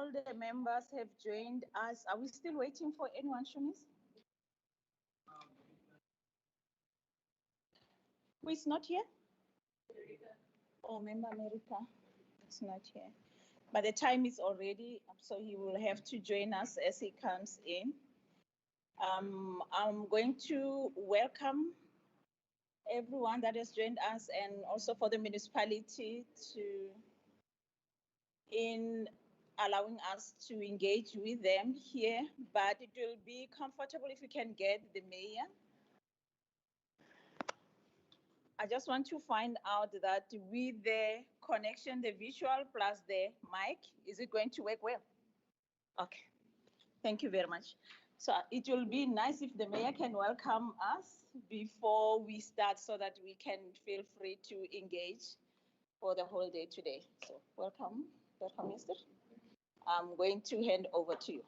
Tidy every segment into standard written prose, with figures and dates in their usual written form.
all the members have joined us. Are we still waiting for anyone, Shumis? Who is not here? Oh, Member America is not here. But the time is already up, so he will have to join us as he comes in. I'm going to welcome everyone that has joined us, and also for the municipality in allowing us to engage with them here. But it will be comfortable if you can get the mayor. I just want to find out that with the connection, the visual plus the mic, is it going to work well? Okay, thank you very much. So it will be nice if the mayor can welcome us before we start so that we can feel free to engage for the whole day today. So welcome, Minister. I'm going to hand over to you.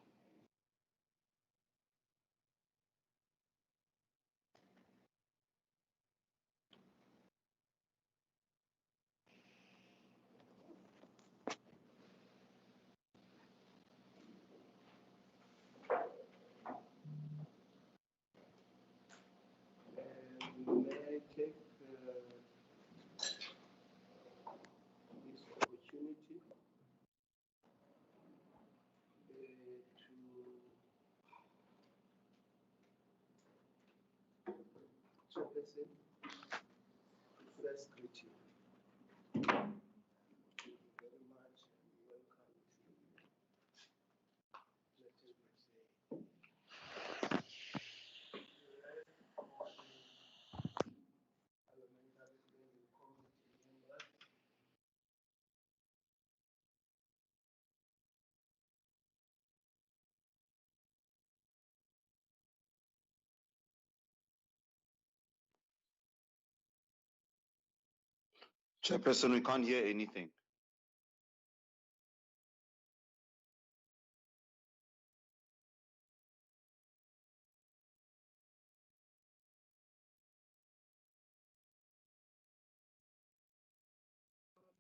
May I take this opportunity to Chairperson to first greet you. Thank you very much and welcome to Let me say. Parliamentary Committee members. Chairperson, we can't hear anything.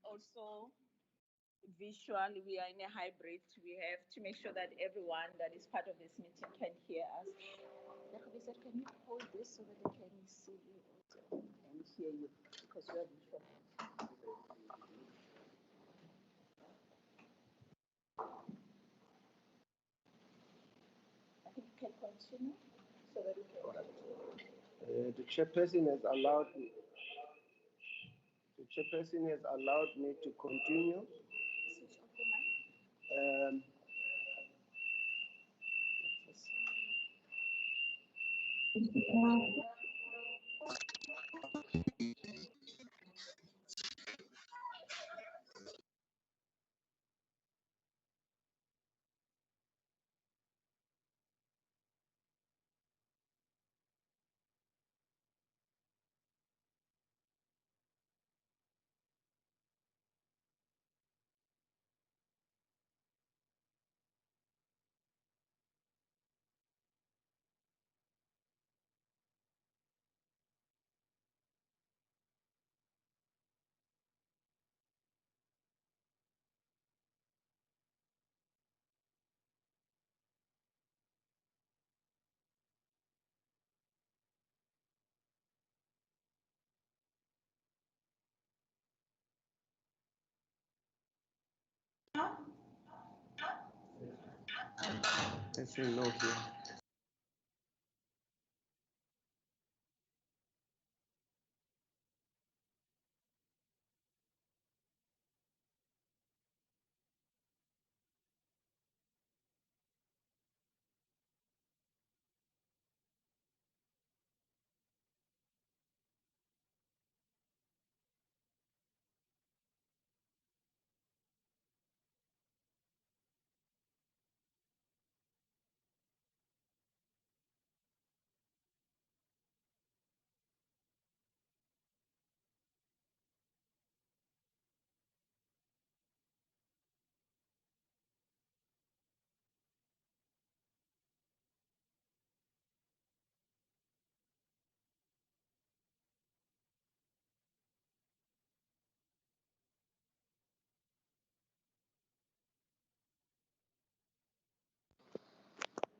Also, visual, we are in a hybrid. We have to make sure that everyone that is part of this meeting can hear us. Can you hold this so that they can see you also and hear you, because you are visual. I think you can continue so that we can. The chairperson has allowed me. The chairperson has allowed me to continue. Switch off the mic. Let's say no here.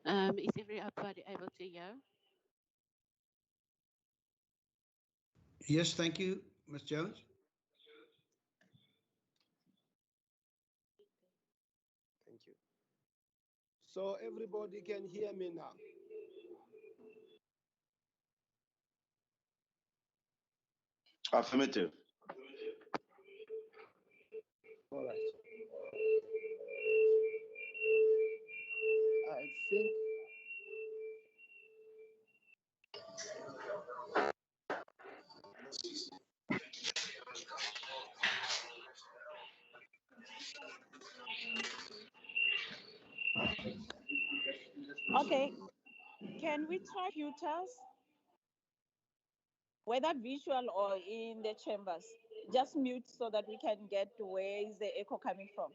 Is everybody able to hear? Yes, thank you, Ms. Jones. Thank you. So everybody can hear me now. Affirmative. All right. I think Okay, can we try computers, whether visual or in the chambers? Just mute so that we can get where is the echo coming from.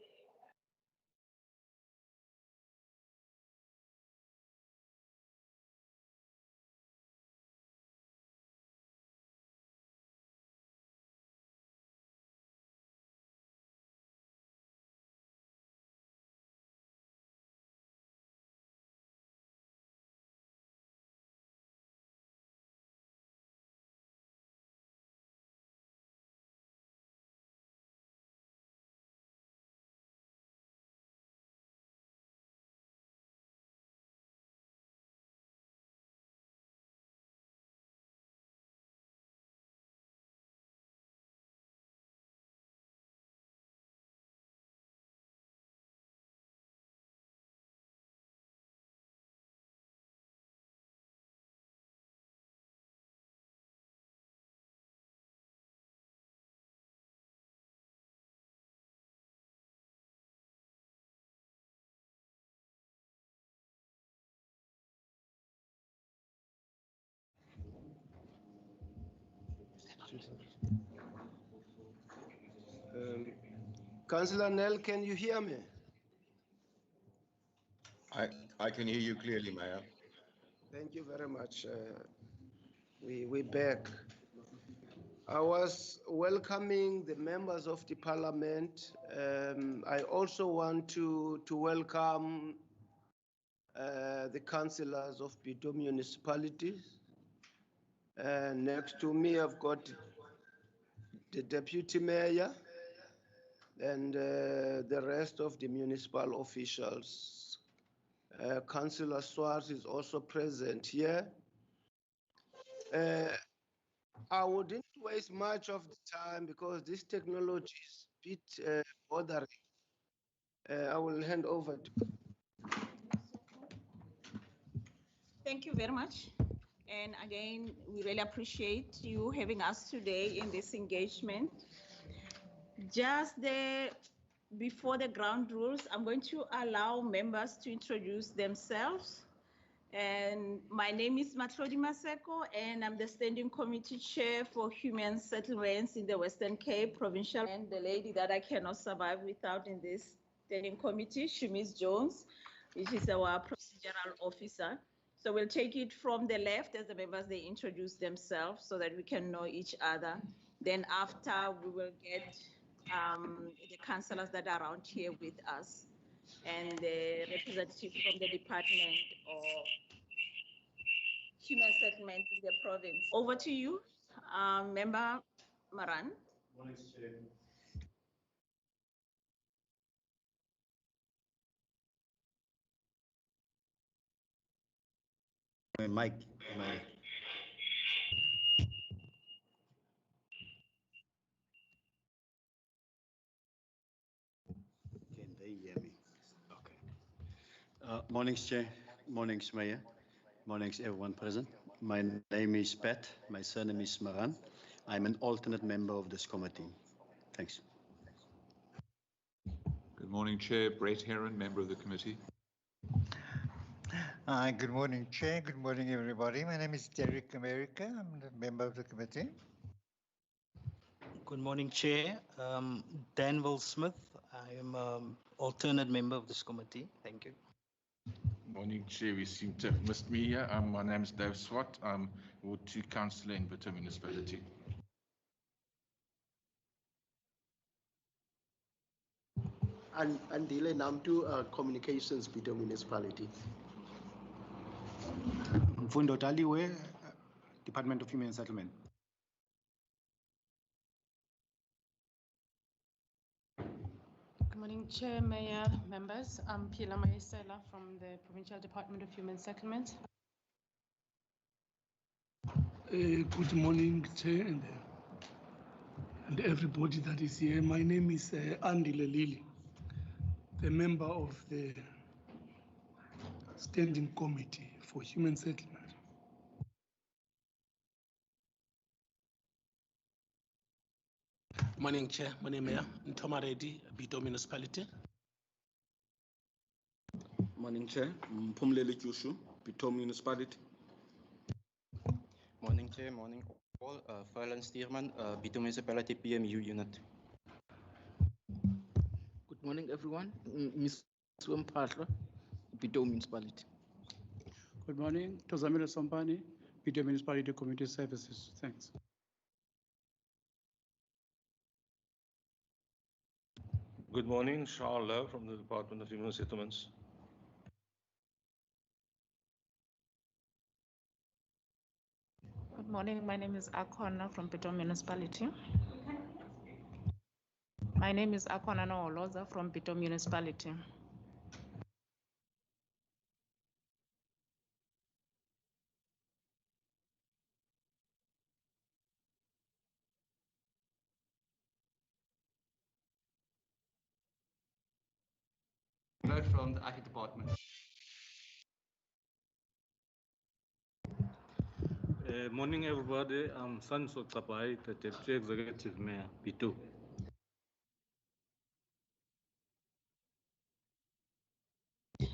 Councillor Nell, can you hear me? I can hear you clearly, Mayor. Thank you very much. We're back. I was welcoming the members of the parliament. I also want to welcome the councillors of Bido municipalities. Next to me, I've got the deputy mayor and the rest of the municipal officials. Councillor Swartz is also present here. I wouldn't waste much of the time because this technology is a bit bothering. I will hand over to. Thank you very much. And again, we really appreciate you having us today in this engagement. Just before the ground rules, I'm going to allow members to introduce themselves. And my name is Matlodi Maseko, and I'm the Standing Committee Chair for Human Settlements in the Western Cape Provincial. And the lady that I cannot survive without in this Standing Committee, Shumis Jones, which is our Procedural Officer. So we'll take it from the left as the members, they introduce themselves so that we can know each other. Then after, we will get the councillors that are around here with us and the representative from the Department of Human Settlement in the province. Over to you, Member Maran. Mike. Can they hear me? Okay. Mornings, Chair. Mornings, Mayor. Mornings, everyone present. My name is Pat. My surname is Maran. I'm an alternate member of this committee. Thanks. Good morning, Chair. Brett Heron, member of the committee. Good morning, Chair. Good morning, everybody. My name is Derek America. I'm the member of the committee. Good morning, Chair. Danville Smith. I am alternate member of this committee. Thank you. Morning, Chair. We seem to have missed me here. My name is Dave Swart. I'm Ward 2 Councillor in Bitter Municipality. And Andile Namtu, Communications, Bitter Municipality. Mfundo Taliwe, Department of Human Settlement. Good morning, Chair, Mayor, members. I'm Pila Maesela from the Provincial Department of Human Settlement. Good morning, Chair, and everybody that is here. My name is Andy Lelili, the member of the Standing Committee for Human Settlement. Morning, Chair. Morning, Mayor. Ntoma Reddy, Bito Municipality. Morning, Chair. Mpumlele Kyushu, Bito Municipality. Morning, Chair. Morning, all. Fräulein Stierman, Bito Municipality PMU Unit. Good morning, everyone. Ms. Swampatla, Bito Municipality. Good morning, Tozamila Sompani, Bito Municipality Community Services. Thanks. Good morning, Charles Lowe from the Department of Human Settlements. Good morning, my name is Akona from Bito Municipality. My name is Akona Nooloza from Bito Municipality. From the IT department. Morning, everybody. I'm Sanso Kapai, the Deputy Executive Mayor, Bito.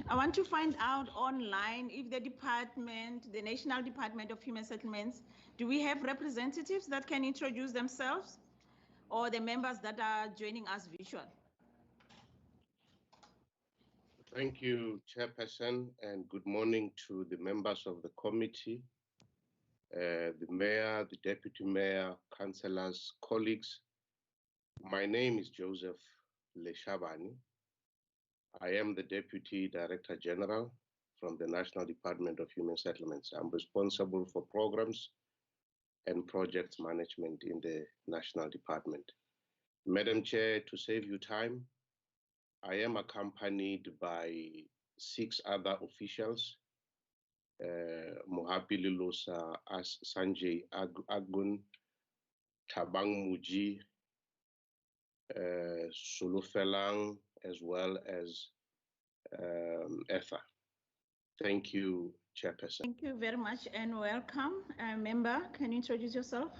I want to find out online if the department, the National Department of Human Settlements, do we have representatives that can introduce themselves, or the members that are joining us virtual? Thank you, Chairperson, and good morning to the members of the committee, the mayor, the deputy mayor, councillors, colleagues. My name is Joseph Leshabani. I am the Deputy Director General from the National Department of Human Settlements. I'm responsible for programs and projects management in the National Department. Madam Chair, to save you time, I am accompanied by 6 other officials, Mohapi Lilosa, Sanjay Agun, Tabang Muji, Sulufelang, as well as Etha. Thank you, Chairperson. Thank you very much and welcome. Member, can you introduce yourself?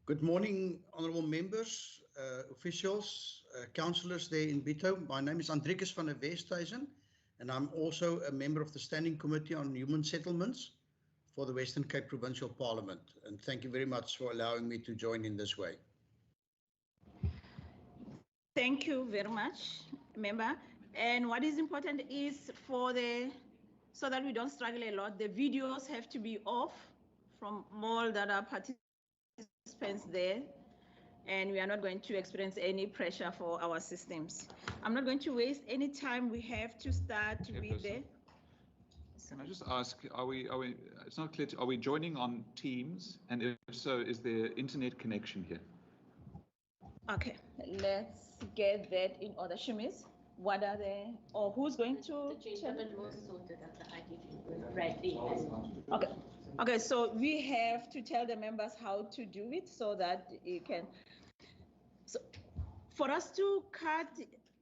Good morning, honorable members, officials, councillors there in Bito. My name is Andrikus van der Westhuizen, and I'm also a member of the Standing Committee on Human Settlements for the Western Cape Provincial Parliament. And thank you very much for allowing me to join in this way. Thank you very much, member. And what is important is so that we don't struggle a lot, the videos have to be off from all that are participants there, and we are not going to experience any pressure for our systems. I'm not going to waste any time. We have to start with the. Can I just ask, it's not clear, are we joining on Teams? And if so, is there internet connection here? Okay, let's get that in order. Shamiz, what are or who's going to? Okay. Okay, so we have to tell the members how to do it so that you can. So for us to cut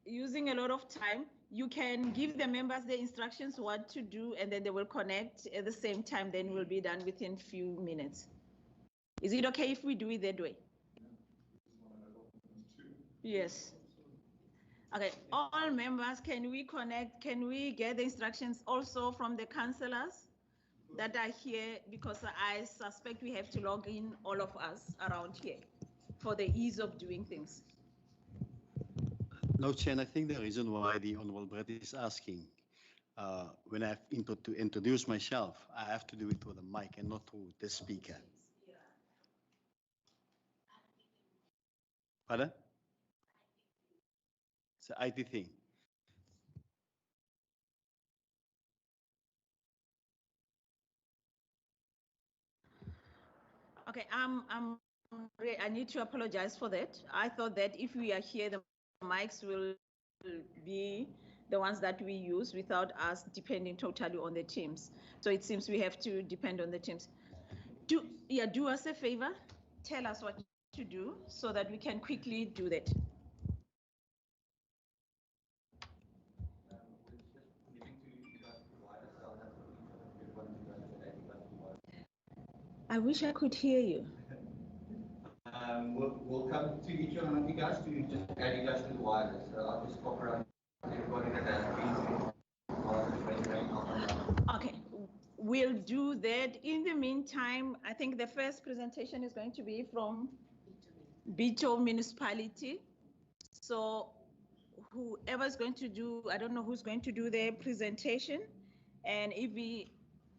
using a lot of time, you can give the members the instructions what to do, and then they will connect at the same time. Then we'll be done within few minutes. Is it okay if we do it that way? Yes. Okay, all members, can we connect? Can we get the instructions also from the councillors that are here? Because I suspect we have to log in, all of us around here, for the ease of doing things. No, Chair, I think the reason why the Honorable Brett is asking, when I have to introduce myself, I have to do it through the mic and not through the speaker. Pardon? It's an IT thing. Okay, I need to apologize for that. I thought that if we are here, the mics will be the ones that we use without us depending totally on the teams. So it seems we have to depend on the teams. Do us a favor, tell us what to do so that we can quickly do that. I wish I could hear you. We'll come to each one of you guys to just add you guys to the wireless. So I'll just pop around everybody that has been. Okay, we'll do that. In the meantime, I think the first presentation is going to be from Bito Municipality. So whoever's going to do, I don't know who's going to do the presentation, and if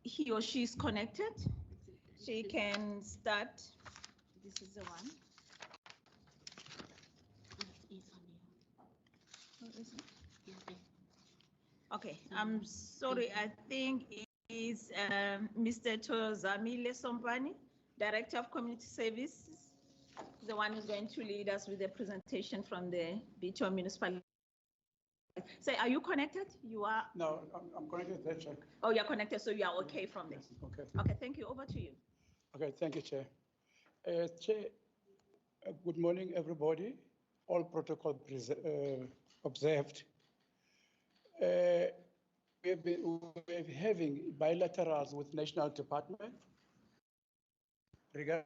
he or she is connected, she can start. This is the one. Okay, I'm sorry, I think it is Mr. Tozamile Sompani, Director of Community Services, the one who's going to lead us with the presentation from the Bito Municipality. So are you connected? You are? No, I'm connected. Let's check. Oh, you're connected, so you are okay from there. Okay. Okay, thank you. Over to you. Okay, thank you, Chair. Chair, good morning, everybody. All protocol observed. We're having bilaterals with national department regarding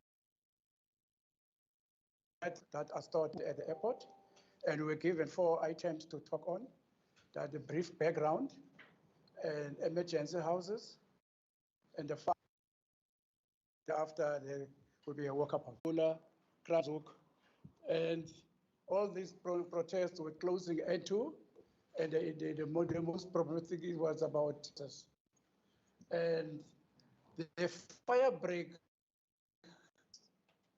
that are stored at the airport, and we're given 4 items to talk on. That the brief background and emergency houses, and the fact after there will be a walk-up of Krasuk, and all these protests were closing N2, and the most problematic was about us. And the fire break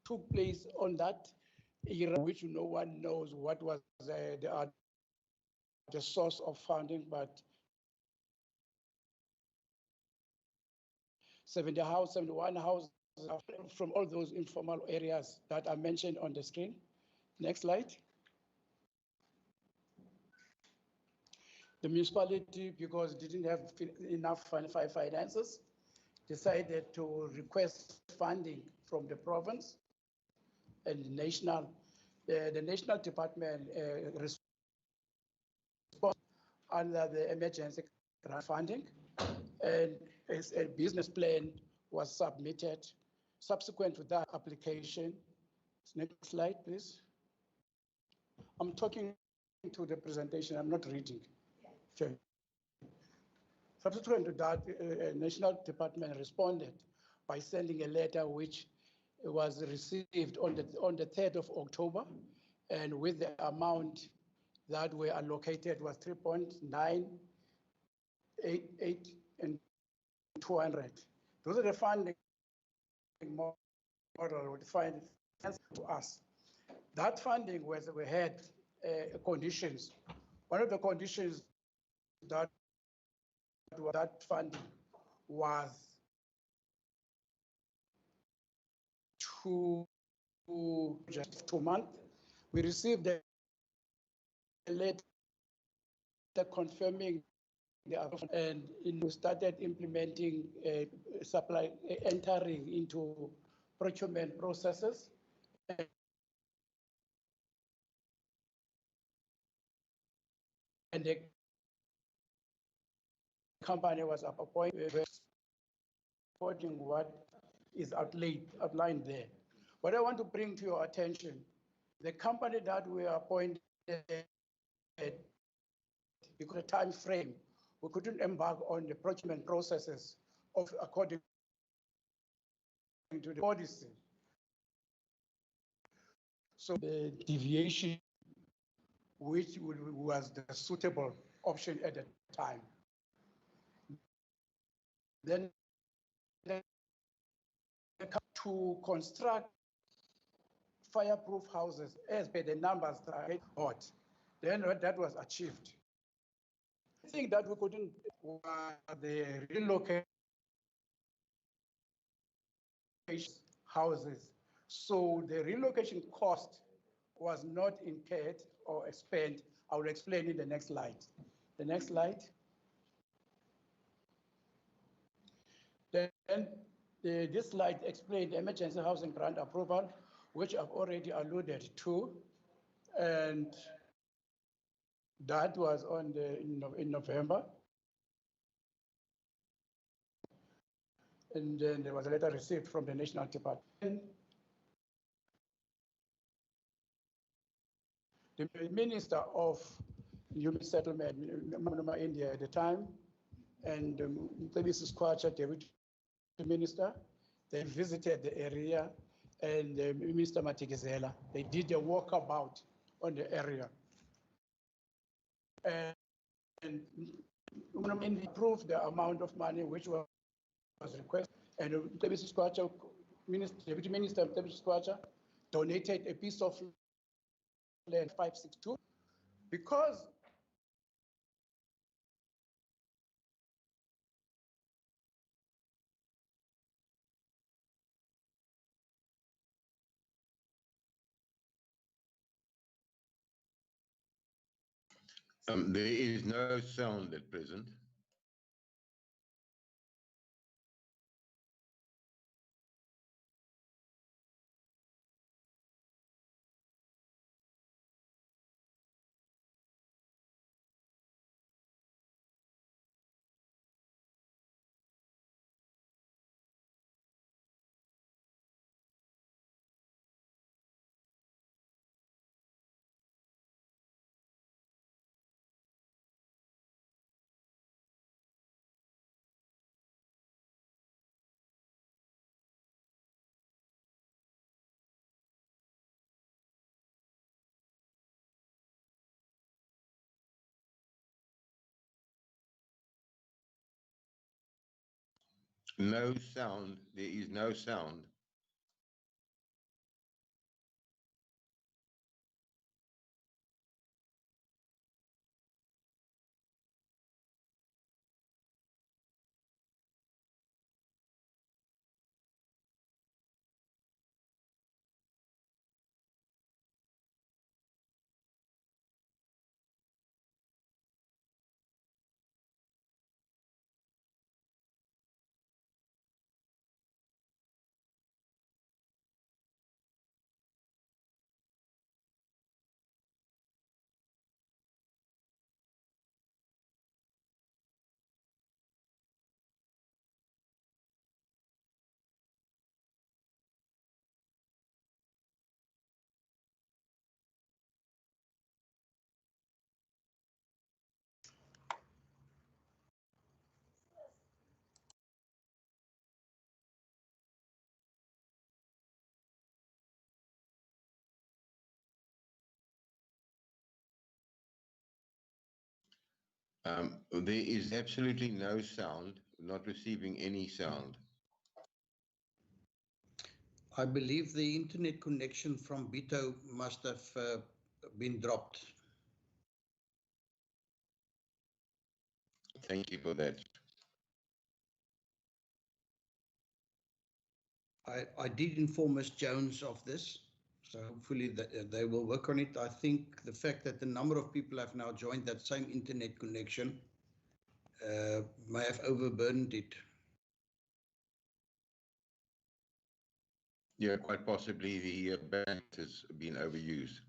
took place on that era, which no one knows what was the source of funding, but 71 houses from all those informal areas that are mentioned on the screen. Next slide. The municipality, because it didn't have enough finances, decided to request funding from the province and the national department response under the emergency grant funding, and a business plan was submitted. Subsequent to that application, next slide, please. I'm talking to the presentation, I'm not reading. Okay. Subsequent to that, National Department responded by sending a letter which was received on the 3rd of October, and with the amount that were allocated was 3.988 and 200. Those are the funding model would find to us. That funding we had conditions. One of the conditions that funding was just 2 months. We received a letter confirming and we started implementing entering into procurement processes. And the company was appointed supporting what is outlined there. What I want to bring to your attention, the company that we appointed, because of the time frame, we couldn't embark on the procurement processes according to the policy. So the deviation, which was the suitable option at the time. Then to construct fireproof houses as per the numbers that I got, then that was achieved. I think that we couldn't the relocation houses. So the relocation cost was not incurred or expended. I will explain in the next slide. The next slide. Then this slide explains the emergency housing grant approval, which I've already alluded to. And that was in November. And then there was a letter received from the National Department. The Minister of Human Settlement, India at the time, and Mrs. Kwacha, Deputy Minister, they visited the area, and Mr. Matikizela, they did a walkabout on the area. And approved the amount of money which was requested, and Mrs. Kwacha, Deputy Minister Mrs. Kwacha, donated a piece of land 562 because There is no sound at present. No sound. There is no sound. There is absolutely no sound, not receiving any sound. I believe the internet connection from Bito must have been dropped. Thank you for that. I did inform Ms. Jones of this, so hopefully they will work on it. I think the fact that the number of people have now joined that same internet connection may have overburdened it. Yeah, quite possibly the band has been overused.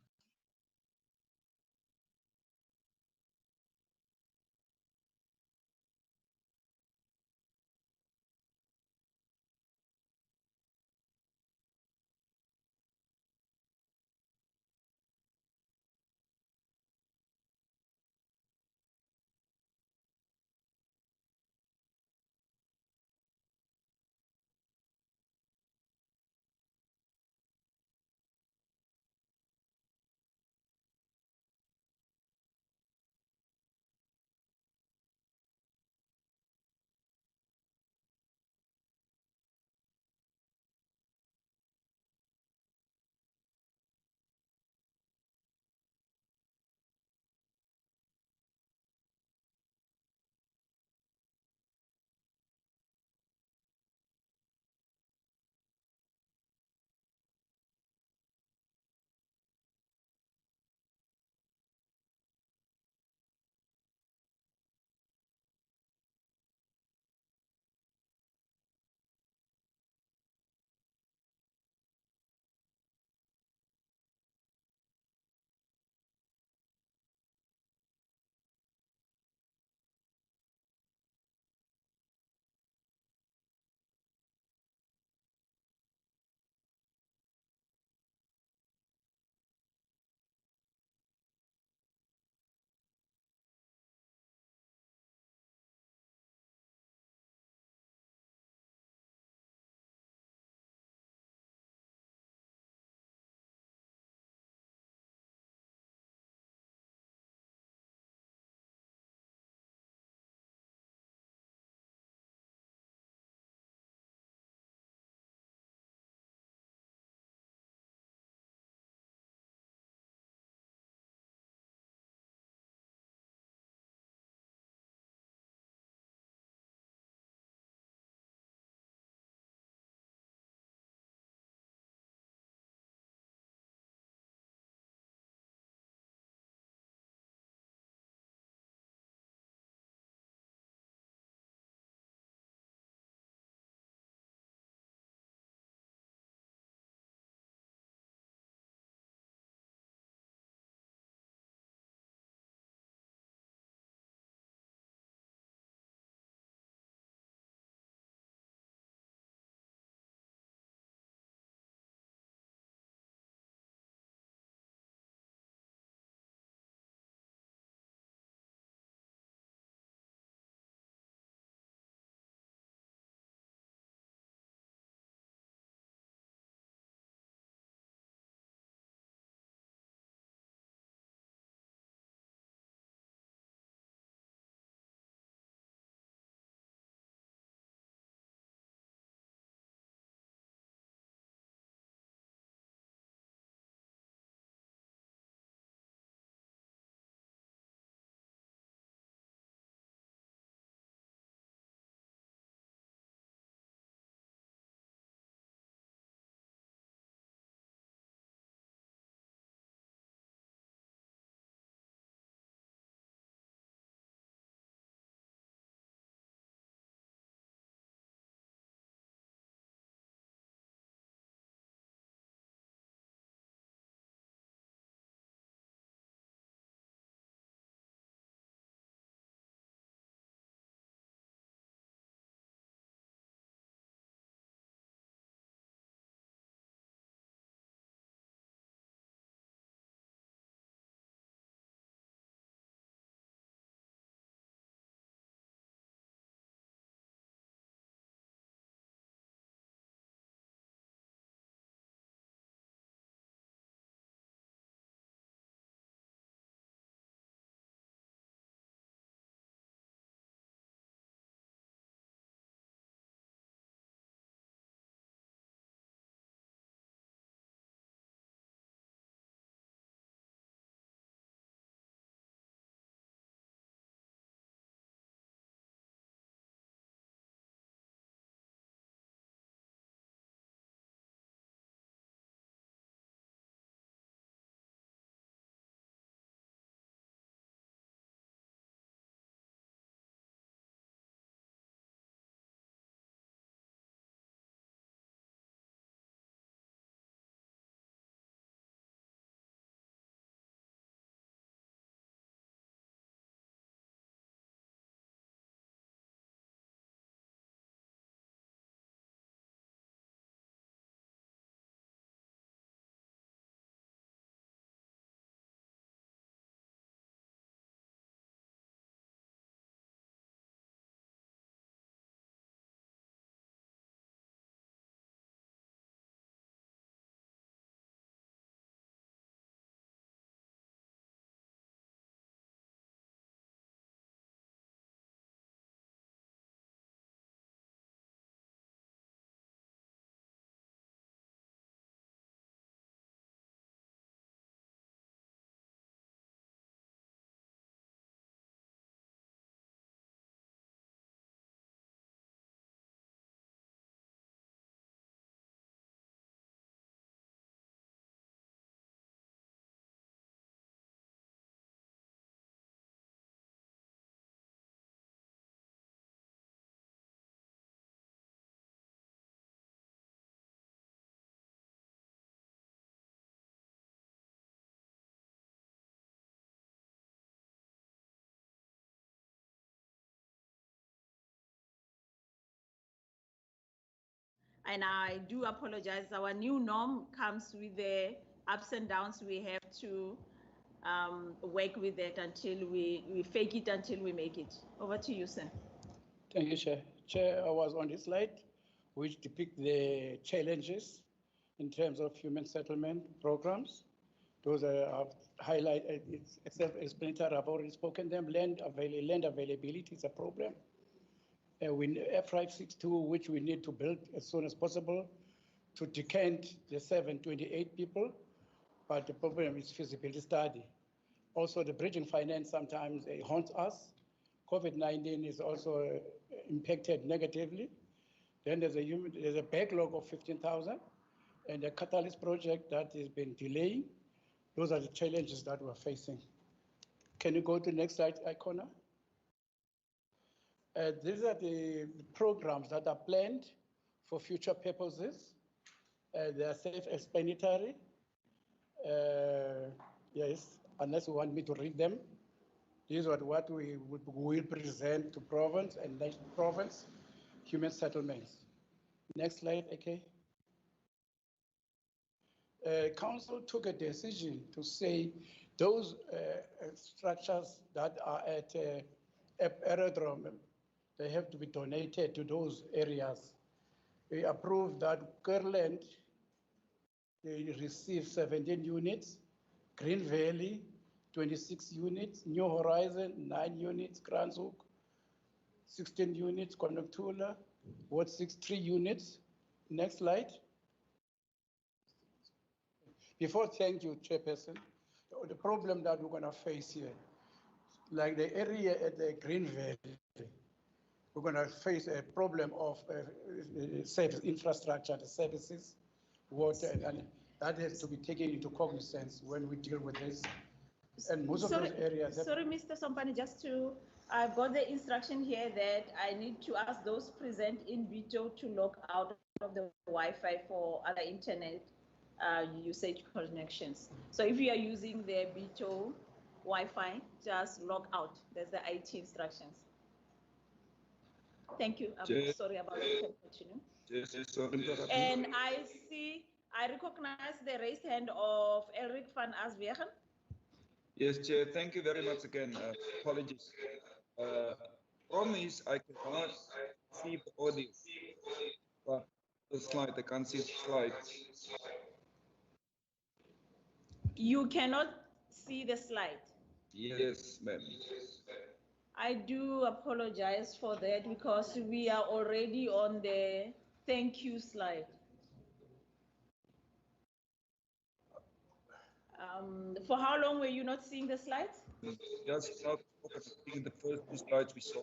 And I do apologize. Our new norm comes with the ups and downs. We have to work with it until we fake it until we make it. Over to you, sir. Thank you, Chair. Chair, I was on this slide, which depict the challenges in terms of human settlement programs. Those are highlighted, it's self-explanatory, I've already spoken them. Land availability is a problem. F562, which we need to build as soon as possible to decant the 728 people, but the problem is feasibility study. Also, the bridging finance sometimes haunts us. COVID-19 is also impacted negatively. Then there's a backlog of 15,000 and a catalyst project that has been delaying. Those are the challenges that we're facing. Can you go to the next slide, Icona? These are the programs that are planned for future purposes. They are self-explanatory. Yes, unless you want me to read them. These are what we will present to province and next province human settlements. Next slide, okay. Council took a decision to say those structures that are at aerodrome, they have to be donated to those areas. We approved that Kirland, they receive 17 units, Green Valley, 26 units, New Horizon, 9 units, Kranshoek, 16 units, Conoctula, Ward 6, 3 units. Next slide. Before, thank you, Chairperson. The problem that we're going to face here, like the area at the Green Valley, we're going to face a problem of service infrastructure, the services, water, and that has to be taken into cognizance when we deal with this. And most of those areas. Sorry, Mr. Sompani, I've got the instruction here that I need to ask those present in Bito to log out of the Wi-Fi for other internet usage connections. So if you are using the Bito Wi-Fi, just log out. There's the IT instructions. Thank you. I'm sorry about that. Continue. And I recognize the raised hand of Elric van Aswegen. Yes, Chair. Thank you very much again. Apologies. Problem is I cannot see the audio. But the slide, I can't see the slide. You cannot see the slide? Yes, ma'am. I do apologize for that because we are already on the thank you slide. For how long were you not seeing the slides? Just not seeing the first 2 slides we saw,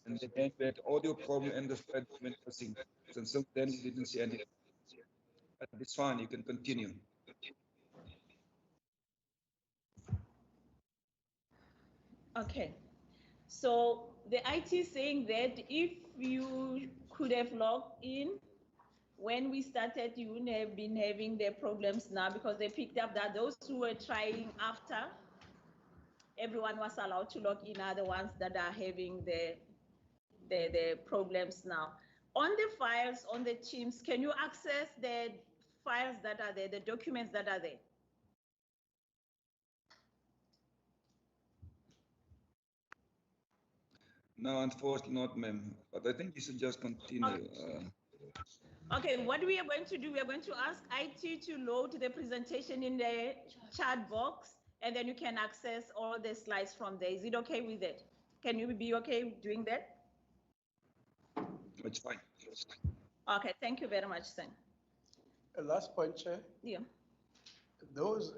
and then we had audio problem and the slide went missing. And so then we didn't see anything. But it's fine, you can continue. Okay. So the IT is saying that if you could have logged in when we started, you wouldn't have been having the problems now because they picked up that those who were trying after everyone was allowed to log in are the ones that are having the problems now. On the files, on the Teams, can you access the files that are there, the documents that are there? No, unfortunately not, ma'am. But I think you should just continue. Okay. Okay, what we are going to do, we are going to ask IT to load the presentation in the chat box, and then you can access all the slides from there. Is it okay with it? Can you be okay doing that? It's fine. Okay, thank you very much, Sen. Last point, Chair. Yeah. Those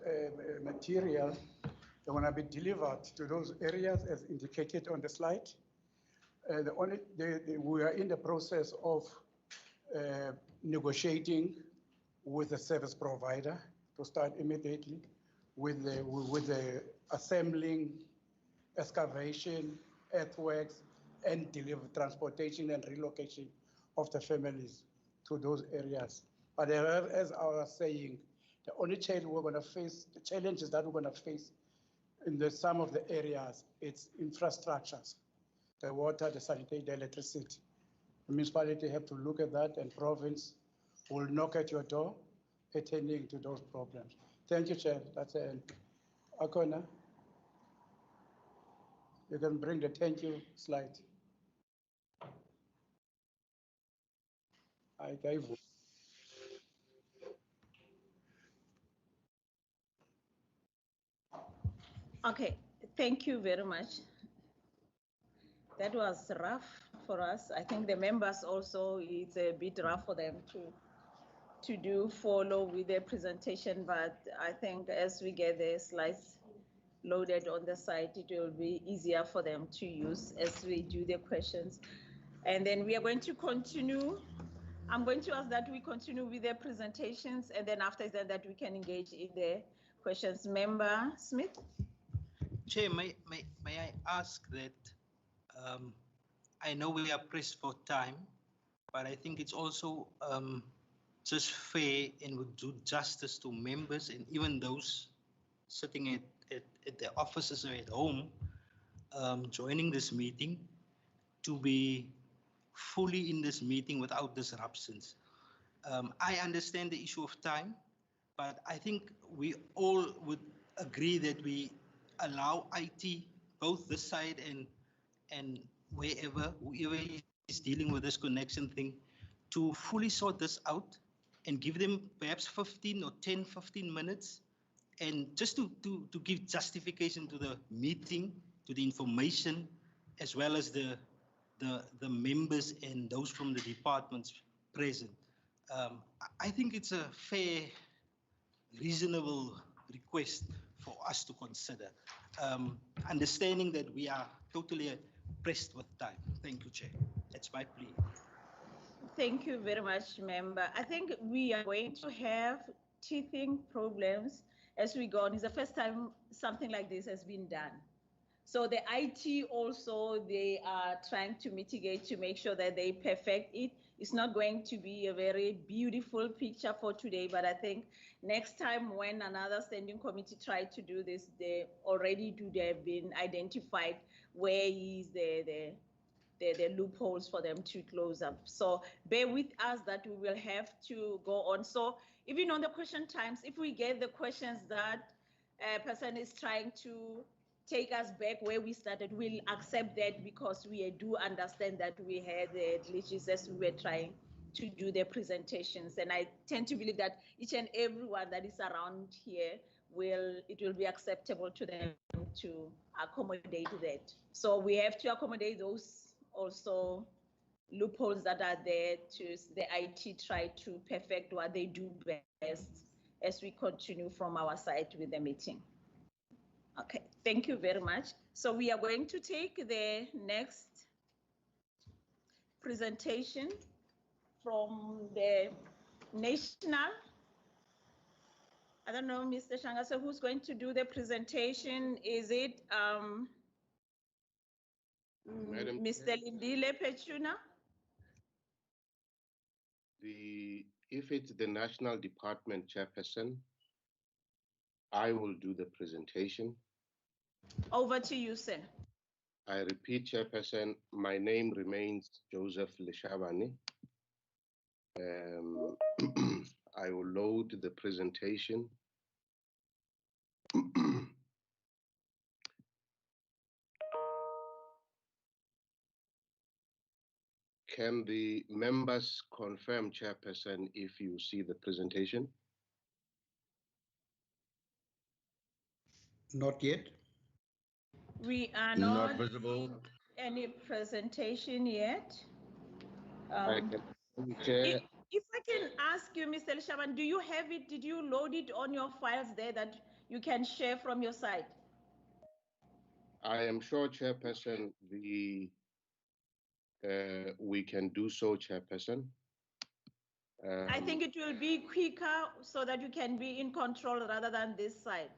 material, they're going to be delivered to those areas as indicated on the slide. We are in the process of negotiating with the service provider to start immediately with the assembling, excavation, earthworks, and transportation and relocation of the families to those areas. But as I was saying, the only challenge we're going to face, the challenges that we're going to face in some of the areas, it's infrastructures, the water, the sanitation, the electricity. The municipality have to look at that, and province will knock at your door attending to those problems. Thank you, Chair. That's it. Akona, you can bring the thank you slide. I gave. Okay, thank you very much. That was rough for us. I think the members also, it's a bit rough for them to follow with their presentation, but I think as we get the slides loaded on the site, it will be easier for them to use as we do the questions. And then we are going to continue. I'm going to ask that we continue with the presentations, and then after that we can engage in the questions. Member Smith? Chair, may I ask that, I know we are pressed for time, but I think it's also just fair and would do justice to members and even those sitting at their offices or at home, joining this meeting, to be fully in this meeting without disruptions. I understand the issue of time, but I think we all would agree that we allow IT, both this side and whoever is dealing with this connection thing, to fully sort this out and give them perhaps 15 or 10, 15 minutes, and just to give justification to the meeting, to the information, as well as the members and those from the departments present. I think it's a fair, reasonable request for us to consider, understanding that we are totally pressed with time. Thank you, Chair. That's my plea. Thank you very much, Member. I think we are going to have teething problems as we go on. It's the first time something like this has been done. So the IT also, they are trying to mitigate to make sure that they perfect it. It's not going to be a very beautiful picture for today, but I think next time when another standing committee tried to do this, they have been identified where is the loopholes for them to close up. So bear with us that we will have to go on. So even on the question times, if we get the questions that a person is trying to take us back where we started, we'll accept that because we do understand that we had the glitches as we were trying to do the presentations. And I tend to believe that each and everyone that is around here it will be acceptable to them to accommodate that. So we have to accommodate those also loopholes that are there to the IT try to perfect what they do best as we continue from our side with the meeting. Okay, thank you very much. So we are going to take the next presentation from the national. I don't know, Mr. Shangasa, who's going to do the presentation? Is it Mr. Lindile Pechuna? If it's the National Department Chairperson, I will do the presentation. Over to you, sir. I repeat, Chairperson, my name remains Joseph Leshabane. I will load the presentation. Can the members confirm, Chairperson, if you see the presentation? Not yet. We are not visible. Any presentation yet. If I can ask you, Mr. Leshabane, do you have it? Did you load it on your files there that you can share from your side? I am sure, Chairperson, we can do so, Chairperson. I think it will be quicker so that you can be in control rather than this side.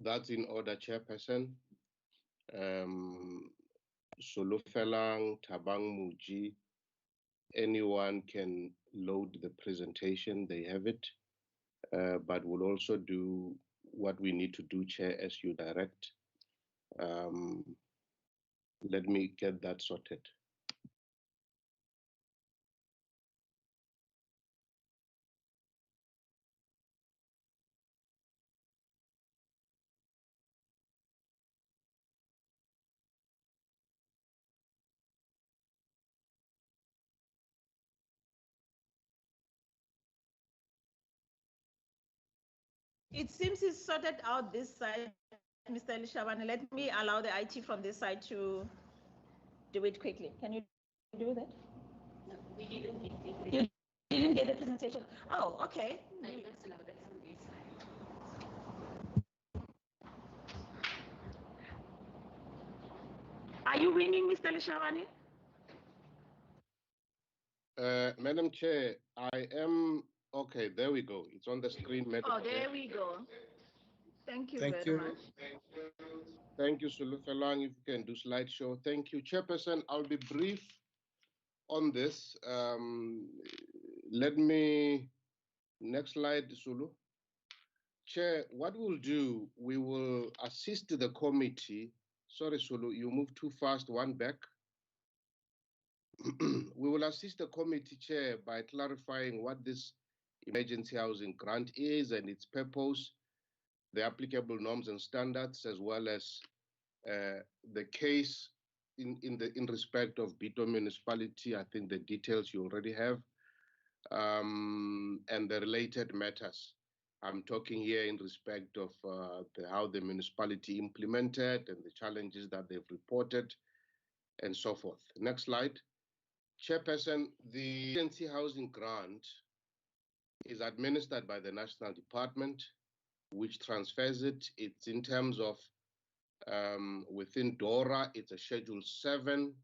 That's in order, Chairperson. Solofelang, Tabang Muji, anyone can load the presentation, they have it, but we'll also do what we need to do, Chair, as you direct. Let me get that sorted. It seems it's sorted out this side, Mr. Elishabani. Let me allow the IT from this side to do it quickly. Can you do that? No, we didn't get it. You didn't get the presentation? Oh, okay. Are you ringing, Mr. Elishabani? Madam Chair, I am, okay, there we go. It's on the screen, Madam Oh, Chair. there we go. Thank you Thank very you. much. Thank you, Sulu Felang. If you can do slideshow. Thank you, Chairperson. I'll be brief on this. Let me, next slide, Sulu. Chair, what we'll do, we will assist the committee. Sorry, Sulu, you moved too fast, one back. We will assist the committee chair by clarifying what this emergency housing grant is and its purpose, the applicable norms and standards, as well as the case in respect of Bito municipality. I think the details you already have, and the related matters. I'm talking here in respect of how the municipality implemented and the challenges that they've reported and so forth. Next slide. Chairperson, the emergency housing grant is administered by the National Department, which transfers it. It's in terms of within DORA, it's a Schedule 7.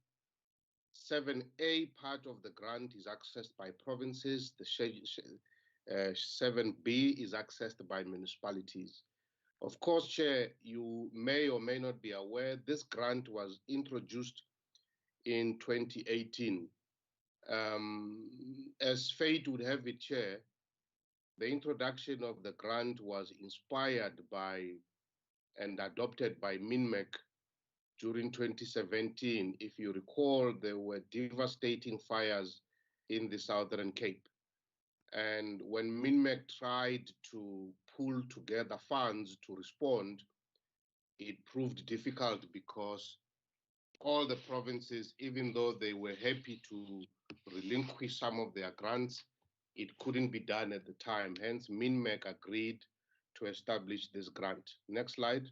7A part of the grant is accessed by provinces. The 7B is accessed by municipalities. Of course, Chair, you may or may not be aware, this grant was introduced in 2018. As fate would have it, Chair, the introduction of the grant was inspired by and adopted by MINMEC during 2017. If you recall, there were devastating fires in the Southern Cape. And when MINMEC tried to pull together funds to respond, it proved difficult because all the provinces, even though they were happy to relinquish some of their grants, it couldn't be done at the time. Hence, MINMEC agreed to establish this grant. Next slide.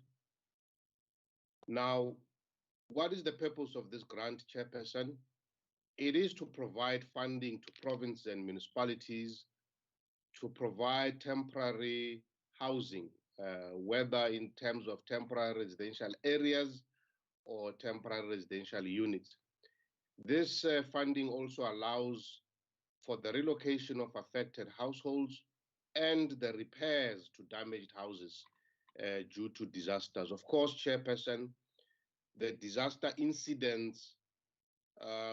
Now, what is the purpose of this grant, Chairperson? It is to provide funding to provinces and municipalities to provide temporary housing, whether in terms of temporary residential areas or temporary residential units. This funding also allows for the relocation of affected households and the repairs to damaged houses due to disasters. Of course, Chairperson, the disaster incidents,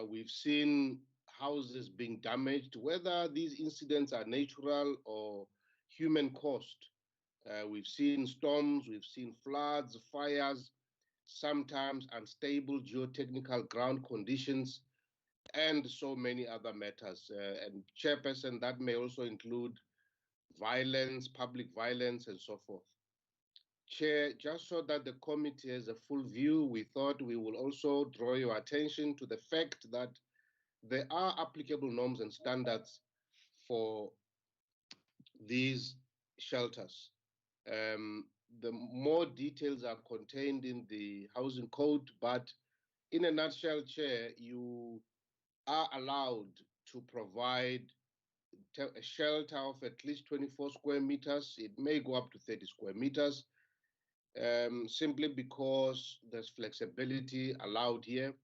we've seen houses being damaged, whether these incidents are natural or human caused. We've seen storms, we've seen floods, fires, sometimes unstable geotechnical ground conditions, and so many other matters. And Chairperson, that may also include violence, public violence, and so forth. Chair, just so that the committee has a full view, we thought we will also draw your attention to the fact that there are applicable norms and standards for these shelters. The more details are contained in the housing code, but in a nutshell, Chair, you are allowed to provide a shelter of at least 24 square meters. It may go up to 30 square meters, simply because there's flexibility allowed here.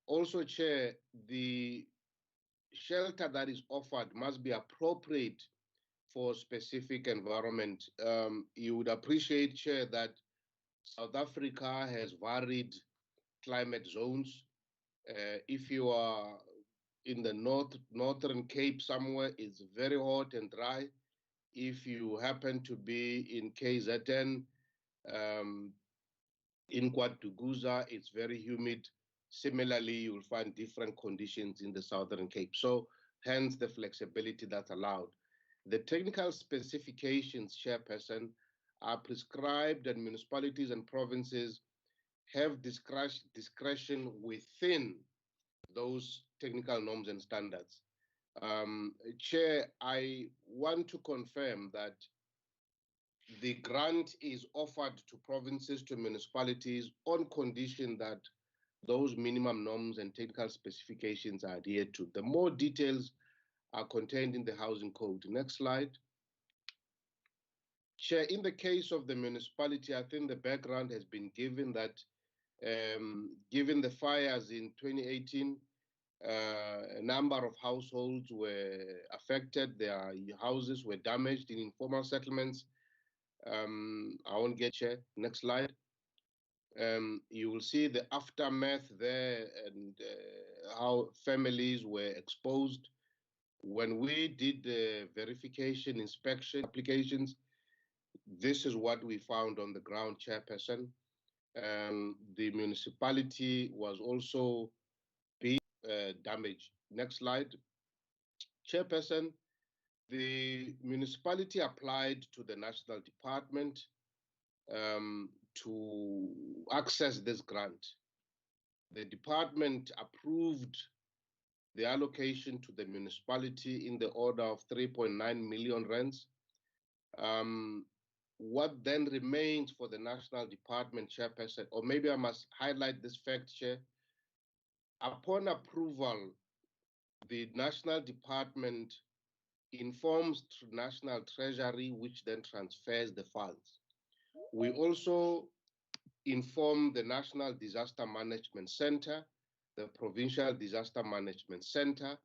Also, Chair, the shelter that is offered must be appropriate for specific environment. You would appreciate, Chair, that South Africa has varied climate zones. If you are in the northern Cape somewhere, it's very hot and dry. If you happen to be in KZN, in Kwadduguza, it's very humid. Similarly, you'll find different conditions in the Southern Cape. So hence the flexibility that's allowed. The technical specifications, Chairperson, are prescribed, and municipalities and provinces have discretion within those technical norms and standards. Chair, I want to confirm that the grant is offered to provinces, to municipalities on condition that those minimum norms and technical specifications are adhered to. The more details are contained in the housing code. Next slide. Chair, in the case of the municipality, I think the background has been given that given the fires in 2018, a number of households were affected. Their houses were damaged in informal settlements. I won't get Chair. Next slide. You will see the aftermath there and how families were exposed. When we did the verification inspection applications, this is what we found on the ground, Chairperson. The municipality was also being damaged. Next slide. Chairperson, the municipality applied to the National Department to access this grant. The department approved the allocation to the municipality in the order of 3.9 million rands. What then remains for the National Department, Chairperson, or maybe I must highlight this fact, Chair. Upon approval, the National Department informs National Treasury, which then transfers the funds. We also inform the National Disaster Management Center, the Provincial Disaster Management Center,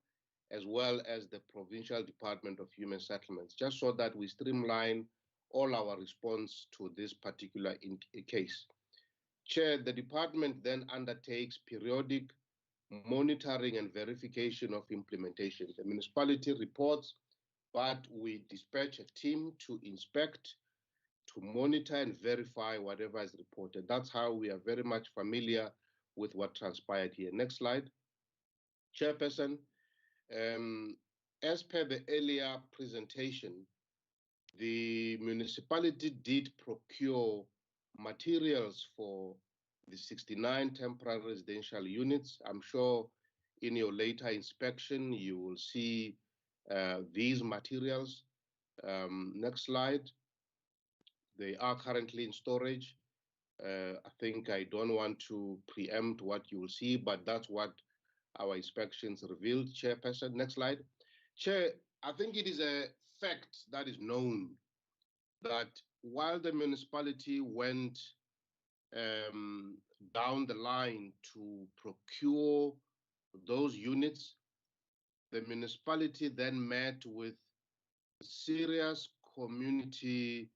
as well as the Provincial Department of Human Settlements, just so that we streamline all our response to this particular case. Chair, the department then undertakes periodic monitoring and verification of implementation. The municipality reports, but we dispatch a team to inspect, to monitor and verify whatever is reported. That's how we are very much familiar with what transpired here. Next slide. Chairperson, as per the earlier presentation, the municipality did procure materials for the 69 temporary residential units. I'm sure in your later inspection, you will see these materials. Next slide. They are currently in storage. I think I don't want to preempt what you will see, but that's what our inspections revealed, Chairperson. Next slide. Chair, I think it is a fact that is known that while the municipality went down the line to procure those units, the municipality then met with serious community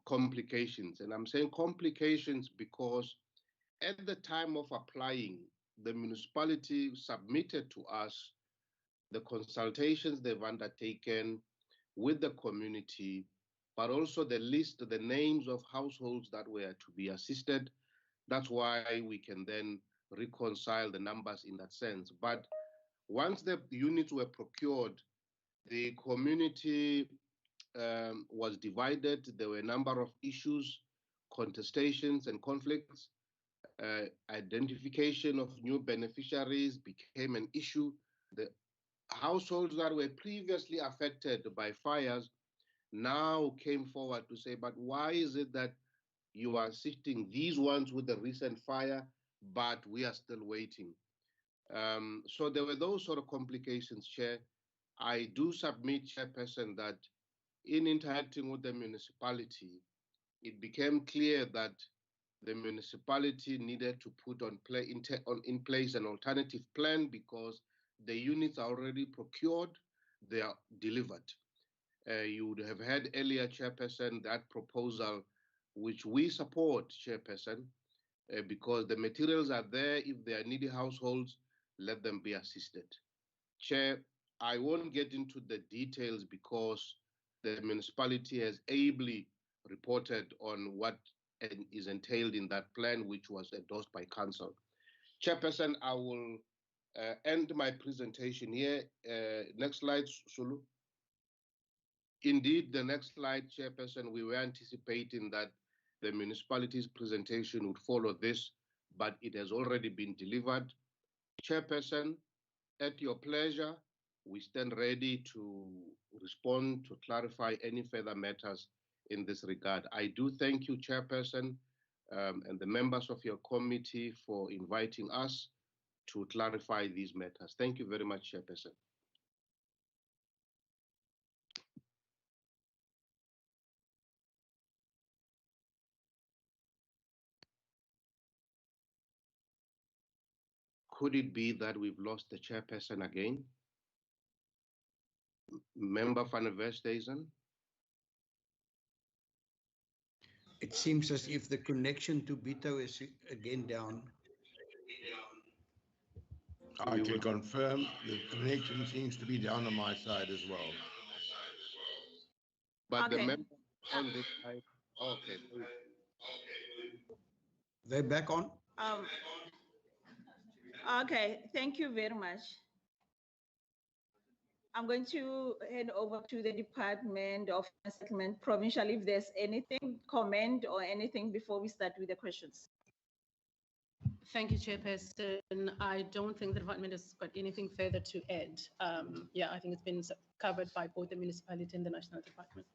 complications. And I'm saying complications because at the time of applying, the municipality submitted to us the consultations they've undertaken with the community, but also the list, the names of households that were to be assisted. That's why we can then reconcile the numbers in that sense. But once the units were procured, the community was divided. There were a number of issues, contestations and conflicts. Identification of new beneficiaries became an issue. The households that were previously affected by fires now came forward to say, but why is it that you are assisting these ones with the recent fire, but we are still waiting? So there were those sort of complications, Chair. I do submit, Chairperson, that in interacting with the municipality, it became clear that the municipality needed to put in place an alternative plan because the units are already procured, they are delivered. You would have heard earlier, Chairperson, that proposal, which we support, Chairperson, because the materials are there. If they are needy households, let them be assisted. Chair, I won't get into the details because the municipality has ably reported on what is entailed in that plan, which was endorsed by Council. Chairperson, I will end my presentation here. Next slide, Sulu. Indeed, the next slide, Chairperson, we were anticipating that the municipality's presentation would follow this, but it has already been delivered. Chairperson, at your pleasure, we stand ready to respond, to clarify any further matters in this regard. I do thank you, Chairperson, and the members of your committee for inviting us to clarify these matters. Thank you very much, Chairperson. Could it be that we've lost the chairperson again? Member van der Westhuizen? It seems as if the connection to Bito is again down. I can confirm the connection seems to be down on my side as well. But Okay. the member on this side, okay. They're back on? Okay, thank you very much. I'm going to hand over to the Department of Settlement Provincial if there's anything, comment or anything before we start with the questions. Thank you, Chairperson. I don't think the department has got anything further to add. Yeah, I think it's been covered by both the municipality and the national department.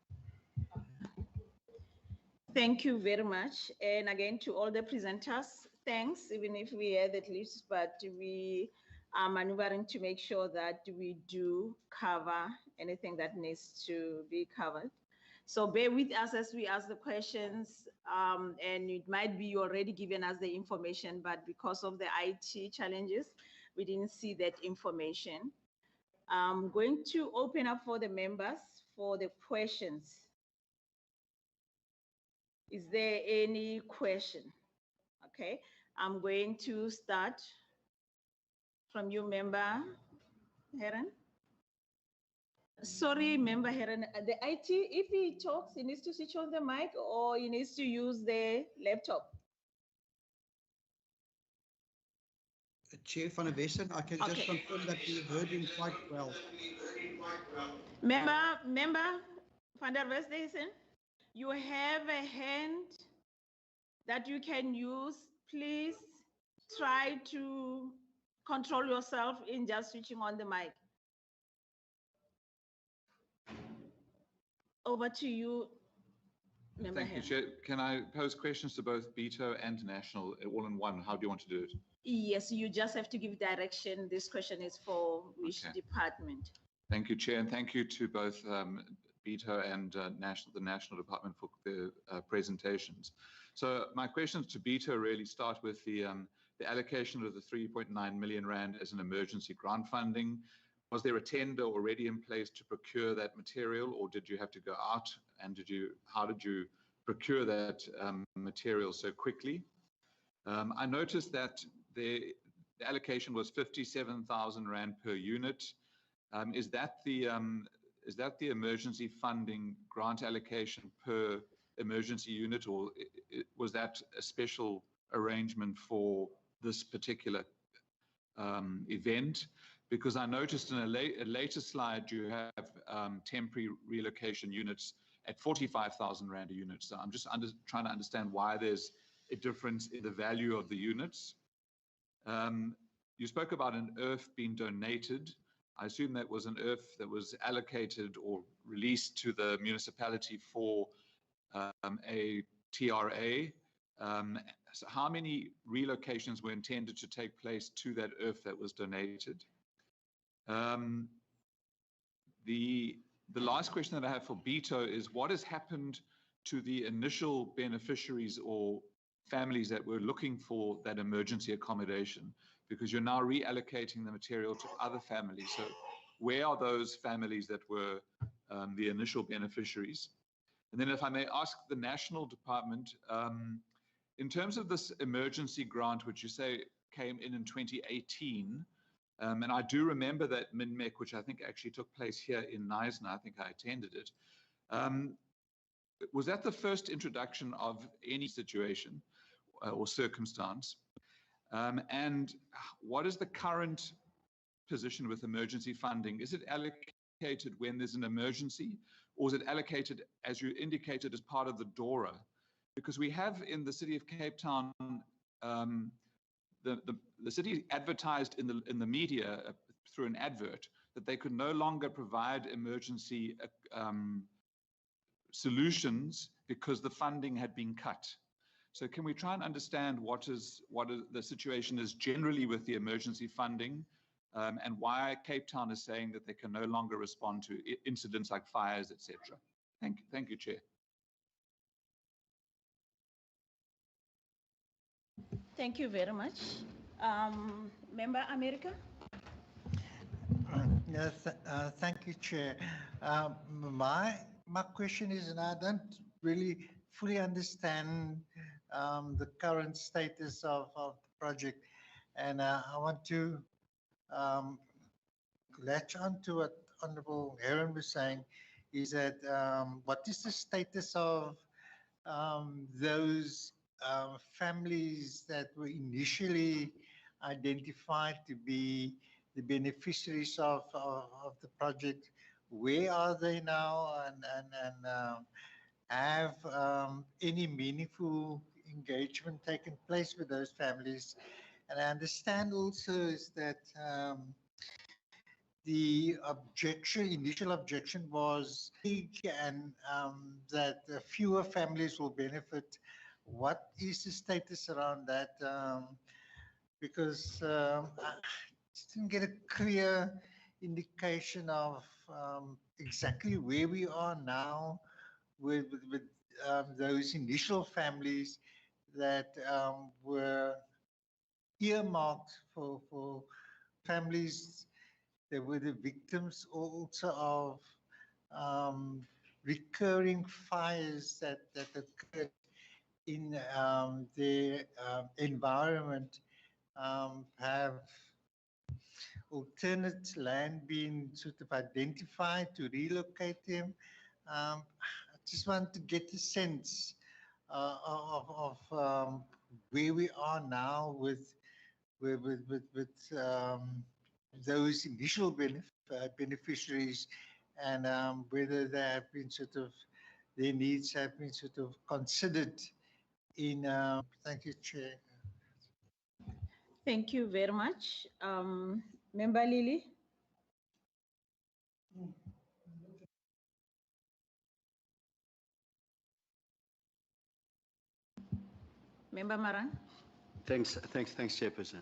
Thank you very much. And again, to all the presenters, thanks, even if we had at least, but we are maneuvering to make sure that we do cover anything that needs to be covered. So bear with us as we ask the questions, and it might be you already given us the information, but because of the IT challenges, we didn't see that information. I'm going to open up for the members for the questions. Is there any question? Okay, I'm going to start from you, Member Heron. Sorry, Member Heron, the IT, if he talks, he needs to switch on the mic or he needs to use the laptop. Chair van der Westhuizen, I can just confirm that we heard him quite well. Member van der Westhuizen, you have a hand that you can use. Please try to control yourself in just switching on the mic. Over to you, Member Thank you, Chair. Can I pose questions to both Bito and National all in one? How do you want to do it? Yes, you just have to give direction. This question is for which department? Thank you, Chair, and thank you to both Bito and the National Department for the presentations. So my questions to Bito really start with the allocation of the 3.9 million rand as an emergency grant funding. Was there a tender already in place to procure that material, or did you have to go out? And how did you procure that material so quickly? I noticed that the allocation was 57,000 rand per unit. Is that the emergency funding grant allocation per emergency unit, or was that a special arrangement for this particular event? Because I noticed in a later slide you have temporary relocation units at 45,000 rand a unit. So I'm just trying to understand why there's a difference in the value of the units. You spoke about an earth being donated. I assume that was an earth that was allocated or released to the municipality for a TRA. So how many relocations were intended to take place to that earth that was donated? The last question that I have for Bito is what has happened to the initial beneficiaries or families that were looking for that emergency accommodation? Because you're now reallocating the material to other families. So where are those families that were the initial beneficiaries? And then if I may ask the National Department, in terms of this emergency grant, which you say came in 2018, and I do remember that MINMEC, which I think actually took place here in Knysna, I think I attended it. Was that the first introduction of any situation or circumstance? And what is the current position with emergency funding? Is it allocated when there's an emergency, or is it allocated, as you indicated, as part of the DORA? Because we have in the city of Cape Town, the city advertised in the media through an advert that they could no longer provide emergency solutions because the funding had been cut. So can we try and understand what the situation is generally with the emergency funding, and why Cape Town is saying that they can no longer respond to incidents like fires, etc. Thank you, Chair. Thank you very much. Member America? Yes, thank you, Chair. My question is, and I don't really fully understand the current status of the project, and I want to latch on to what Honourable Heron was saying, is that what is the status of those families that were initially identified to be the beneficiaries of the project? Where are they now, and have any meaningful engagement taken place with those families? And I understand also is that the initial objection was big, and that fewer families will benefit. What is the status around that? Because I didn't get a clear indication of exactly where we are now with those initial families that were earmarked for families that were the victims also of recurring fires that occurred in their environment. Have alternate land been sort of identified to relocate them? I just want to get a sense of where we are now with those initial beneficiaries, and whether they have been their needs have been considered in. Thank you, Chair. Thank you very much. Member Lily? Member Maran? Thanks, Chairperson.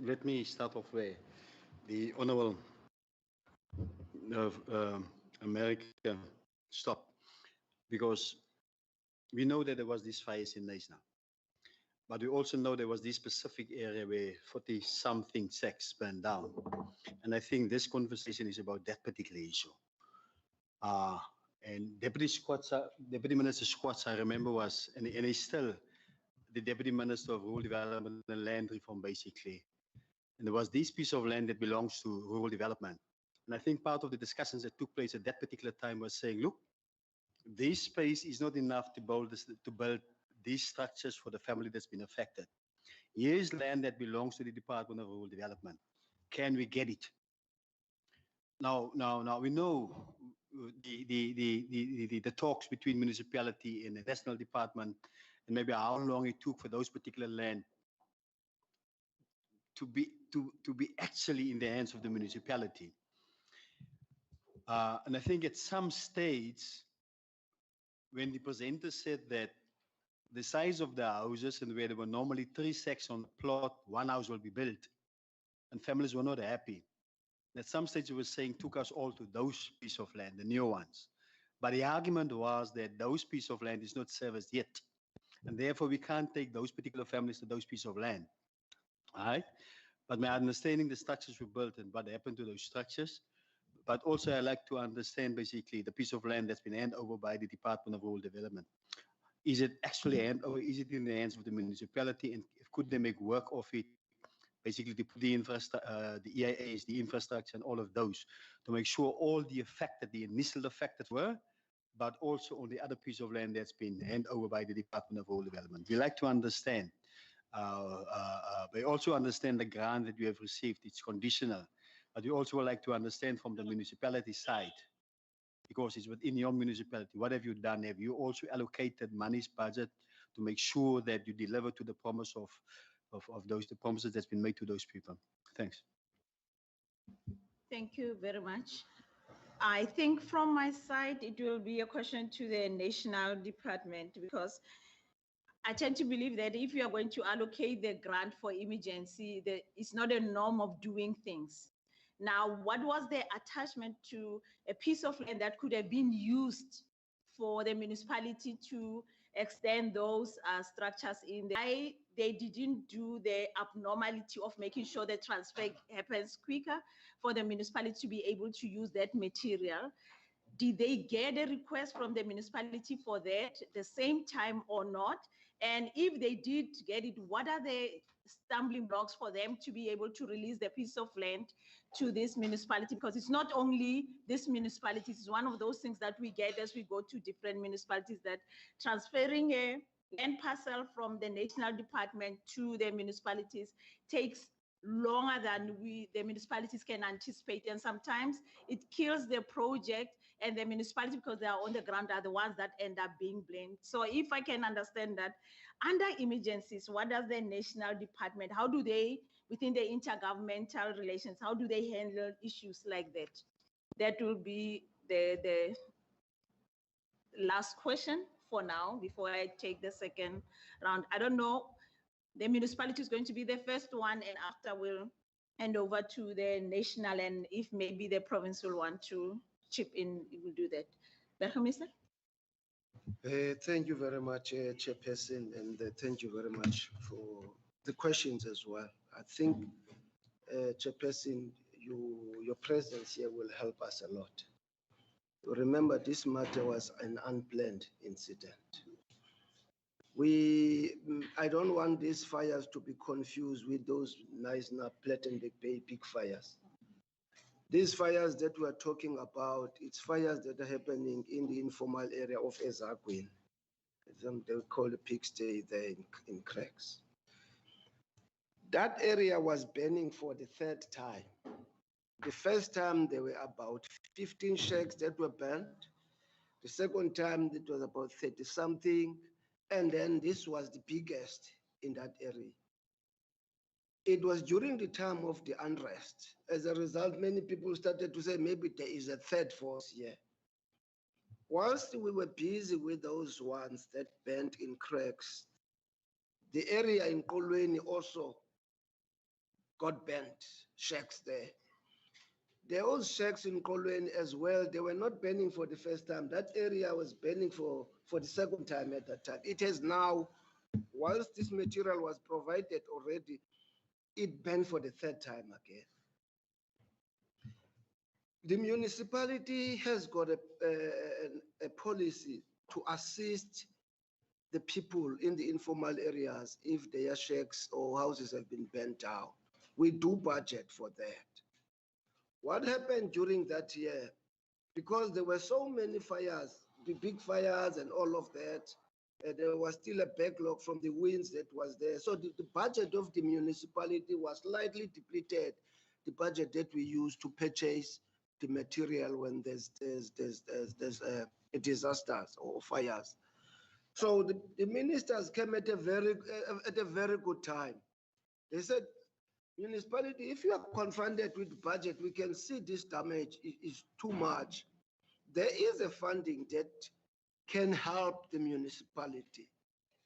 Let me start off where the Honourable America stopped, because we know that there was these fires in Naisna, but we also know there was this specific area where 40-something sects burned down, and I think this conversation is about that particular issue. And Deputy Minister Squats, I remember, was, and he's still the Deputy Minister of Rural Development and Land Reform, basically. And there was this piece of land that belongs to rural development. And I think part of the discussions that took place at that particular time was saying, look, this space is not enough to build these structures for the family that's been affected. Here's land that belongs to the Department of Rural Development. Can we get it? Now we know the talks between municipality and the national department, and maybe how long it took for those particular land to be actually in the hands of the municipality. And I think at some stage, when the presenter said that the size of the houses, and where there were normally 3 sects on the plot, 1 house will be built, and families were not happy. At some stage, it was saying, took us all to those pieces of land, the new ones. But the argument was that those pieces of land is not serviced yet, and therefore we can't take those particular families to those pieces of land. All right? But my understanding, the structures were built and what happened to those structures. But also I like to understand basically the piece of land that's been handed over by the Department of Rural Development. Is it actually handed over? Is it in the hands of the municipality? And could they make work of it? Basically to put the EIAs, the infrastructure and all of those to make sure all the initial affected were, but also on the other piece of land that's been handed over by the Department of Rural Development. We like to understand. We also understand the grant that we have received, it's conditional, but we also would like to understand from the municipality side, because it's within your municipality, what have you done? Have you also allocated money's budget to make sure that you deliver to the promise the promises that's been made to those people? Thanks. Thank you very much. I think from my side, it will be a question to the national department because I tend to believe that if you are going to allocate the grant for emergency, it's not a norm of doing things. Now, what was the attachment to a piece of land that could have been used for the municipality to extend those structures in the why they didn't do the abnormality of making sure the transfer happens quicker for the municipality to be able to use that material? Did they get a request from the municipality for that the same time or not? And if they did get it, what are the stumbling blocks for them to be able to release the piece of land to this municipality? Because it's not only this municipality, it's one of those things that we get as we go to different municipalities, that transferring a land parcel from the national department to the municipalities takes longer than the municipalities can anticipate. And sometimes it kills the project, and the municipality, because they are on the ground, are the ones that end up being blamed. So if I can understand that, under emergencies, what does the national department, how do they, within the intergovernmental relations, how do they handle issues like that? That will be the last question for now, before I take the second round. I don't know, the municipality is going to be the first one, and after we'll hand over to the national, and if maybe the provincial want to chip in, we will do that. Bergmeester? Thank you very much, Chairperson, and thank you very much for the questions as well. I think, Chairperson, your presence here will help us a lot. Remember, this matter was an unplanned incident. I don't want these fires to be confused with those nice Plettenberg Bay big fires. These fires that we are talking about, it's fires that are happening in the informal area of Ezakwini. They call the pigsty there in Cracks. That area was burning for the third time. The first time there were about 15 shacks that were burnt. The second time it was about 30 something. And then this was the biggest in that area. It was during the time of the unrest. As a result, many people started to say maybe there is a third force here. Whilst we were busy with those ones that burnt in Cracks, the area in Kolweni also got burnt, shacks there. The old shacks in Kolweni as well, they were not burning for the first time. That area was burning for the second time at that time. It has now, whilst this material was provided already, it burned for the third time again. The municipality has got a policy to assist the people in the informal areas if their shacks or houses have been burnt down. We do budget for that. What happened during that year, because there were so many fires, the big fires and all of that, there was still a backlog from the winds that was there. So the budget of the municipality was slightly depleted, the budget that we use to purchase the material when there's disasters or fires. So the ministers came at a very good time. They said, municipality, if you are confronted with budget, we can see this damage is too much. There is a funding that can help the municipality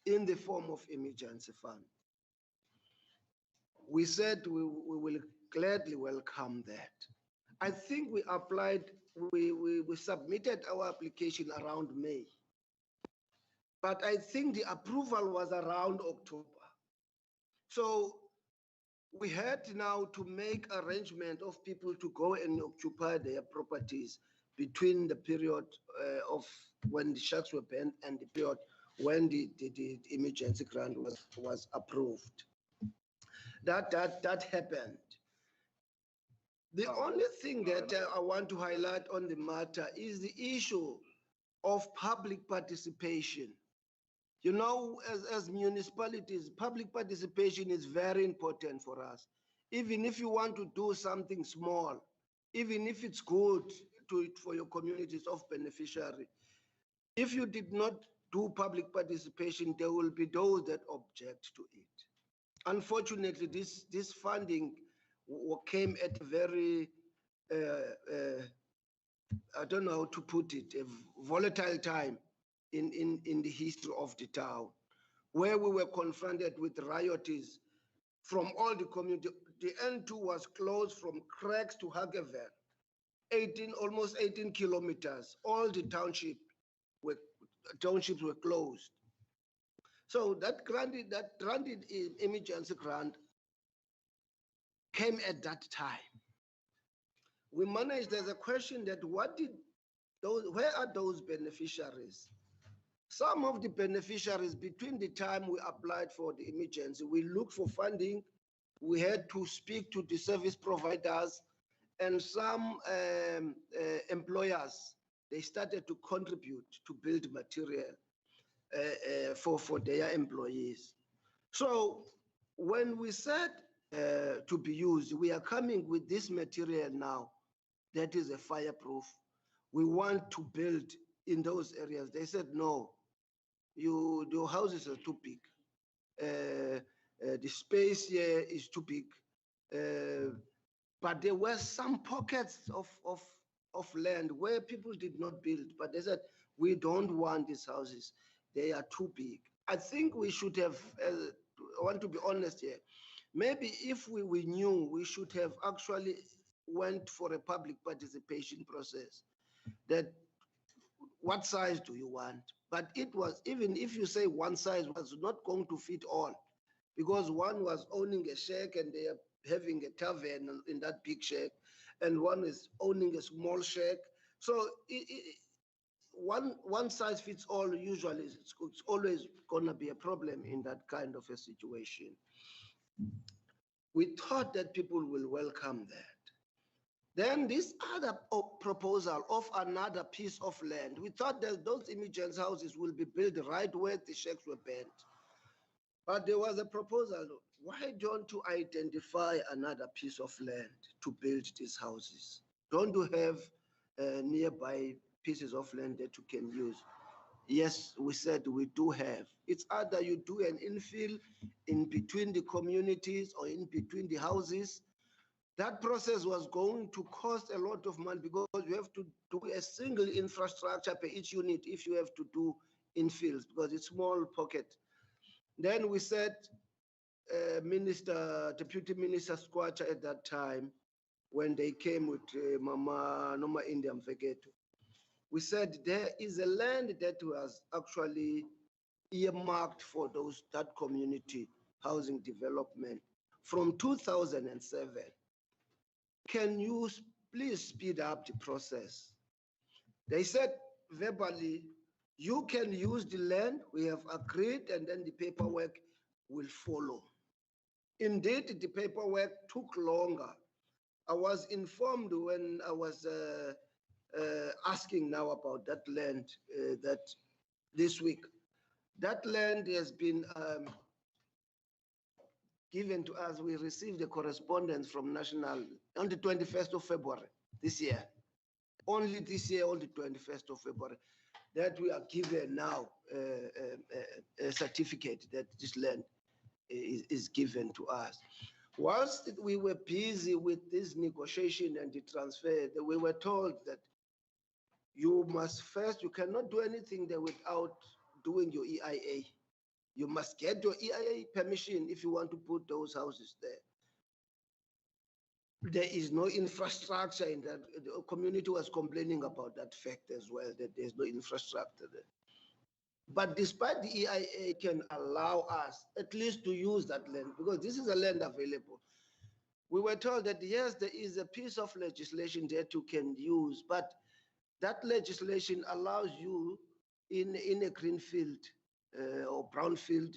in the form of emergency fund. We said we will gladly welcome that. I think we applied, we submitted our application around May. But I think the approval was around October. So we had now to make arrangement of people to go and occupy their properties between the period of when the shacks were burned and the period when the emergency grant was approved. That happened. The only thing that I want to highlight on the matter is the issue of public participation. You know, as municipalities, public participation is very important for us. Even if you want to do something small, even if it's good for your communities of beneficiary, if you did not do public participation, there will be those that object to it. Unfortunately, this funding came at a very I don't know how to put it, a volatile time in the history of the town, where we were confronted with rioters from all the community. The N2 was closed from Cracks to Hagever, almost 18 kilometers. All the townships were closed. So that granted emergency grant came at that time. We managed, there's a question that where are those beneficiaries? Some of the beneficiaries, between the time we applied for the emergency, we looked for funding, we had to speak to the service providers, and some employers, they started to contribute to build material for their employees. So when we said to be used, we are coming with this material now that is a fireproof. We want to build in those areas. They said, no, your houses are too big. The space here is too big. But there were some pockets of land where people did not build, but they said, we don't want these houses. They are too big. I think we should have, I want to be honest here, maybe if we knew, we should have actually went for a public participation process. That what size do you want? But it was, even if you say one size was not going to fit all, because one was owning a shack and they are having a tavern in that big shack, and one is owning a small shack. So one size fits all, usually it's always gonna be a problem in that kind of a situation. We thought that people will welcome that. Then this other proposal of another piece of land, we thought that those emergency houses will be built right where the shacks were burnt. But there was a proposal, why don't you identify another piece of land to build these houses? Don't you have nearby pieces of land that you can use? Yes, we said we do have. It's either you do an infill in between the communities or in between the houses. That process was going to cost a lot of money because you have to do a single infrastructure per each unit if you have to do infills, because it's small pocket. Then we said, Deputy Minister Squatter at that time, when they came with Mama Noma India Mfeketo, we said there is a land that was actually earmarked for that community housing development from 2007. Can you please speed up the process? They said verbally, you can use the land, we have agreed, and then the paperwork will follow. Indeed, the paperwork took longer. I was informed when I was asking now about that land that this week. That land has been given to us. We received a correspondence from National on the 21st of February this year. Only this year, on the 21st of February, that we are given now a certificate that this land is given to us. Whilst we were busy with this negotiation and the transfer, we were told that you must first, you cannot do anything there without doing your EIA. You must get your EIA permission if you want to put those houses there. There is no infrastructure in that. The community was complaining about that fact as well, that there's no infrastructure there. But despite the EIA can allow us at least to use that land, because this is a land available. We were told that yes, there is a piece of legislation that you can use, but that legislation allows you in a green field or brown field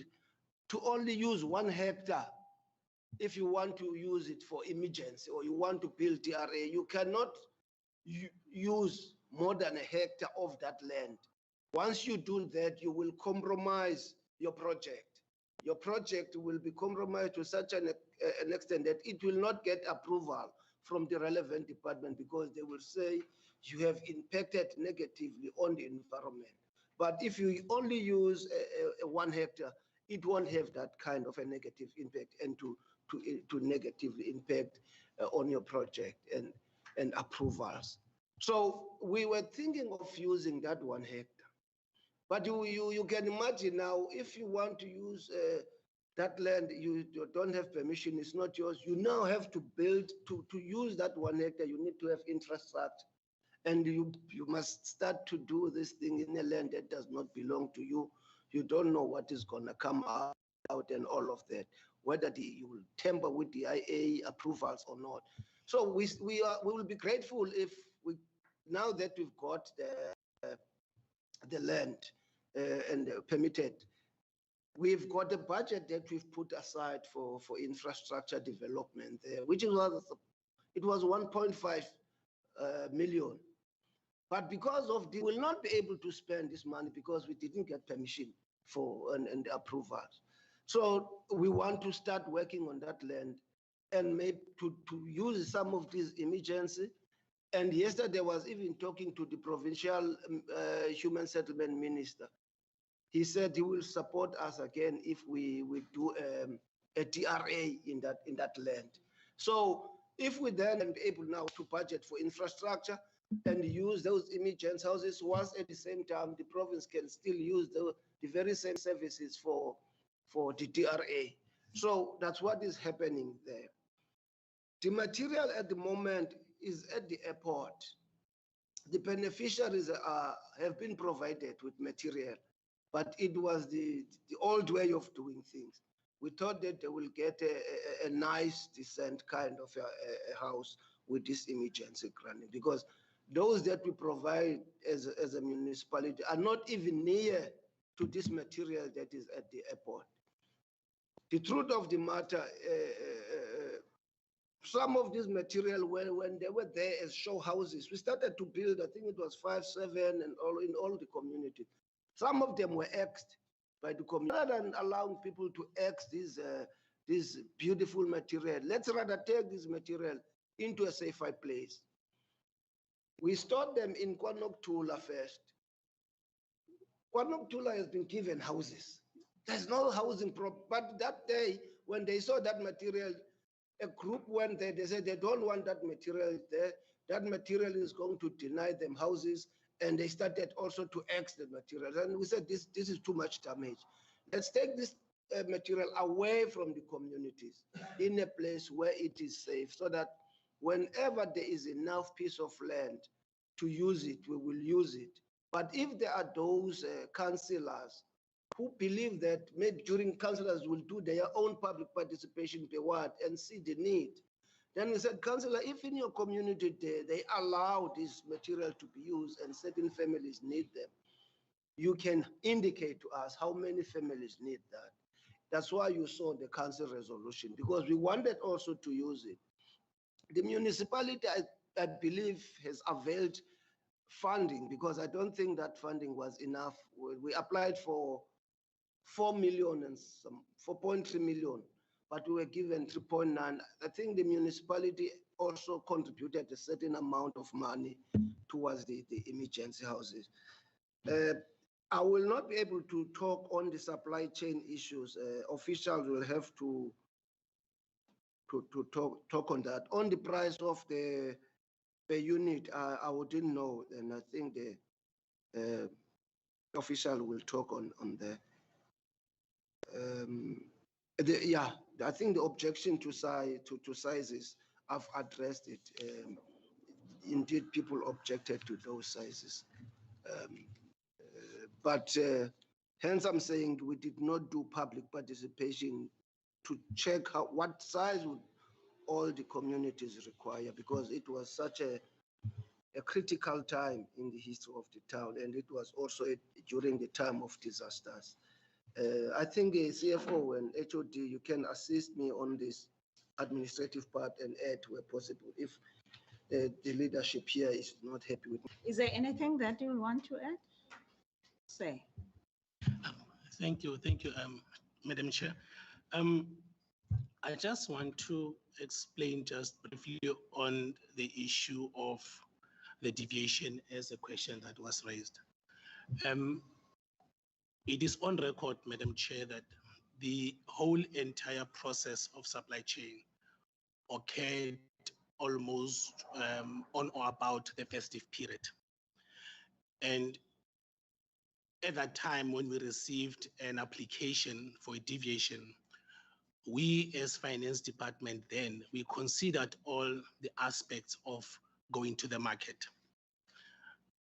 to only use 1 hectare. If you want to use it for emergency or you want to build DRA, you cannot use more than 1 hectare of that land. Once you do that, you will compromise your project. Your project will be compromised to such an extent that it will not get approval from the relevant department, because they will say you have impacted negatively on the environment. But if you only use 1 hectare, it won't have that kind of a negative impact and to negatively impact on your project. And and approvals. So we were thinking of using that 1 hectare. But you can imagine now, if you want to use that land, you don't have permission, it's not yours. You now have to build, to use that 1 hectare, you need to have infrastructure. And you must start to do this thing in a land that does not belong to you. You don't know what is going to come out and all of that, whether you will tamper with the IA approvals or not. So we will be grateful if now that we've got the land and permitted, we've got a budget that we've put aside for infrastructure development there, which was 1.5 million. But because of we will not be able to spend this money because we didn't get permission for and approvals. So we want to start working on that land and maybe to use some of this emergency. And yesterday I was even talking to the provincial human settlement minister. He said he will support us again if we do a TRA in that land. So if we then are able now to budget for infrastructure and use those emergency houses, whilst at the same time the province can still use the very same services for the TRA. So that's what is happening there. The material at the moment is at the airport. The beneficiaries have been provided with material, but it was the old way of doing things. We thought that they will get a nice, decent kind of a house with this emergency granting, because those that we provide as a municipality are not even near to this material that is at the airport. The truth of the matter, some of this material, when they were there as show houses, we started to build, I think it was 5, 7, and in all the communities. Some of them were axed by the community. Rather than allowing people to axe this beautiful material, let's rather take this material into a safer place. We stored them in Kwanoktula first. Kwanoktula has been given houses. There's no housing problem. But that day, when they saw that material, a group went there, they said they don't want that material there. That material is going to deny them houses. And they started also to axe the material. And we said, this is too much damage. Let's take this material away from the communities in a place where it is safe, so that whenever there is enough piece of land to use it, we will use it. But if there are those councillors who believe that maybe during councillors will do their own public participation and see the need, then we said, councillor, if in your community they allow this material to be used and certain families need them, you can indicate to us how many families need that. That's why you saw the council resolution, because we wanted also to use it. The municipality, I believe, has availed funding, because I don't think that funding was enough. We applied for 4 million and some 4.3 million, but we were given 3.9. I think the municipality also contributed a certain amount of money towards the emergency houses. I will not be able to talk on the supply chain issues. Officials will have to talk on that. On the price of the per unit, I wouldn't know, and I think the official will talk on that. Yeah, I think the objection to sizes, I've addressed it. Indeed, people objected to those sizes. But hence I'm saying we did not do public participation to check what size would all the communities require, because it was such a critical time in the history of the town, and it was also during the time of disasters. I think a CFO and HOD, you can assist me on this administrative part and add where possible if the leadership here is not happy with me. Is there anything that you want to add? Say. Thank you, Madam Chair. I just want to explain just briefly on the issue of the deviation as a question that was raised. It is on record, Madam Chair, that the whole entire process of supply chain occurred almost on or about the festive period. And at that time, when we received an application for a deviation, we as finance department then, we considered all the aspects of going to the market.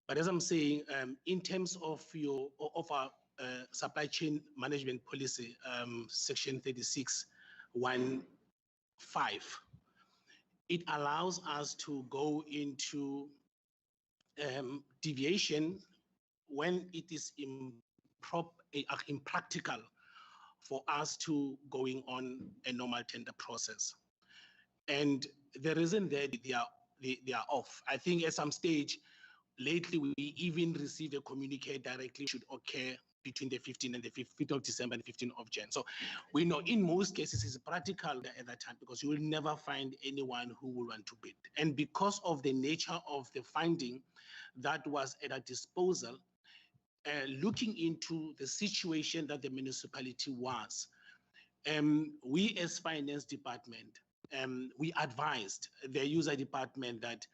But as I'm saying, in terms of our supply chain management policy, section 36.1.5, it allows us to go into deviation when it is impractical for us to going on a normal tender process. And the reason that they are off, I think at some stage, lately we even received a communique directly should occur between the 15th and the 5th of December and the 15th of Jan. So we know in most cases it's practical at that time because you will never find anyone who will want to bid. And because of the nature of the funding that was at our disposal, looking into the situation that the municipality was, we as finance department, we advised the user department that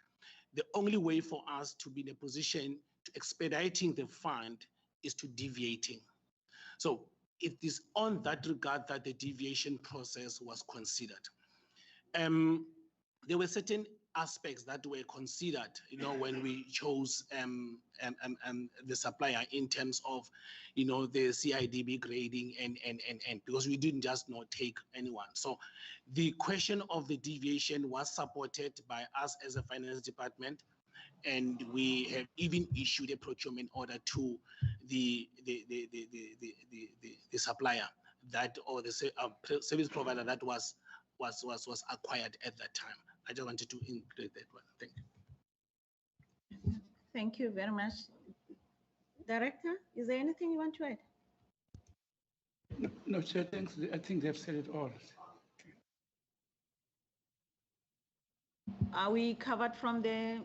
the only way for us to be in a position to expediting the fund is to deviating. So it is on that regard that the deviation process was considered. There were certain aspects that were considered, when we chose the supplier in terms of, the CIDB grading and because we didn't just not take anyone. So the question of the deviation was supported by us as a finance department, and we have even issued a procurement order to the supplier that, or the service provider that was acquired at that time. I just wanted to include that one. Thank you. Thank you very much. Director, is there anything you want to add? No, Chair, thanks. I think they've said it all. Are we covered from the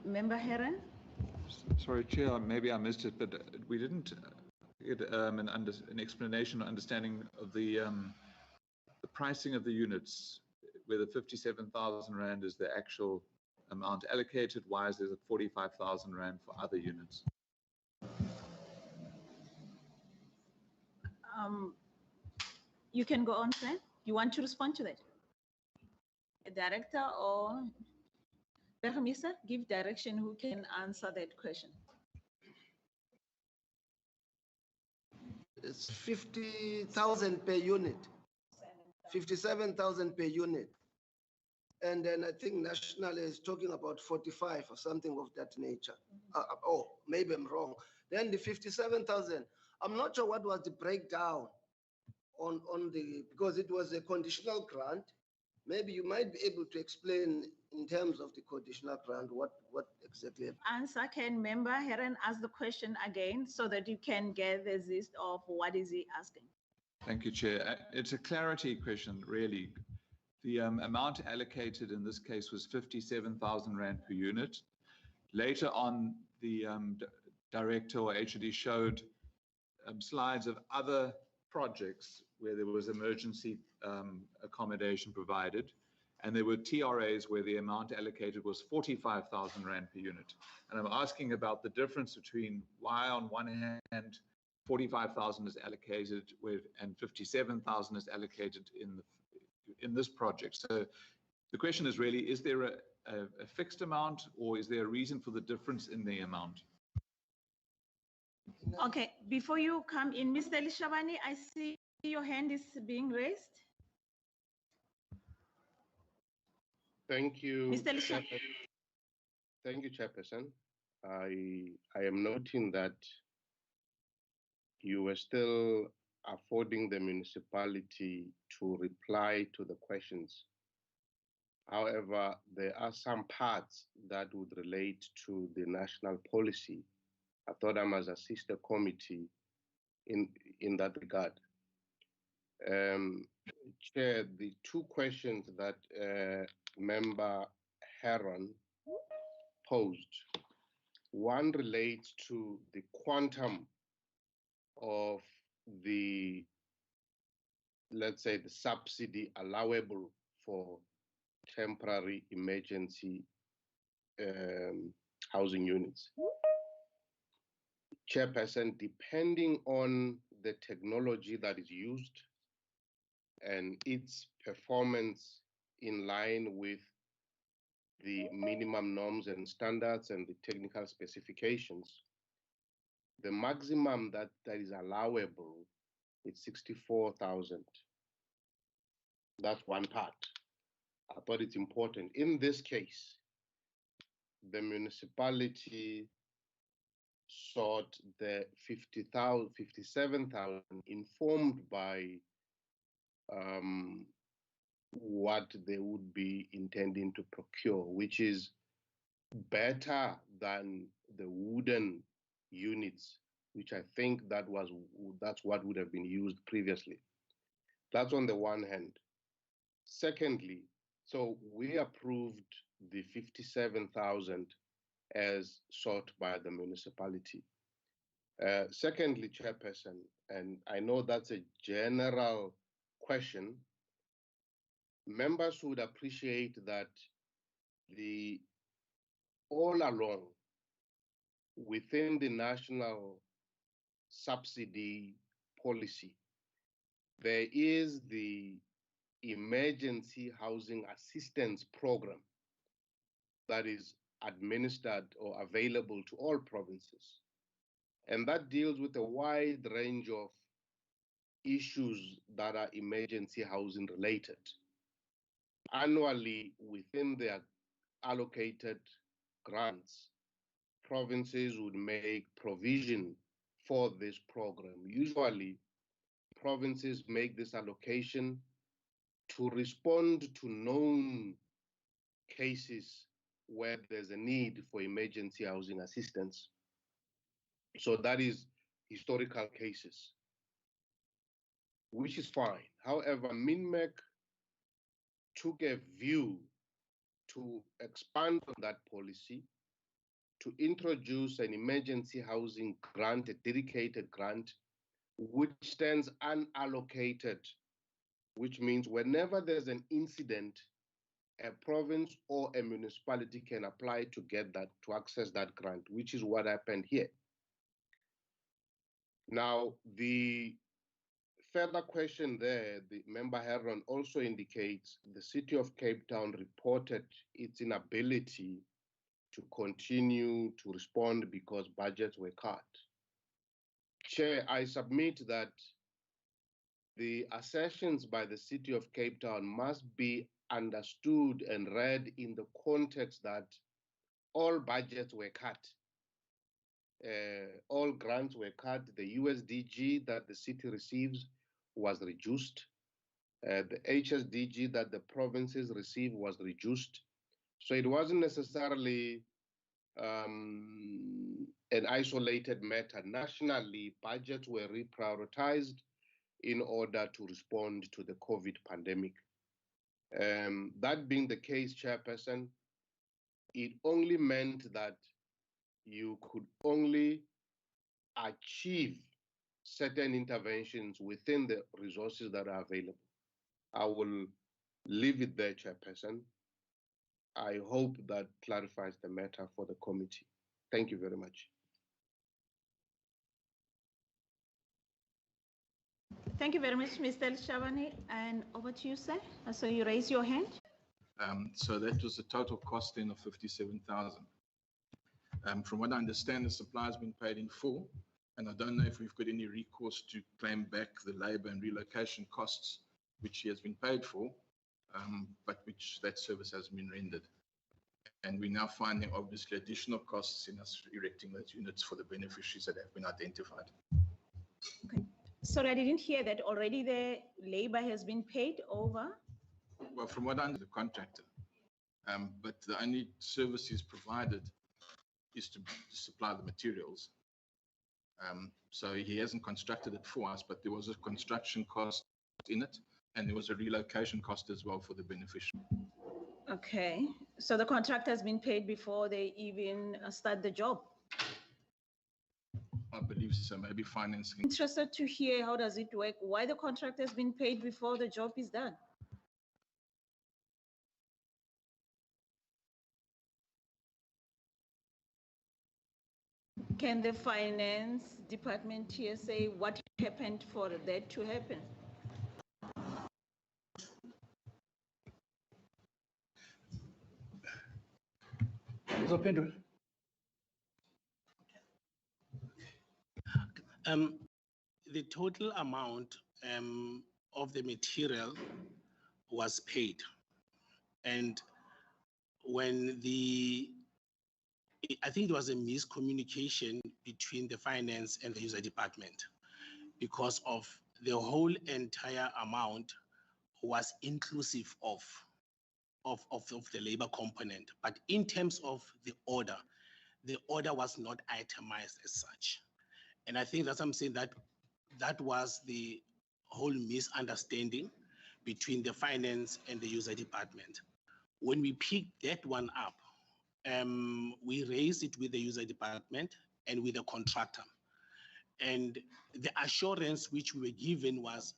member Heron? Sorry, Chair, maybe I missed it, but we didn't get an explanation or understanding of the pricing of the units, where the 57,000 Rand is the actual amount allocated. Why is there 45,000 Rand for other units? You can go on, Fran. You want to respond to that? Director or Burgemeester, give direction who can answer that question. It's 50,000 per unit, 57,000 per unit. And then I think National is talking about 45 or something of that nature. Oh, maybe I'm wrong. Then the 57,000, I'm not sure what was the breakdown on the, because it was a conditional grant. Maybe you might be able to explain in terms of the conditional grant what exactly happened. Answer, can member Heron ask the question again so that you can get the gist of what is he asking? Thank you, Chair. It's a clarity question, really. The amount allocated in this case was 57,000 Rand per unit. Later on, the director or HOD showed slides of other projects where there was emergency accommodation provided, and there were TRAs where the amount allocated was 45,000 Rand per unit. And I'm asking about the difference between why on one hand 45,000 is allocated and 57,000 is allocated in this project. So the question is really, is there a fixed amount, or is there a reason for the difference in the amount? Okay, before you come in, Mr. Lishabani, I see your hand is being raised. Thank you, Mr. Lishabani. Thank you, Chairperson. I am noting that you were still affording the municipality to reply to the questions. However, there are some parts that would relate to the national policy. I thought I must assist the committee in that regard. Chair, the two questions that Member Heron posed, one relates to the quantum of the, let's say, the subsidy allowable for temporary emergency housing units. Chairperson, depending on the technology that is used and its performance in line with the minimum norms and standards and the technical specifications, the maximum that is allowable is 64,000. That's one part. I thought it's important. In this case, the municipality sought the 57,000, informed by what they would be intending to procure, which is better than the wooden units, which I think that's what would have been used previously. That's on the one hand. Secondly, so we approved the 57,000 as sought by the municipality. Secondly, Chairperson, and I know that's a general question, members would appreciate that all along within the national subsidy policy, there is the emergency housing assistance program that is administered or available to all provinces. And that deals with a wide range of issues that are emergency housing related. Annually, within their allocated grants, provinces would make provision for this program. Usually, provinces make this allocation to respond to known cases where there's a need for emergency housing assistance. So that is historical cases, which is fine. However, MINMEC took a view to expand on that policy, to introduce an emergency housing grant, a dedicated grant, which stands unallocated, which means whenever there's an incident, a province or a municipality can apply to get that, to access that grant, which is what happened here. Now, the further question there, the member Heron also indicates the city of Cape Town reported its inability to continue to respond because budgets were cut. Chair, I submit that the assertions by the city of Cape Town must be understood and read in the context that all budgets were cut. All grants were cut. The USDG that the city receives was reduced. The HSDG that the provinces receive was reduced. So it wasn't necessarily an isolated matter. Nationally, budgets were reprioritized in order to respond to the COVID pandemic. That being the case, Chairperson, it only meant that you could only achieve certain interventions within the resources that are available. I will leave it there, Chairperson. I hope that clarifies the matter for the committee. Thank you very much. Thank you very much, Mr. Shabani. And over to you, sir. So you raise your hand. So that was a total costing of 57,000. From what I understand, the supply has been paid in full, and I don't know if we've got any recourse to claim back the labor and relocation costs, which he has been paid for, but which that service has been rendered. And we're now finding obviously additional costs in us erecting those units for the beneficiaries that have been identified. Okay. Sorry, I didn't hear that already the labor has been paid over. Well, from what I understand, the contractor, but the only services provided is to supply the materials. So he hasn't constructed it for us, but there was a construction cost in it, and there was a relocation cost as well for the beneficiary. Okay, so the contract has been paid before they even start the job. I believe so, maybe financing. Interested to hear how does it work, why the contract has been paid before the job is done? Can the finance department here say what happened for that to happen? Uzophendula. The total amount of the material was paid. And when I think there was a miscommunication between the finance and the user department because of the whole entire amount was inclusive of the labor component. But in terms of the order was not itemized as such. And I think that's what I'm saying, that was the whole misunderstanding between the finance and the user department. When we picked that one up, we raised it with the user department and with the contractor. And the assurance which we were given was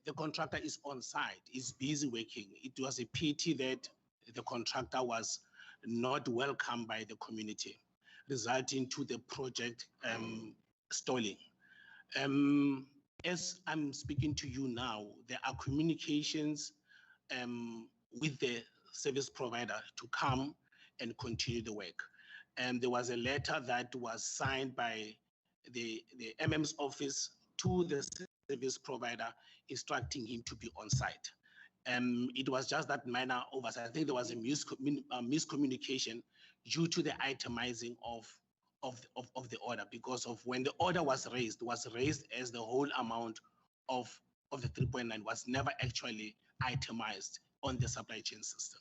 the contractor is on site, is busy working. It was a pity that the contractor was not welcomed by the community, resulting to the project stalling. As I'm speaking to you now, there are communications with the service provider to come and continue the work. And there was a letter that was signed by the MM's office to the service provider instructing him to be on site. It was just that minor oversight. I think there was a miscommunication due to the itemizing of the order, because of when the order was raised as the whole amount of the 3.9 was never actually itemized on the supply chain system.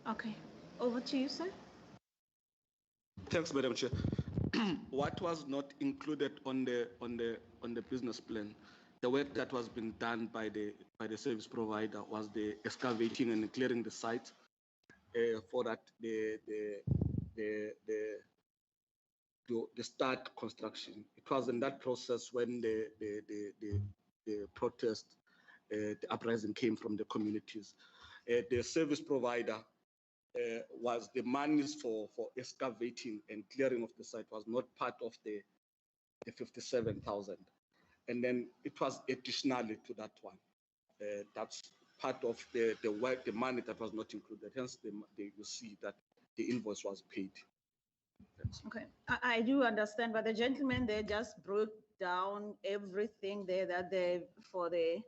Okay, over to you, sir. Thanks, Madam Chair. What was not included on the business plan, the work that was being done by the service provider was the excavating and clearing the site for that the start construction. It was in that process when the protest, the uprising came from the communities. The service provider was the monies for excavating and clearing of the site was not part of the 57,000. And then it was additionally to that one. That's part of the work, the money that was not included. Hence, you see that the invoice was paid. Thanks. Okay, I do understand, but the gentleman there just broke down everything there that for the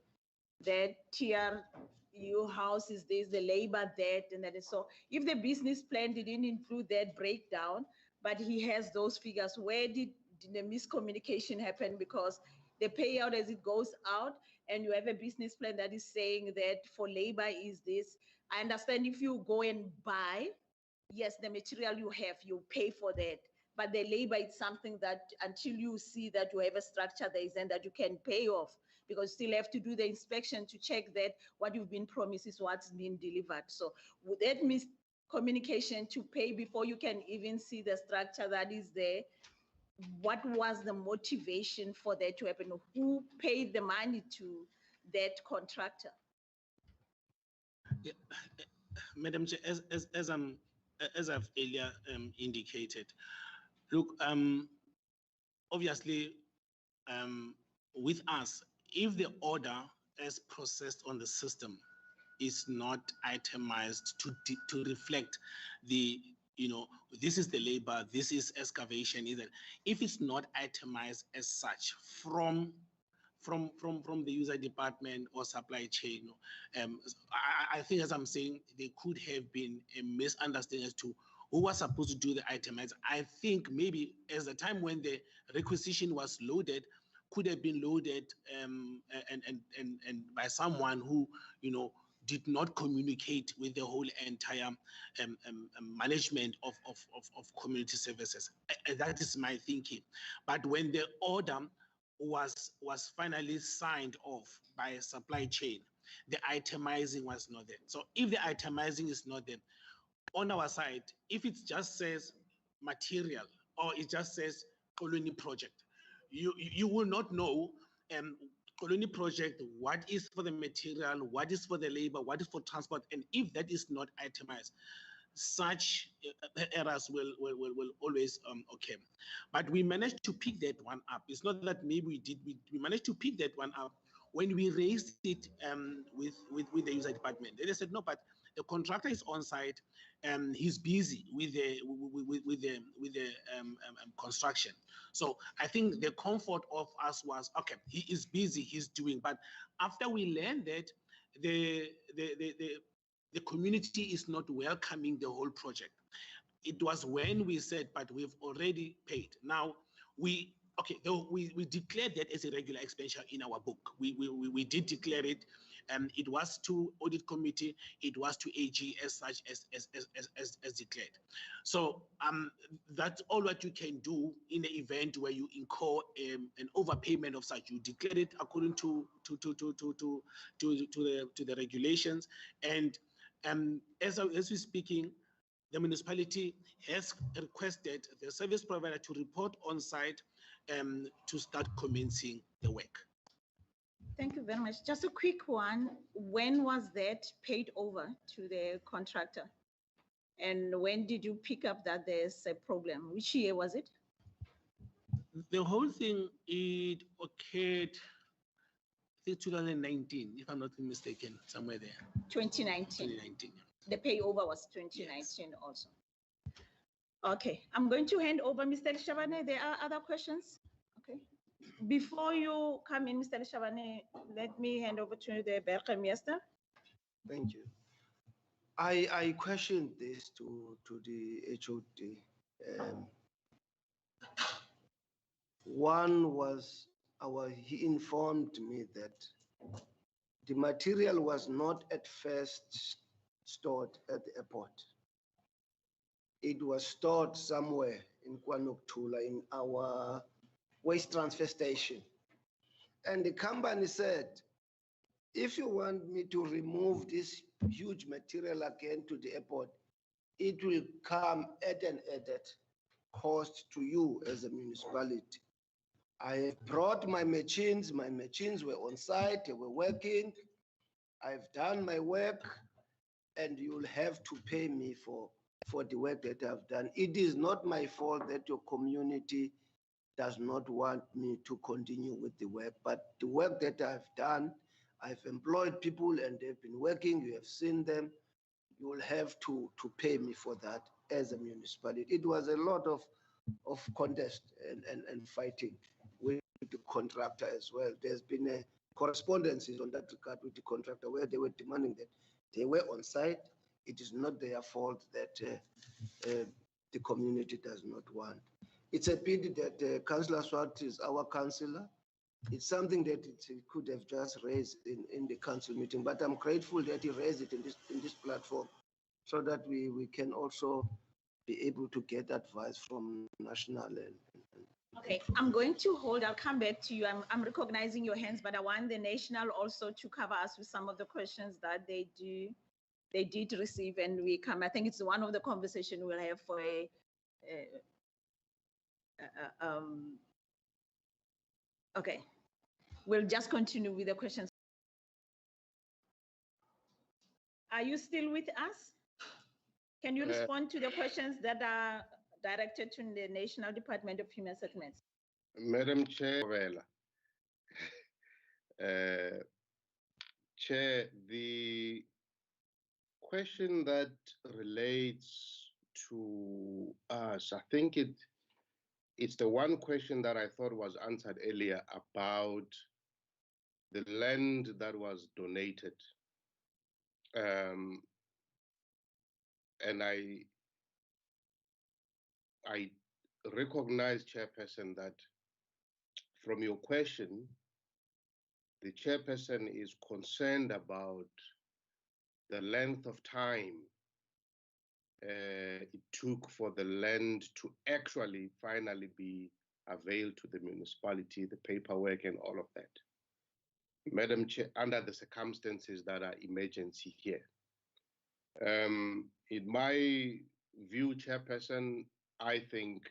TRU house is this, the labor that, and that is so. If the business plan didn't include that breakdown, but he has those figures, where did the miscommunication happen? Because the payout as it goes out, and you have a business plan that is saying that for labor is this. I understand if you go and buy, yes, the material you have, you pay for that. But the labor is something that until you see that you have a structure there is and that you can pay off, because you still have to do the inspection to check that what you've been promised is what's been delivered. So with that miscommunication to pay before you can even see the structure that is there, what was the motivation for that to happen? Who paid the money to that contractor? Yeah. Madam Chair, as I've earlier indicated, look, obviously, with us, if the order as processed on the system is not itemized to reflect the, this is the labor, this is excavation, if it's not itemized as such from the user department or supply chain, I think, as I'm saying, there could have been a misunderstanding as to who was supposed to do the itemized. I think maybe as the time when the requisition was loaded could have been loaded and by someone who, did not communicate with the whole entire management of community services. That is my thinking. But when the order was finally signed off by a supply chain, the itemizing was not there. So if the itemizing is not there, on our side, if it just says material or it just says colony project, you will not know colony project, what is for the material, what is for the labor, what is for transport, and if that is not itemized, such errors will always occur. But we managed to pick that one up. It's not that maybe we managed to pick that one up when we raised it with the user department. They said, no, but the contractor is on site and he's busy with the construction. So I think the comfort of us was, okay, he is busy, he's doing. But after we learned that the community is not welcoming the whole project, it was when we said, but we've already paid. Now we declared that as a regular expenditure in our book. We did declare it. It was to audit committee, it was to AG as such as declared. So that's all what you can do in the event where you incur an overpayment of such. You declare it according to the regulations. And as we're speaking, the municipality has requested the service provider to report on site to start commencing the work. Thank you very much. Just a quick one. When was that paid over to the contractor? And when did you pick up that there's a problem? Which year was it? The whole thing, it occurred, I think 2019, if I'm not mistaken, somewhere there. 2019. 2019. The payover was 2019 also. Okay, I'm going to hand over, Mr. Shabane. There are other questions? Okay. Before you come in, Mr. Shabane, let me hand over to the Burgemeester. Thank you. I questioned this to the HOD. One was he informed me that the material was not at first stored at the airport. It was stored somewhere in Kwanuktula in our waste transfer station. And the company said, if you want me to remove this huge material again to the airport, it will come at an added cost to you as a municipality. I have brought my machines were on site, they were working. I've done my work, and you'll have to pay me for the work that I've done. It is not my fault that your community does not want me to continue with the work, but the work that I've done, I've employed people and they've been working, you have seen them, you will have to pay me for that as a municipality. It was a lot of contest and fighting with the contractor as well. There's been a correspondence on that regard with the contractor where they were demanding that they were on site. It is not their fault that the community does not want. It's a pity that Councillor Swart is our councillor. It's something that he could have just raised in the council meeting, but I'm grateful that he raised it in this platform so that we can also be able to get advice from national and Okay, I'm going to hold, I'll come back to you. I'm recognizing your hands, but I want the national also to cover us with some of the questions that they did receive, and we come. I think it's one of the conversation we'll have for okay, we'll just continue with the questions. Are you still with us? Can you respond to the questions that are directed to the National Department of Human Settlements? Madam Chair, Chair, the question that relates to us, I think it's the one question that I thought was answered earlier about the land that was donated. And I recognize, Chairperson, that from your question, the Chairperson is concerned about the length of time it took for the land to actually finally be availed to the municipality, the paperwork and all of that. Madam Chair, under the circumstances that are emergency here. In my view, Chairperson, I think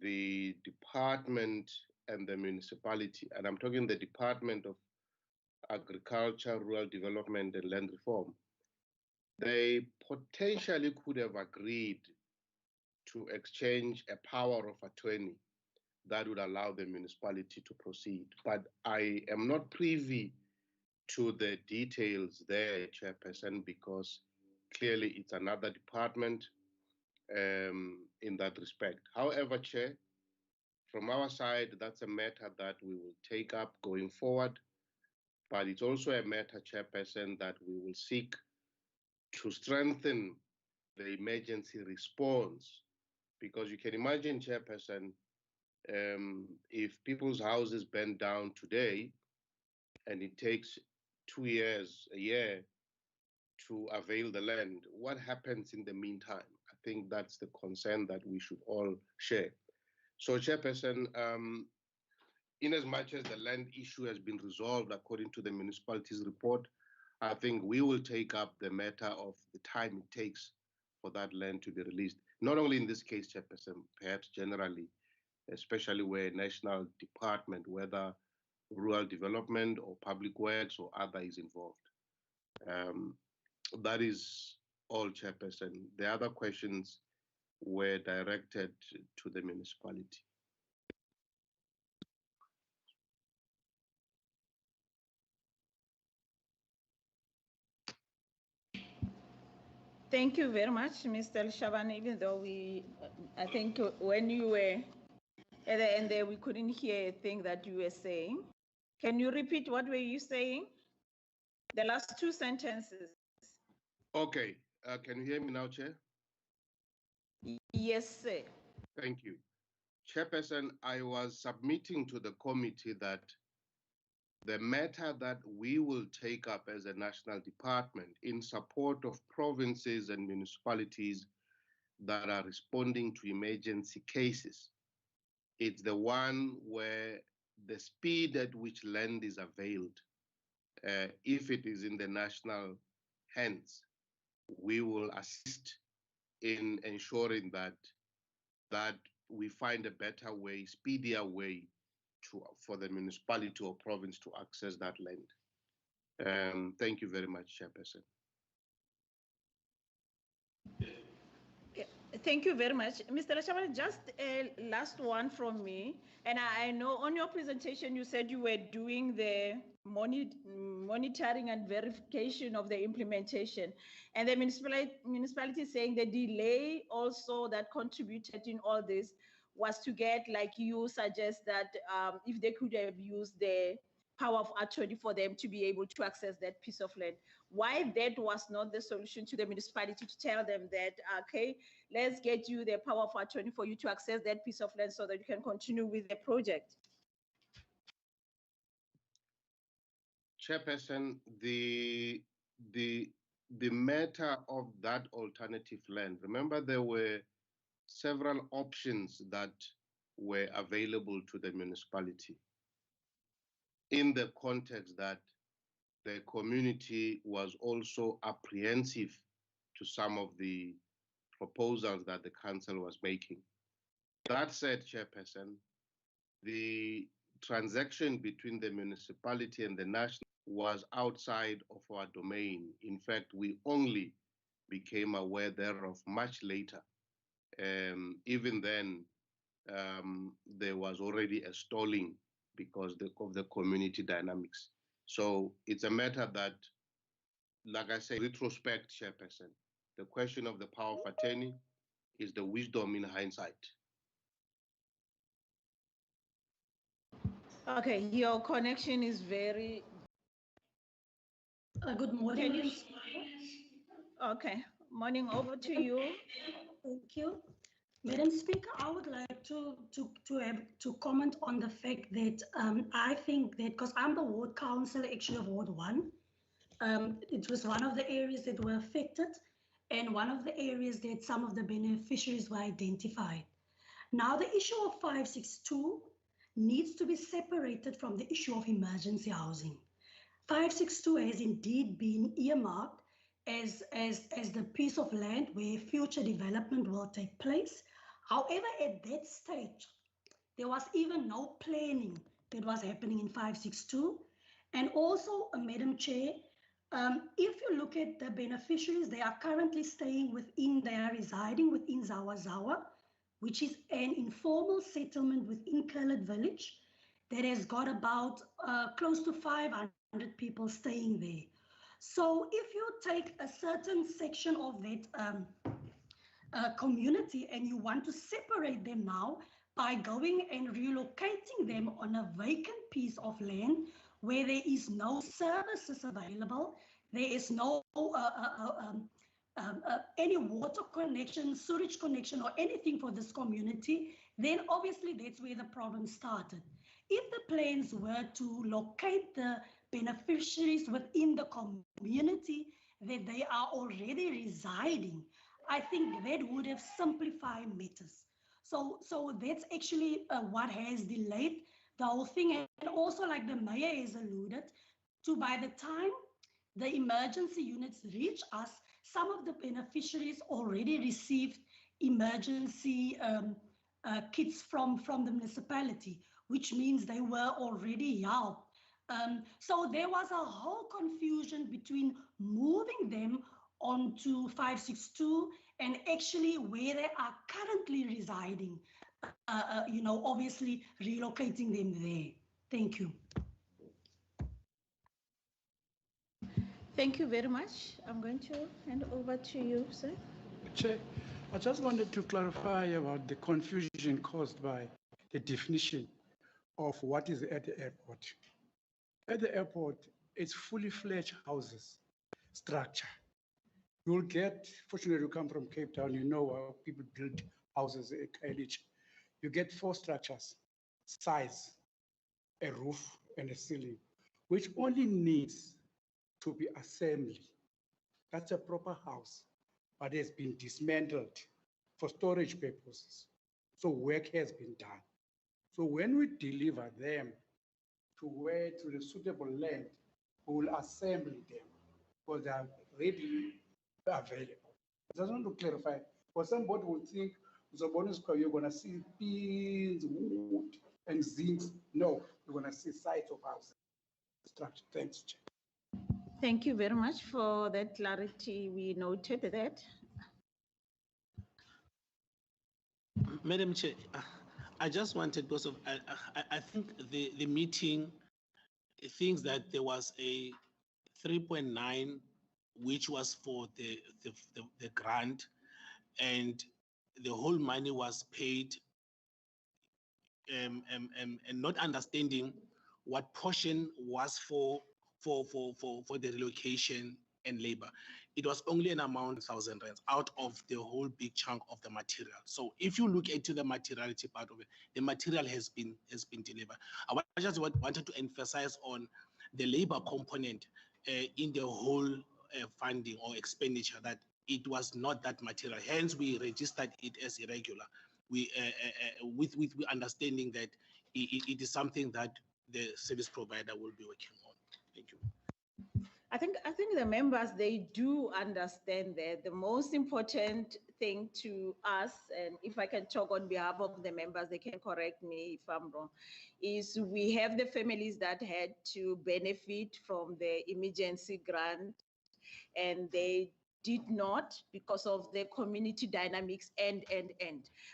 the department and the municipality, and I'm talking the Department of Agriculture, Rural Development and Land Reform, they potentially could have agreed to exchange a power of attorney that would allow the municipality to proceed. But I am not privy to the details there, Chairperson, because clearly it's another department in that respect. However, Chair, from our side, that's a matter that we will take up going forward, but it's also a matter, Chairperson, that we will seek to strengthen the emergency response, because you can imagine, Chairperson, if people's houses burn down today and it takes 2 years, a year to avail the land, what happens in the meantime? I think that's the concern that we should all share. So, Chairperson, in as much as the land issue has been resolved according to the municipality's report, I think we will take up the matter of the time it takes for that land to be released. Not only in this case, Chairperson, perhaps generally, especially where a national department, whether rural development or public works or other, is involved. That is all, Chairperson. The other questions were directed to the municipality. Thank you very much, Mr. Shaban, even though I think when you were at the end there, we couldn't hear a thing that you were saying. Can you repeat what were you saying? The last two sentences. Okay, can you hear me now, Chair? Yes, sir. Thank you. Chairperson, I was submitting to the committee that the matter that we will take up as a national department in support of provinces and municipalities that are responding to emergency cases, it's the one where the speed at which land is availed, if it is in the national hands, we will assist in ensuring that we find a better way, speedier way for the municipality or province to access that land. Thank you very much, Chairperson. Thank you very much. Mr. Shaban, just a last one from me. And I know on your presentation, you said you were doing the monitoring and verification of the implementation. And the municipality is saying the delay also that contributed in all this was to get, like you suggest, that if they could have used the power of attorney for them to be able to access that piece of land. Why that was not the solution to the municipality to tell them that, okay, let's get you the power of attorney for you to access that piece of land so that you can continue with the project? Chairperson, the matter of that alternative land, remember there were several options that were available to the municipality in the context that the community was also apprehensive to some of the proposals that the council was making. That said, Chairperson, the transaction between the municipality and the national was outside of our domain. In fact, we only became aware thereof much later. Even then, there was already a stalling because of the community dynamics. So it's a matter that, like I say, retrospect, Chairperson, the question of the power of attorney is the wisdom in hindsight. Okay, your connection is very... Good morning. Okay, morning, over to you. Thank you. Madam Speaker, I would like to comment on the fact that I think that, because I'm the ward councillor actually of Ward 1, it was one of the areas that were affected and one of the areas that some of the beneficiaries were identified. Now, the issue of 562 needs to be separated from the issue of emergency housing. 562 has indeed been earmarked as the piece of land where future development will take place. However, at that stage, there was even no planning that was happening in 562. And also, Madam Chair, If you look at the beneficiaries, they are currently they are residing within Zawa Zawa, which is an informal settlement within Curlet Village that has got about close to 500 people staying there. So if you take a certain section of that community and you want to separate them now by going and relocating them on a vacant piece of land where there is no services available, there is no any water connection, sewage connection, or anything for this community, then obviously that's where the problem started. If the plans were to locate the beneficiaries within the community that they are already residing, I think that would have simplified matters. So that's actually what has delayed the whole thing. And also, like the mayor has alluded to, by the time the emergency units reach us, some of the beneficiaries already received emergency kits from the municipality, which means they were already helped. So there was a whole confusion between moving them onto 562 and actually where they are currently residing, obviously relocating them there. Thank you. Thank you very much. I'm going to hand over to you, sir. Chair, I just wanted to clarify about the confusion caused by the definition of what is at the airport. At the airport, it's fully fledged houses, structure. You'll get, fortunately you come from Cape Town, you know how people build houses at Khayelitsha. You get 4 structures, size, a roof and a ceiling, which only needs to be assembled. That's a proper house, but it's been dismantled for storage purposes. So work has been done. So when we deliver them to the suitable land, we will assemble them because they are readily available. I just want to clarify, for somebody would think, you're going to see pins, wood, and zincs. No, you're going to see sites of houses. Structure. Thanks, Chair. Thank you very much for that clarity. We noted that. Madam Chair, I just wanted, because of, I think the meeting thinks that there was a 3.9, which was for the grant, and the whole money was paid, and not understanding what portion was for the relocation and labor. It was only an amount of 1,000 rands out of the whole big chunk of the material. So if you look into the materiality part of it, the material has been delivered. I just wanted to emphasize on the labor component in the whole funding or expenditure, that it was not that material. Hence, we registered it as irregular. We with understanding that it is something that the service provider will be working on. Thank you. I think the members, they do understand that the most important thing to us, and if I can talk on behalf of the members, they can correct me if I'm wrong, is we have the families that had to benefit from the emergency grant, and they did not because of the community dynamics and.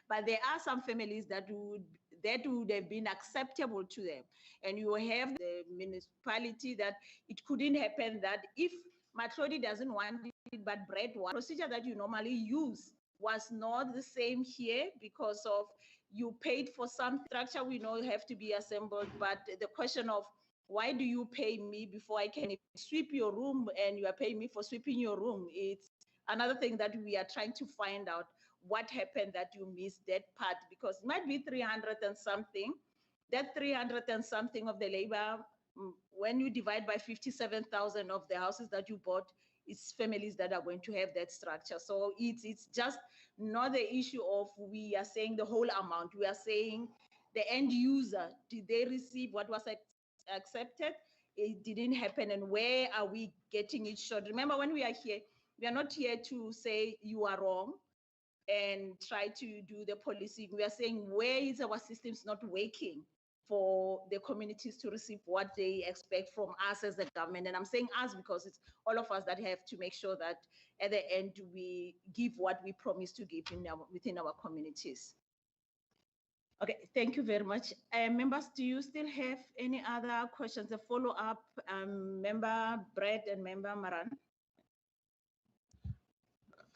But there are some families that would have been acceptable to them. And you have the municipality that it couldn't happen that if Matlodi doesn't want it, but Brett wants, procedure that you normally use was not the same here because of you paid for some structure we know have to be assembled, but the question of why do you pay me before I can sweep your room and you are paying me for sweeping your room? It's another thing that we are trying to find out what happened that you missed that part, because it might be 300 and something. That 300 and something of the labor, when you divide by 57,000 of the houses that you bought, it's families that are going to have that structure. So it's just not the issue of we are saying the whole amount. We are saying the end user, did they receive what was accepted? It didn't happen, and where are we getting it short? Remember, when we are here, we are not here to say you are wrong and try to do the policing. We are saying where is our systems not working for the communities to receive what they expect from us as the government. And I'm saying us because it's all of us that have to make sure that at the end we give what we promise to give within our communities. Okay, thank you very much. Members, do you still have any other questions? A follow-up, Member Brett and Member Maran?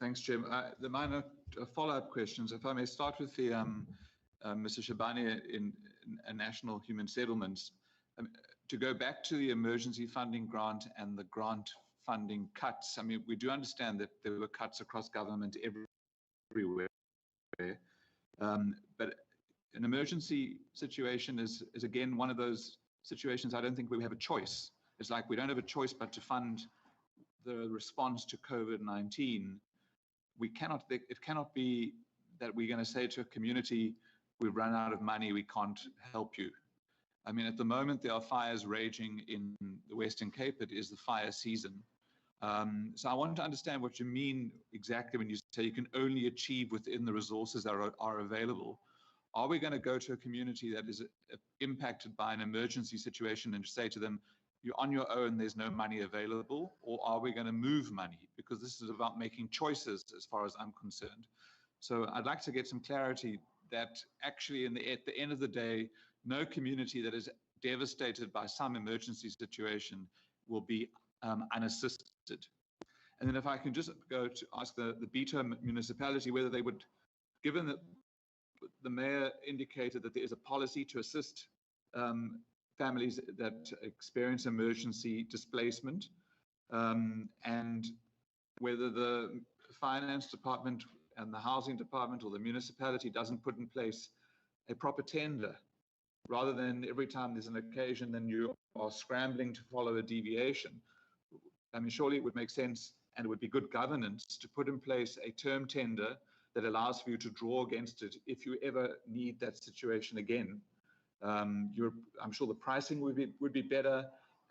Thanks, Jim. The minor follow-up questions, if I may start with the Mr. Shabani in National Human Settlements. To go back to the emergency funding grant and the grant funding cuts, I mean, we do understand that there were cuts across government everywhere. But an emergency situation is again one of those situations I don't think we have a choice. It's like we don't have a choice but to fund the response to COVID-19. It cannot be that we're going to say to a community, we've run out of money, we can't help you. I mean, at the moment, there are fires raging in the Western Cape. It is the fire season. So I want to understand what you mean exactly when you say you can only achieve within the resources that are available. Are we going to go to a community that is impacted by an emergency situation and say to them, you're on your own, there's no money available? Or are we going to move money? Because this is about making choices as far as I'm concerned. So I'd like to get some clarity that actually at the end of the day, no community that is devastated by some emergency situation will be unassisted. And then if I can just go to ask the Bito municipality whether they would, given that the mayor indicated that there is a policy to assist families that experience emergency displacement, and whether the finance department and the housing department or the municipality doesn't put in place a proper tender, rather than every time there's an occasion, then you are scrambling to follow a deviation. I mean, surely it would make sense and it would be good governance to put in place a term tender that allows for you to draw against it if you ever need that situation again. I'm sure the pricing would be better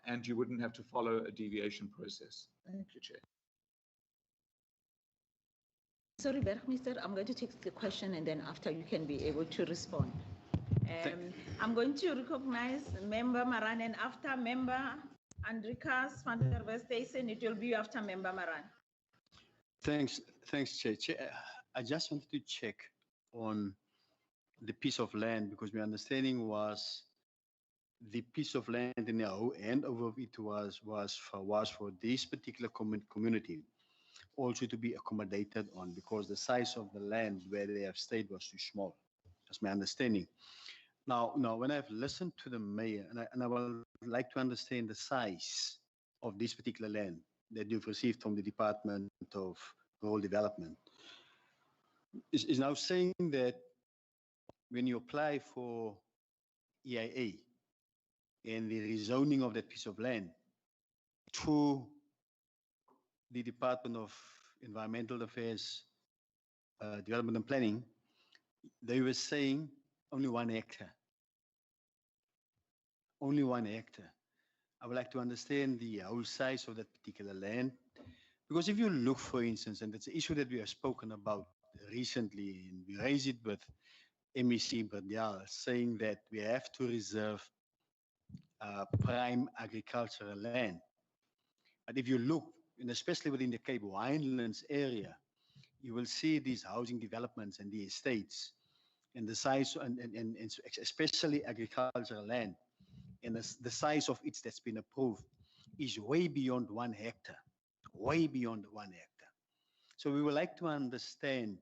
and you wouldn't have to follow a deviation process. Thank you, Chair. Sorry, Bergmeester, I'm going to take the question and then after you can be able to respond. I'm going to recognize Member Maran and after Member Andrikas van der Westhuizen, it will be after Member Maran. Thanks, Chair. I just wanted to check on the piece of land because my understanding was the piece of land in the end of it was for this particular community also to be accommodated on because the size of the land where they have stayed was too small. That's my understanding. Now, when I've listened to the mayor, and I would like to understand the size of this particular land that you've received from the Department of Rural Development, is now saying that when you apply for EIA and the rezoning of that piece of land to the Department of Environmental Affairs, Development and Planning, they were saying only 1 hectare. Only 1 hectare. I would like to understand the whole size of that particular land. Because if you look, for instance, and it's an issue that we have spoken about recently, and we raised it with MEC Berdial, saying that we have to reserve prime agricultural land. But if you look, and especially within the Cape Winelands area, you will see these housing developments and the estates and the size, and especially agricultural land, and the size of it that's been approved is way beyond 1 hectare, way beyond 1 hectare. So we would like to understand,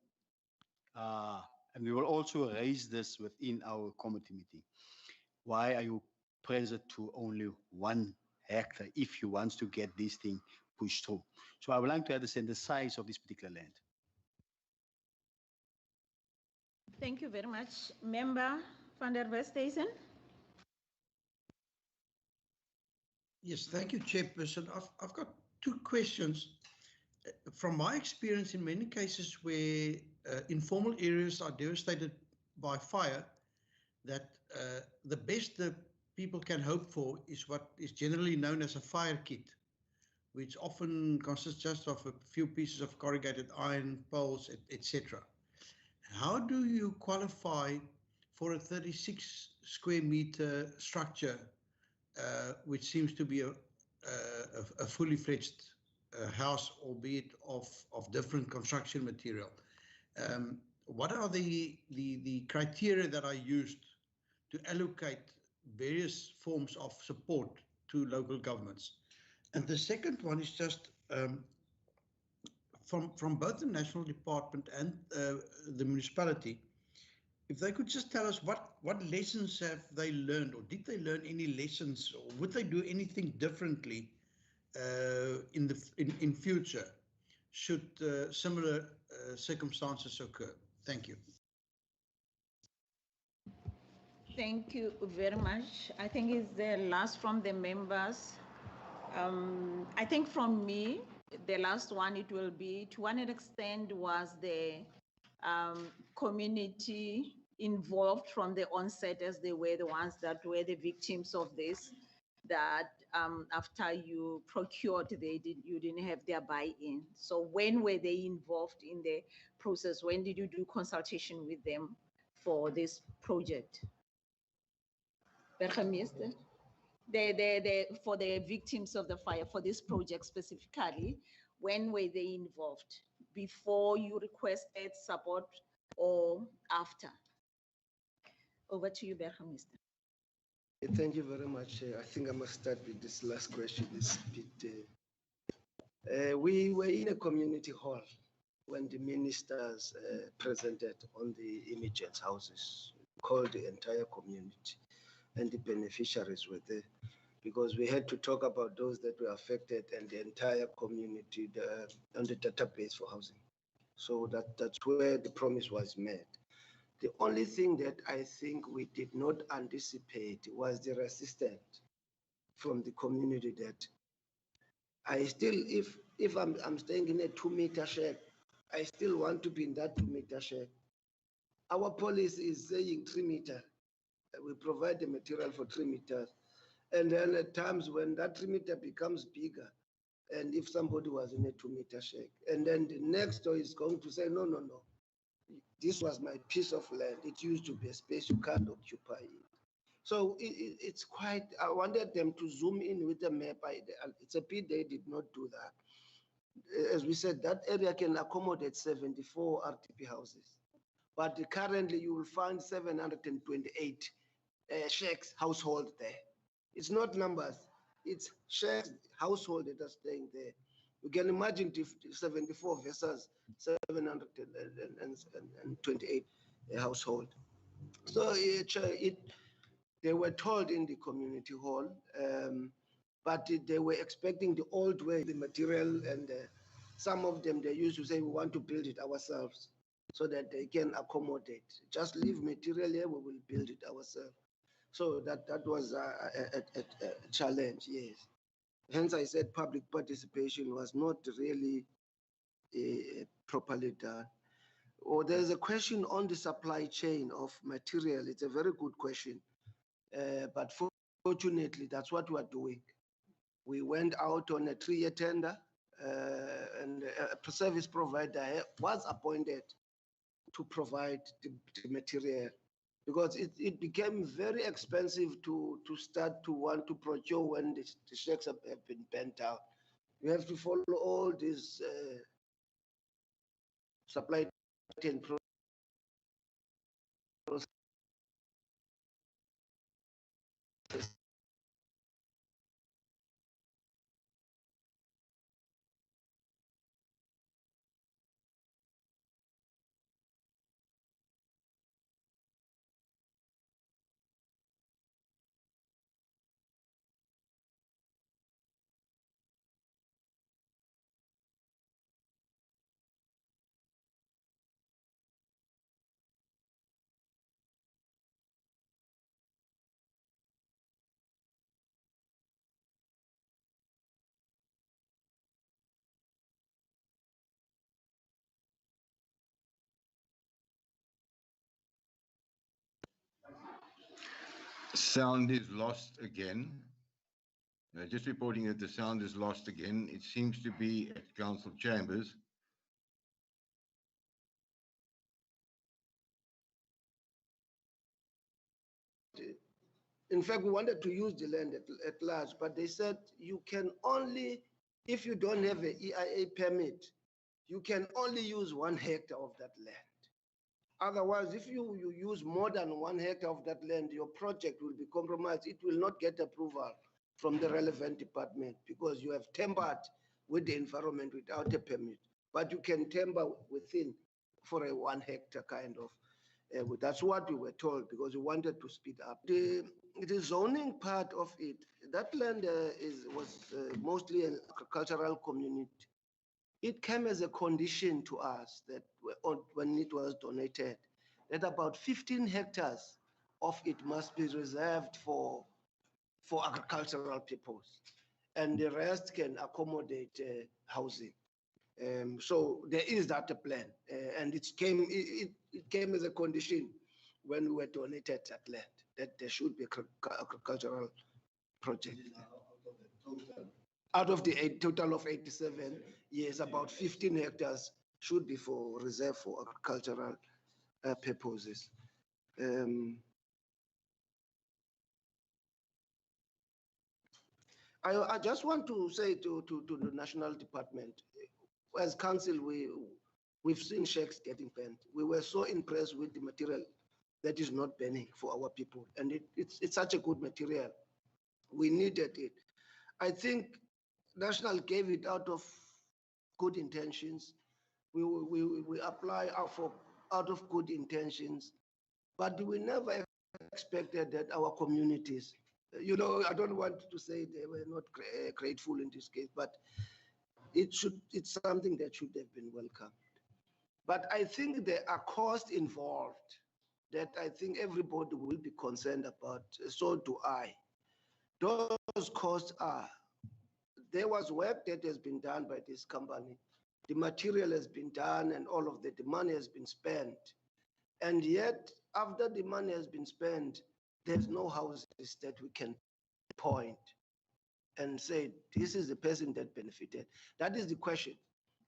and we will also raise this within our committee meeting. Why are you present to only 1 hectare if you want to get this thing pushed through? So I would like to understand the size of this particular land. Thank you very much. Member van der Westhuizen. Yes, thank you, Chairperson. I've got 2 questions. From my experience, in many cases where informal areas are devastated by fire, that the best the people can hope for is what is generally known as a fire kit, which often consists just of a few pieces of corrugated iron, poles, etc. How do you qualify for a 36 square meter structure, which seems to be a fully fledged house, albeit of different construction material. What are the criteria that are used to allocate various forms of support to local governments? And the second one is just from both the national department and the municipality, if they could just tell us what lessons have they learned, or did they learn any lessons, or would they do anything differently in future should similar circumstances occur? Thank you. Thank you very much. I think it's the last from the members. I think from me, the last one, it will be, to one extent, was the community involved from the onset, as they were the ones that were the victims of this, that after you procured, you didn't have their buy-in. So when were they involved in the process? When did you do consultation with them for this project? Burgemeester? For the victims of the fire, for this project specifically, when were they involved? Before you requested support or after? Over to you, Burgemeester. Thank you very much. I think I must start with this last question. It's a bit, we were in a community hall when the ministers presented on the emergency houses, called the entire community, and the beneficiaries were there, because we had to talk about those that were affected and the entire community on the database for housing. So that's where the promise was made. The only thing that I think we did not anticipate was the resistance from the community, that I still, if I'm staying in a 2-meter shack, I still want to be in that 2-meter shack. Our policy is saying 3 meters. We provide the material for 3 meters. And then at times when that 3 meter becomes bigger, and if somebody was in a 2-meter shack, and then the next door is going to say, no, no, no, this was my piece of land. It used to be a space, you can't occupy it. So it's quite, I wanted them to zoom in with the map. It's a pity they did not do that. As we said, that area can accommodate 74 RTP houses. But currently you will find 728 shacks, household there. It's not numbers, it's shacks, household that are staying there. You can imagine 74 versus 728 household. So they were told in the community hall, but they were expecting the old way, the material, and some of them, they used to say, we want to build it ourselves so that they can accommodate. Just leave material here, we will build it ourselves. So that was a challenge, yes. Hence I said public participation was not really properly done. Or there's a question on the supply chain of material. It's a very good question. But fortunately, that's what we're doing. We went out on a 3-year tender, and a service provider was appointed to provide the material, because it became very expensive to start to want to procure when the shacks have been bent out. You have to follow all these supply chain process. Sound is lost again. Just reporting that the sound is lost again. It seems to be at council chambers. In fact, we wanted to use the land at large, but they said you can only, if you don't have an EIA permit, you can only use 1 hectare of that land. Otherwise, if you use more than 1 hectare of that land, your project will be compromised. It will not get approval from the relevant department because you have tampered with the environment without a permit. But you can tamper within for a 1 hectare kind of. That's what we were told because we wanted to speed up. The zoning part of it, that land was mostly an agricultural community. It came as a condition to us that when it was donated, that about 15 hectares of it must be reserved for agricultural purpose, and the rest can accommodate housing. So there is that plan, and it came as a condition when we were donated that land, that there should be agricultural project. Out of the total of 87, yes, about 15 hectares should be reserved for agricultural purposes. I just want to say to the national department, as council, we've seen shacks getting burnt. We were so impressed with the material that is not burning for our people, and it's such a good material. We needed it. I think National gave it out of good intentions. We apply out of good intentions, but we never expected that our communities, I don't want to say they were not grateful in this case, but it's something that should have been welcomed. But I think there are costs involved that I think everybody will be concerned about. So do I. Those costs are, there was work that has been done by this company. The material has been done and all of the money has been spent. And yet, after the money has been spent, there's no houses that we can point and say, this is the person that benefited. That is the question.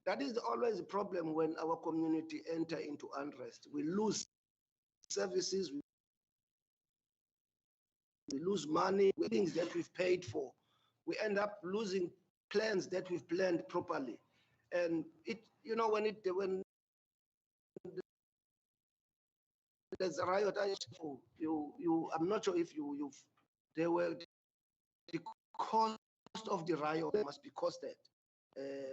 That is always a problem when our community enter into unrest. We lose services, we lose money, things that we've paid for. We end up losing plans that we've planned properly. And when there's a riot, I'm not sure if the cost of the riot must be costed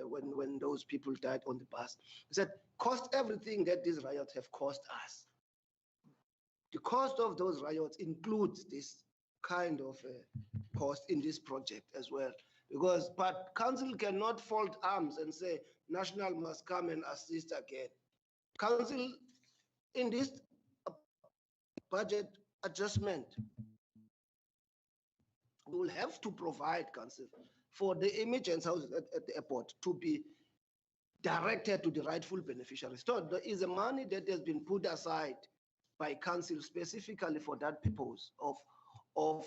when those people died on the bus. He said, cost everything that these riots have cost us. The cost of those riots includes this kind of cost in this project as well. But council cannot fold arms and say, National must come and assist again. Council, in this budget adjustment, we will have to provide, council, for the emergency houses at the airport to be directed to the rightful beneficiaries. So there is a money that has been put aside by council specifically for that purpose of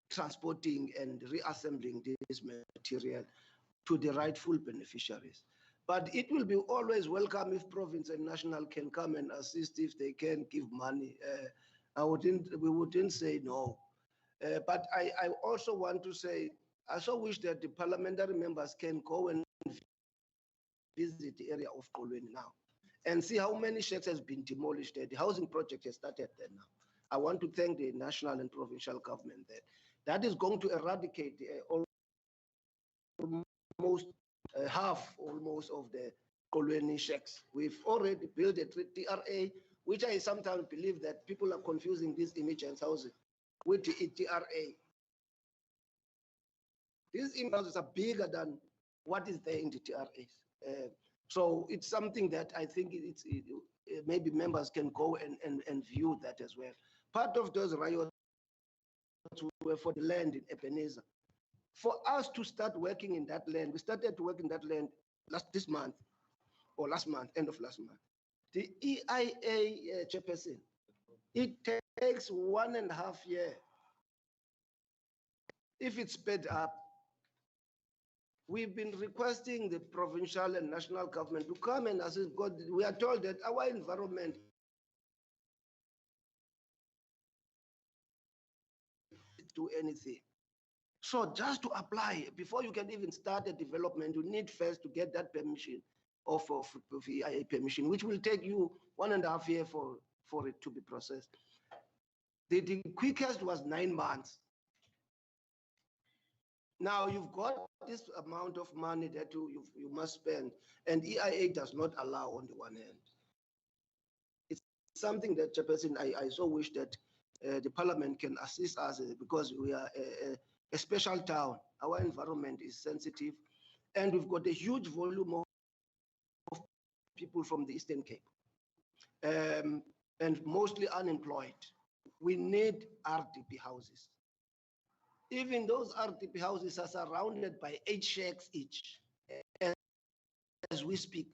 transporting and reassembling this material to the rightful beneficiaries. But it will be always welcome if province and national can come and assist if they can give money. We wouldn't say no. But I also want to say, I so wish that the parliamentary members can go and visit the area of Kolweni now and see how many shacks has been demolished there. The housing project has started there now. I want to thank the national and provincial government there. That is going to eradicate almost half of the Kolweni shacks. We've already built a TRA, which I sometimes believe that people are confusing this emergency housing with the TRA. These emergency houses are bigger than what is there in the TRAs. So it's something that I think maybe members can go and view that as well. Part of those riots were for the land in Ebenezer. For us to start working in that land, we started to work in that land last month, end of last month. The EIA chairperson, it takes 1.5 years. If it's sped up, we've been requesting the provincial and national government to come and assist. God, we are told that our environment do anything. So just to apply, before you can even start a development, you need first to get that permission of EIA permission, which will take you 1.5 years for it to be processed. The quickest was 9 months. Now you've got this amount of money that you must spend, and EIA does not allow on the one hand. It's something that, Chairperson, I so wish that the Parliament can assist us because we are a special town. Our environment is sensitive, and we've got a huge volume of people from the Eastern Cape, and mostly unemployed. We need RDP houses. Even those RDP houses are surrounded by 8 shacks each, as we speak.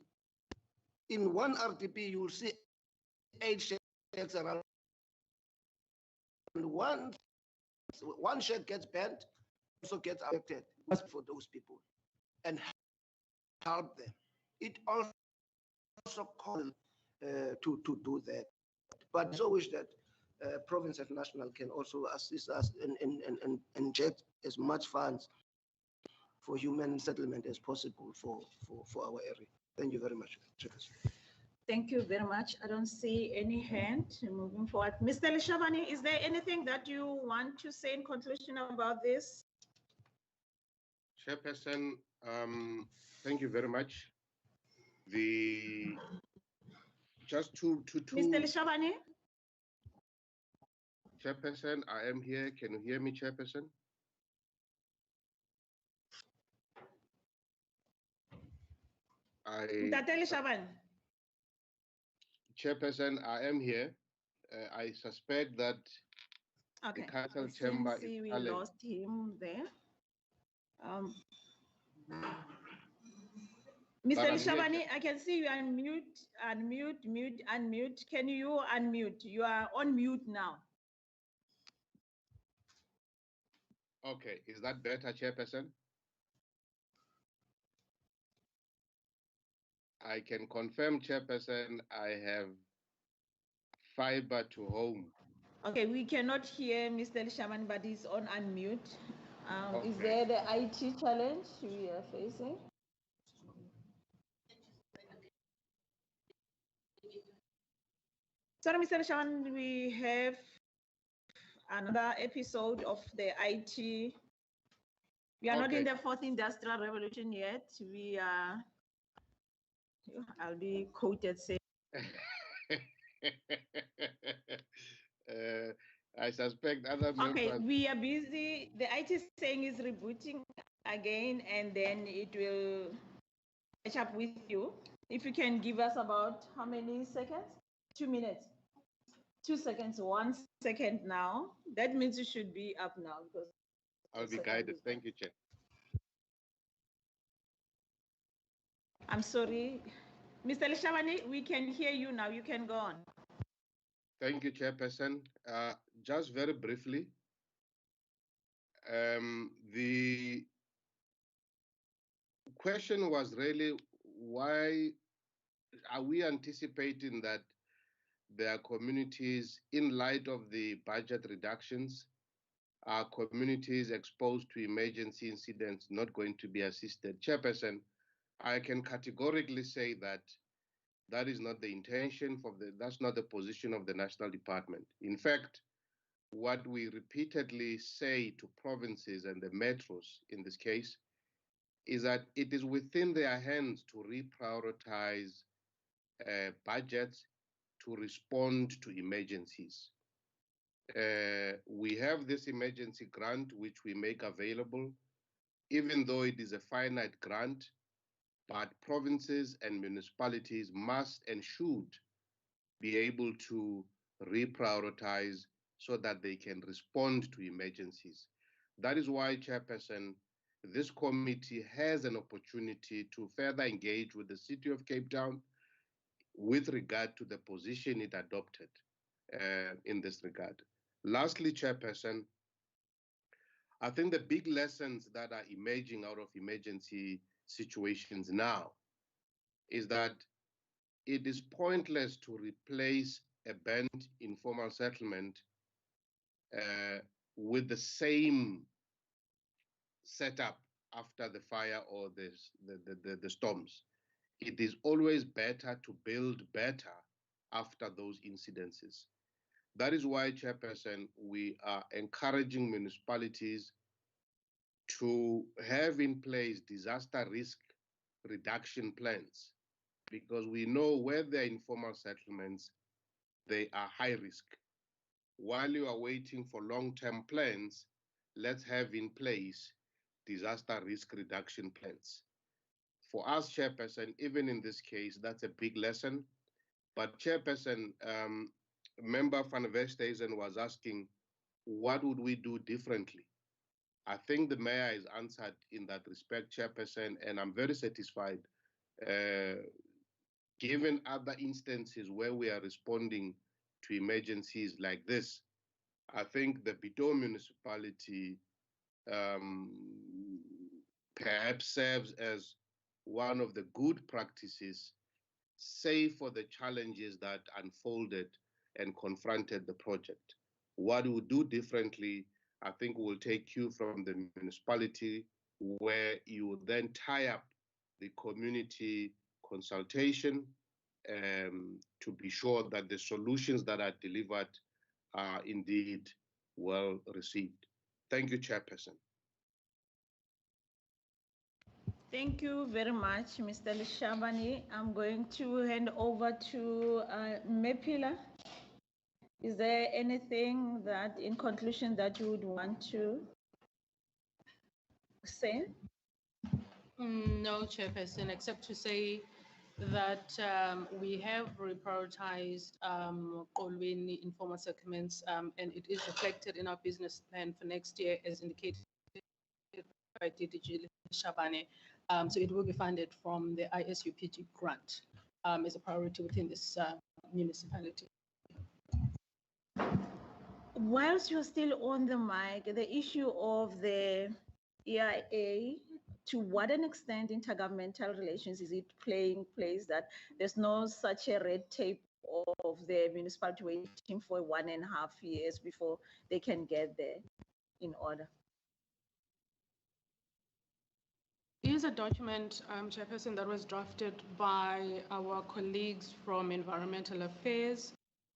In one RDP, you will see 8 shacks around. One shack gets bent, also gets affected for those people, and help them. It also calls to do that. But I so wish that province and national can also assist us and inject as much funds for human settlement as possible for our area. Thank you very much, Chairperson. Thank you very much. I don't see any hand moving forward. Mr. Lishabani, is there anything that you want to say in conclusion about this? Chairperson, thank you very much. Just to Mr. Lishabani? Chairperson, I am here. Can you hear me, Chairperson? Chairperson, I am here. I suspect that the council chamber is we silent. lost him there. Mr. Lishabani, I can see you unmute. Can you unmute? You are on mute now. Okay, is that better, Chairperson? I can confirm, Chairperson, I have fiber to home. Okay, we cannot hear Mr. Lishabani, but he's on unmute. Okay. Is there the IT challenge we are facing? Sorry, Mr. Lishabani, we have another episode of the IT. We are not in the 4th industrial revolution yet. We are, I'll be quoted saying. I suspect other members. Okay, we are busy. The IT is saying is rebooting again, and then it will catch up with you. If you can give us about how many seconds? 2 minutes. 2 seconds, 1 second now. That means you should be up now because I'll be guided. Thank you, Chair. I'm sorry. Mr. Lishabani, we can hear you now. You can go on. Thank you, Chairperson. Just very briefly, the question was really, why are we anticipating that there are communities, in light of the budget reductions, are communities exposed to emergency incidents not going to be assisted? Chairperson, I can categorically say that that is not the intention that's not the position of the National Department. In fact, what we repeatedly say to provinces and the metros in this case is that it is within their hands to reprioritize budgets to respond to emergencies. We have this emergency grant which we make available, even though it is a finite grant, but provinces and municipalities must and should be able to reprioritize so that they can respond to emergencies. That is why, Chairperson, this committee has an opportunity to further engage with the City of Cape Town with regard to the position it adopted in this regard. Lastly, Chairperson, I think the big lessons that are emerging out of emergency situations now is that it is pointless to replace a banned informal settlement with the same setup after the fire or the storms. It is always better to build better after those incidences. That is why, Chairperson, we are encouraging municipalities to have in place disaster risk reduction plans, because we know where there are informal settlements, they are high risk. While you are waiting for long-term plans, let's have in place disaster risk reduction plans. For us, Chairperson, even in this case, that's a big lesson. But Chairperson, Member van Westhuizen was asking, what would we do differently? I think the mayor has answered in that respect, Chairperson, and I'm very satisfied. Given other instances where we are responding to emergencies like this, I think the Bito municipality perhaps serves as one of the good practices, save for the challenges that unfolded and confronted the project. What we would do differently, I think we'll take you from the municipality, where you will then tie up the community consultation to be sure that the solutions that are delivered are indeed well received. Thank you, Chairperson. Thank you very much, Mr. Lishabani. I'm going to hand over to Mepila. Is there anything that, in conclusion, that you would want to say? No, Chairperson, except to say that we have reprioritized Kolweni informal settlements, and it is reflected in our business plan for next year as indicated by DDG Shabane. So it will be funded from the ISUPG grant as a priority within this municipality. Whilst you're still on the mic, the issue of the EIA, to what an extent intergovernmental relations is it playing place that there's no such a red tape of the municipality waiting for 1.5 years before they can get there in order? Here's a document, Chairperson, that was drafted by our colleagues from Environmental Affairs,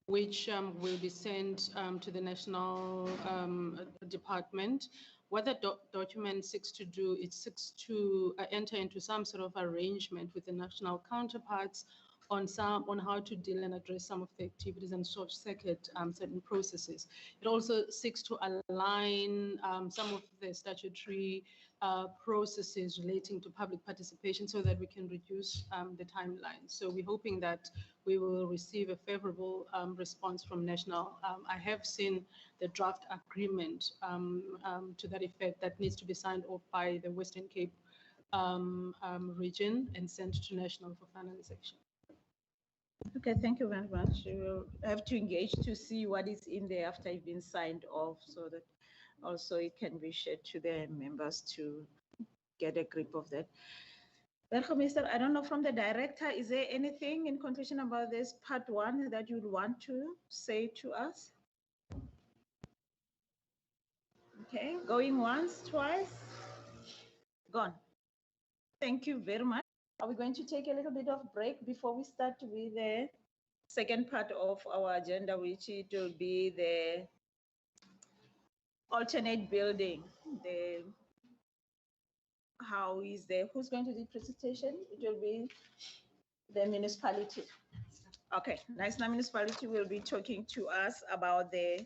which will be sent to the National Department. What the document seeks to do, it seeks to enter into some sort of arrangement with the national counterparts on how to deal and address some of the activities and short-circuit certain processes. It also seeks to align some of the statutory processes relating to public participation so that we can reduce the timeline. So we're hoping that we will receive a favorable response from national. I have seen the draft agreement to that effect that needs to be signed off by the Western Cape region and sent to national for finalization. Okay, thank you very much. We will have to engage to see what is in there after it's been signed off, so that also it can be shared to the members to get a grip of that. Welcome, Mr. I don't know from the director, is there anything in conclusion about this part one that you'd want to say to us? Okay, going once, twice, gone. Thank you very much. Are we going to take a little bit of break before we start with the second part of our agenda, which it will be the alternate building? Who's going to do the presentation? It will be the municipality. Okay, National Municipality will be talking to us about the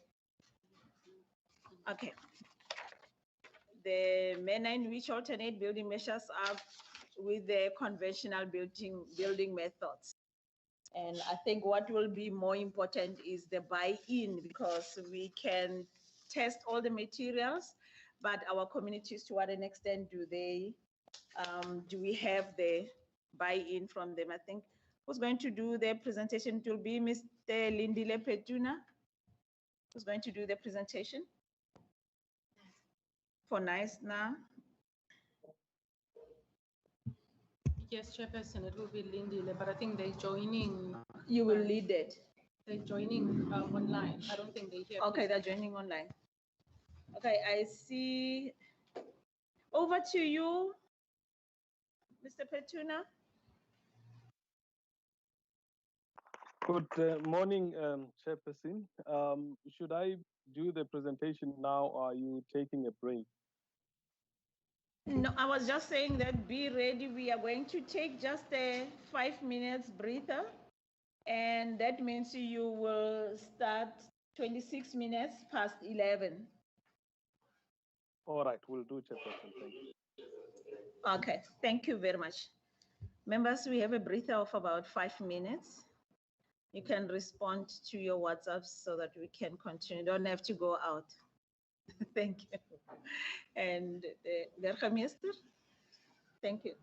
manner in which alternate building measures are with the conventional building methods. And I think what will be more important is the buy-in, because we can test all the materials, but our communities, to what an extent do we have the buy-in from them? I think who's going to do the presentation? It will be Mr. Lindile Petuna, who's going to do the presentation for NICE-NA. Yes, Chairperson, it will be Lindile, but I think they're joining. You will lead it. They're joining online. I don't think they hear. Okay, they're joining online. Okay, I see. Over to you, Mr. Petuna. Good morning, Chairperson. Should I do the presentation now, or are you taking a break? No, I was just saying that be ready. We are going to take just a 5 minutes breather. And that means you will start 26 minutes past 11. All right, we'll do, Chairperson. Thank you. Okay, thank you very much. Members, we have a breather of about 5 minutes. You can respond to your WhatsApps so that we can continue. You don't have to go out. Thank you. And Burgemeester, thank you.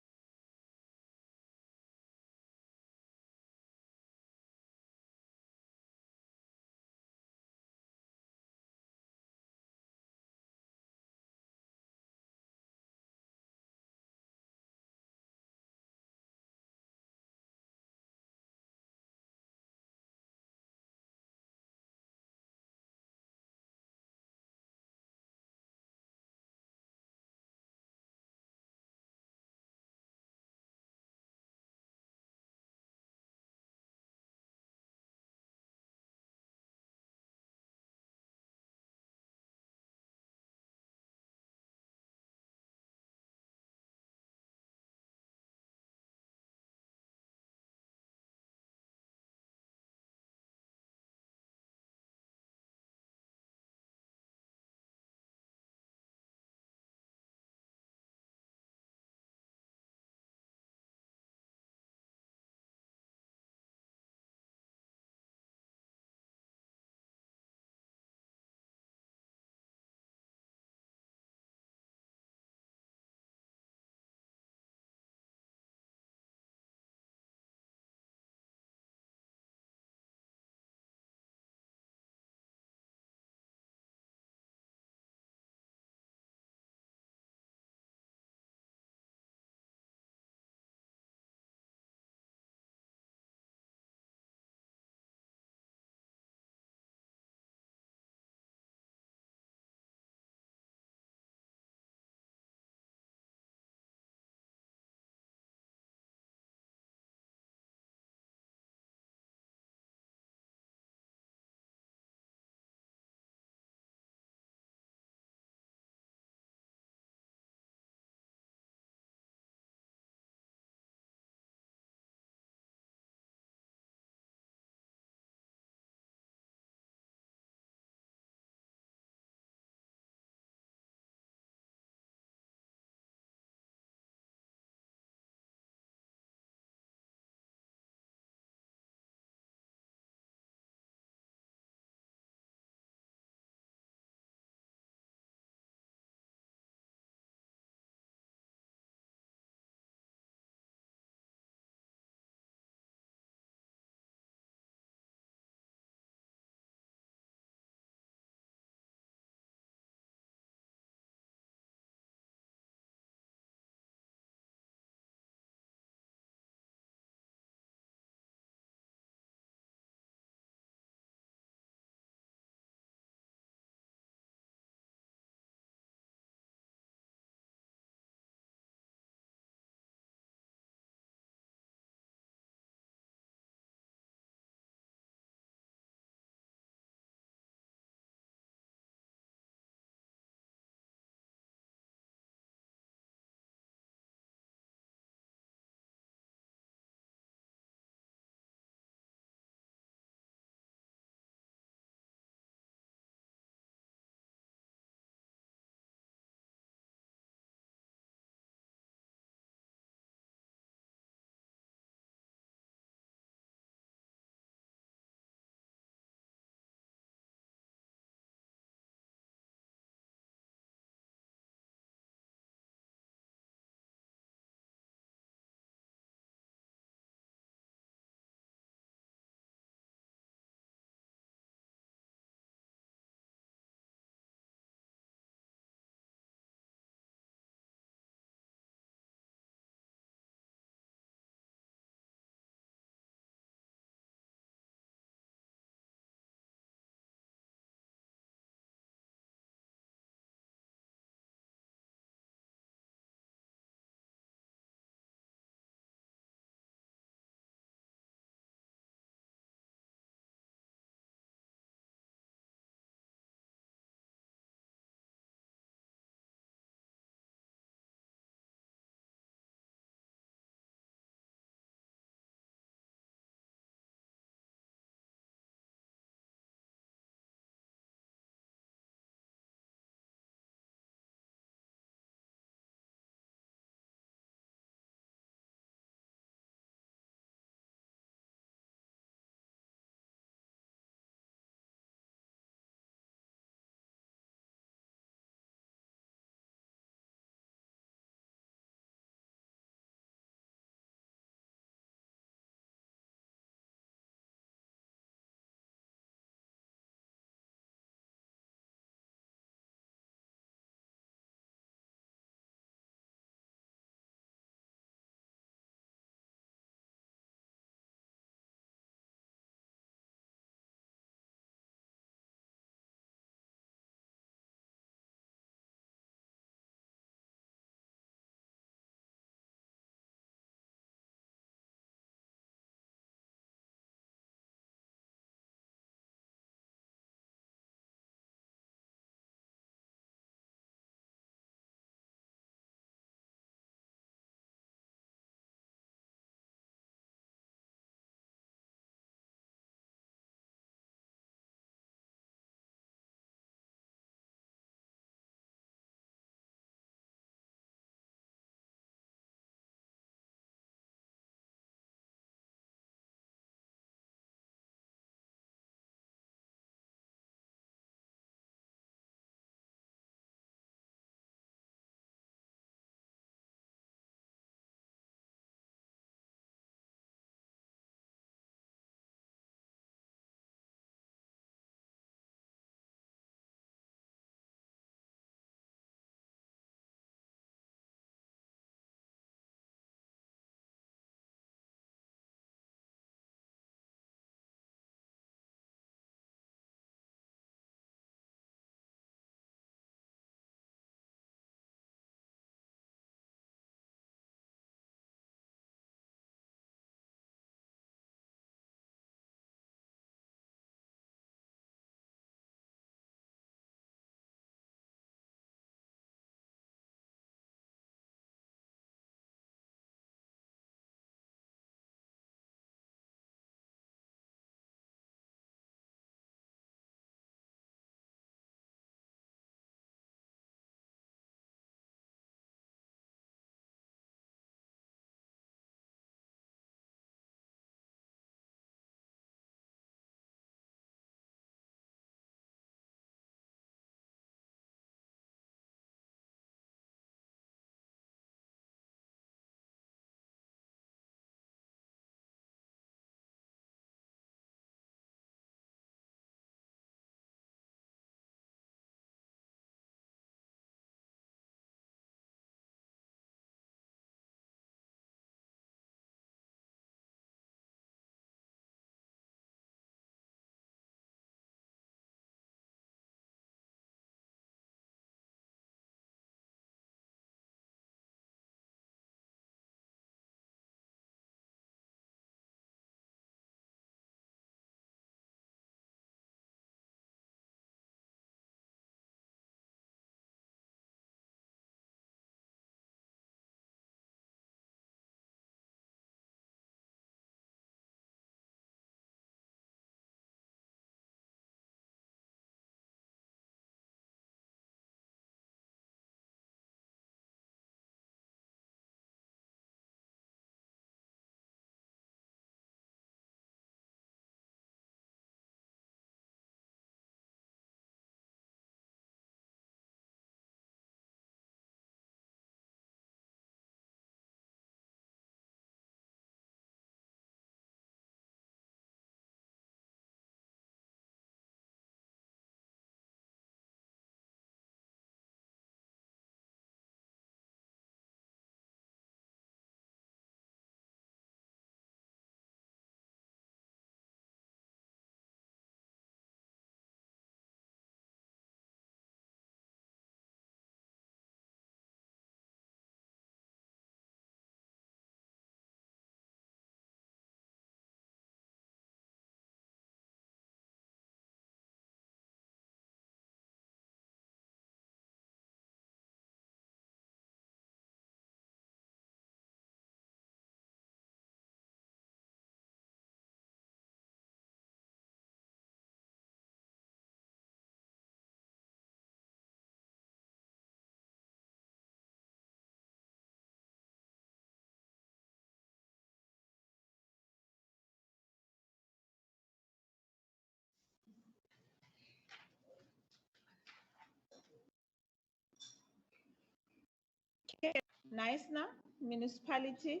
Okay, nice now, municipality.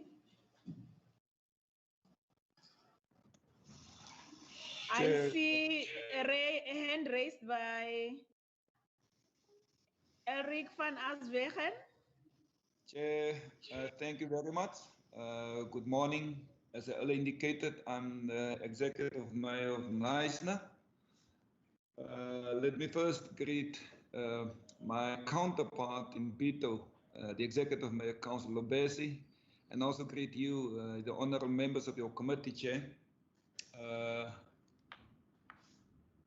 I Chair. see a hand raised by Eric van Aswegen. Chair, thank you very much. Good morning. As I earlier indicated, I'm the Executive Mayor of Neisner. Let me first greet my counterpart in Bito, the Executive Mayor, Councillor Lobesi, and also greet you, the honorable members of your committee, Chair.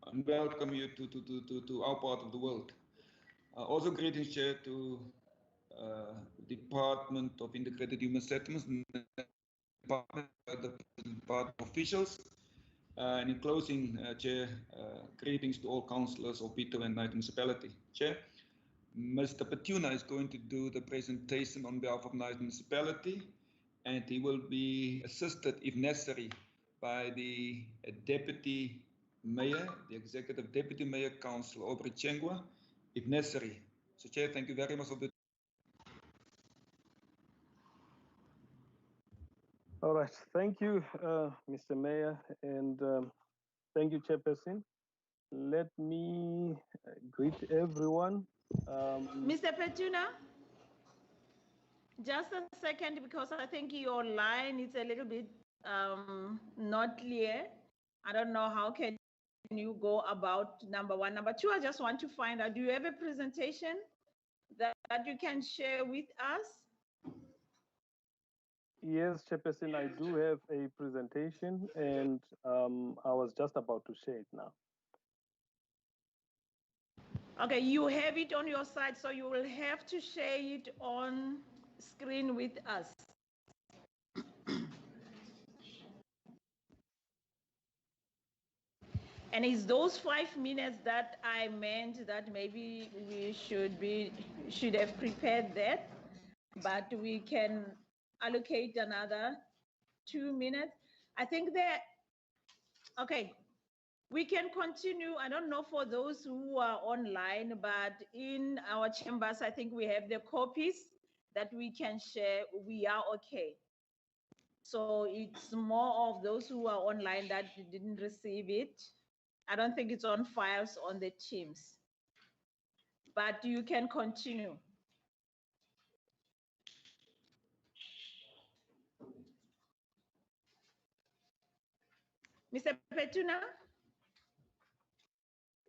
And welcome you to our part of the world. Also greetings, Chair, to Department of Integrated Human Settlements, the department officials. And in closing, Chair, greetings to all councillors of Bito and Knight Municipality. Chair, Mr. Petuna is going to do the presentation on behalf of Knight Municipality, and he will be assisted, if necessary, by the Deputy Mayor, the Executive Deputy Mayor, Councillor Aubrey Chengwa, if necessary. So, Chair, thank you very much for the. All right, thank you, Mr. Mayor, and thank you, Chairperson. Let me greet everyone. Mr. Petuna, just a second, because I think your line is a little bit not clear. I don't know how can you go about number one. Number two, I just want to find out, do you have a presentation that you can share with us? Yes, Chairperson, I do have a presentation, and I was just about to share it now. Okay, you have it on your side, so you will have to share it on screen with us. And it's those 5 minutes that I meant that maybe we should have prepared that, but we can allocate another 2 minutes. I think that, okay, we can continue. I don't know for those who are online, but in our chambers, I think we have the copies that we can share. We are okay. So it's more of those who are online that didn't receive it. I don't think it's on files on the Teams, but you can continue. Mr. Petuna?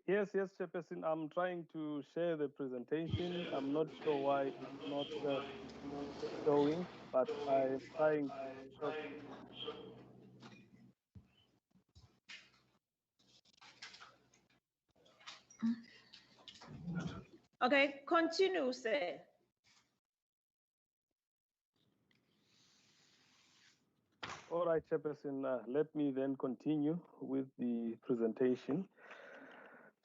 Yes, Chairperson, I'm trying to share the presentation. I'm not sure why it's not showing, but I'm trying to show. Okay, continue, sir. All right, Chairperson, let me then continue with the presentation.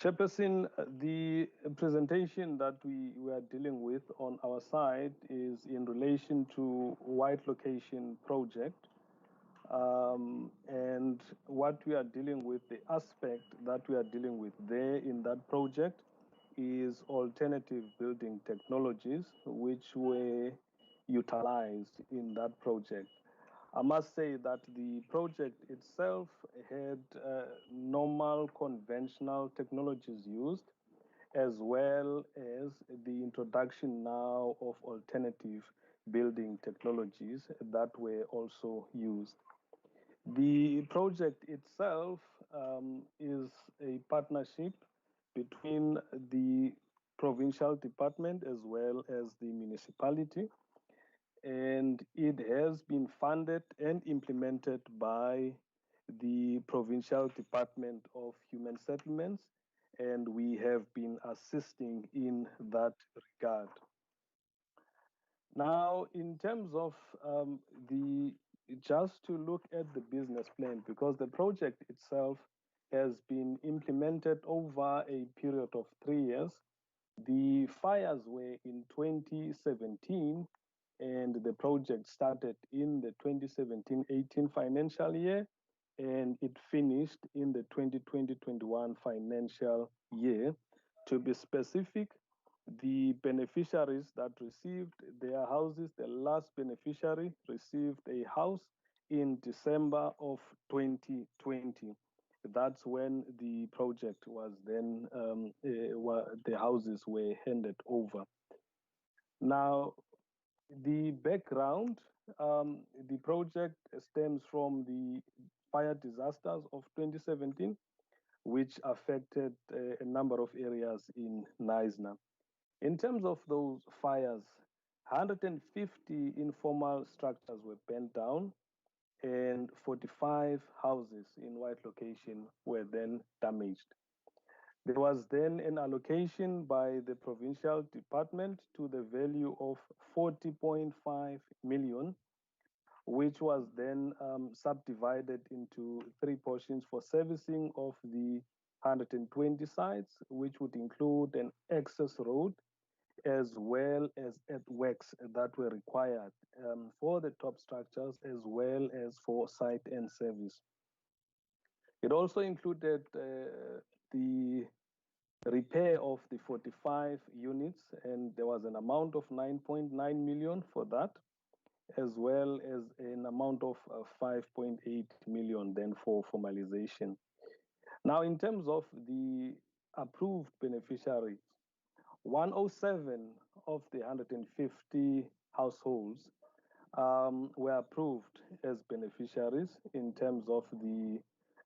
Chairperson, the presentation that we are dealing with on our side is in relation to White Location project. And what we are dealing with, the aspect that we are dealing with there in that project is alternative building technologies which were utilized in that project. I must say that the project itself had normal conventional technologies used, as well as the introduction now of alternative building technologies that were also used. The project itself is a partnership between the provincial department as well as the municipality, and it has been funded and implemented by the Provincial Department of Human Settlements, and we have been assisting in that regard. Now, in terms of just to look at the business plan, because the project itself has been implemented over a period of 3 years. The fires were in 2017, and the project started in the 2017-18 financial year, and it finished in the 2020-21 financial year. To be specific, The beneficiaries that received their houses, the last beneficiary received a house in December of 2020. That's when the project was then, the houses were handed over. Now, the background, the project stems from the fire disasters of 2017, which affected a number of areas in Knysna. In terms of those fires, 150 informal structures were burnt down and 45 houses in White Location were then damaged. There was then an allocation by the provincial department to the value of 40.5 million, which was then subdivided into three portions for servicing of the 120 sites, which would include an access road as well as earthworks that were required for the top structures as well as for site and service. It also included the repair of the 45 units, and there was an amount of 9.9 million for that, as well as an amount of 5.8 million then for formalization. Now, in terms of the approved beneficiaries, 107 of the 150 households were approved as beneficiaries in terms of the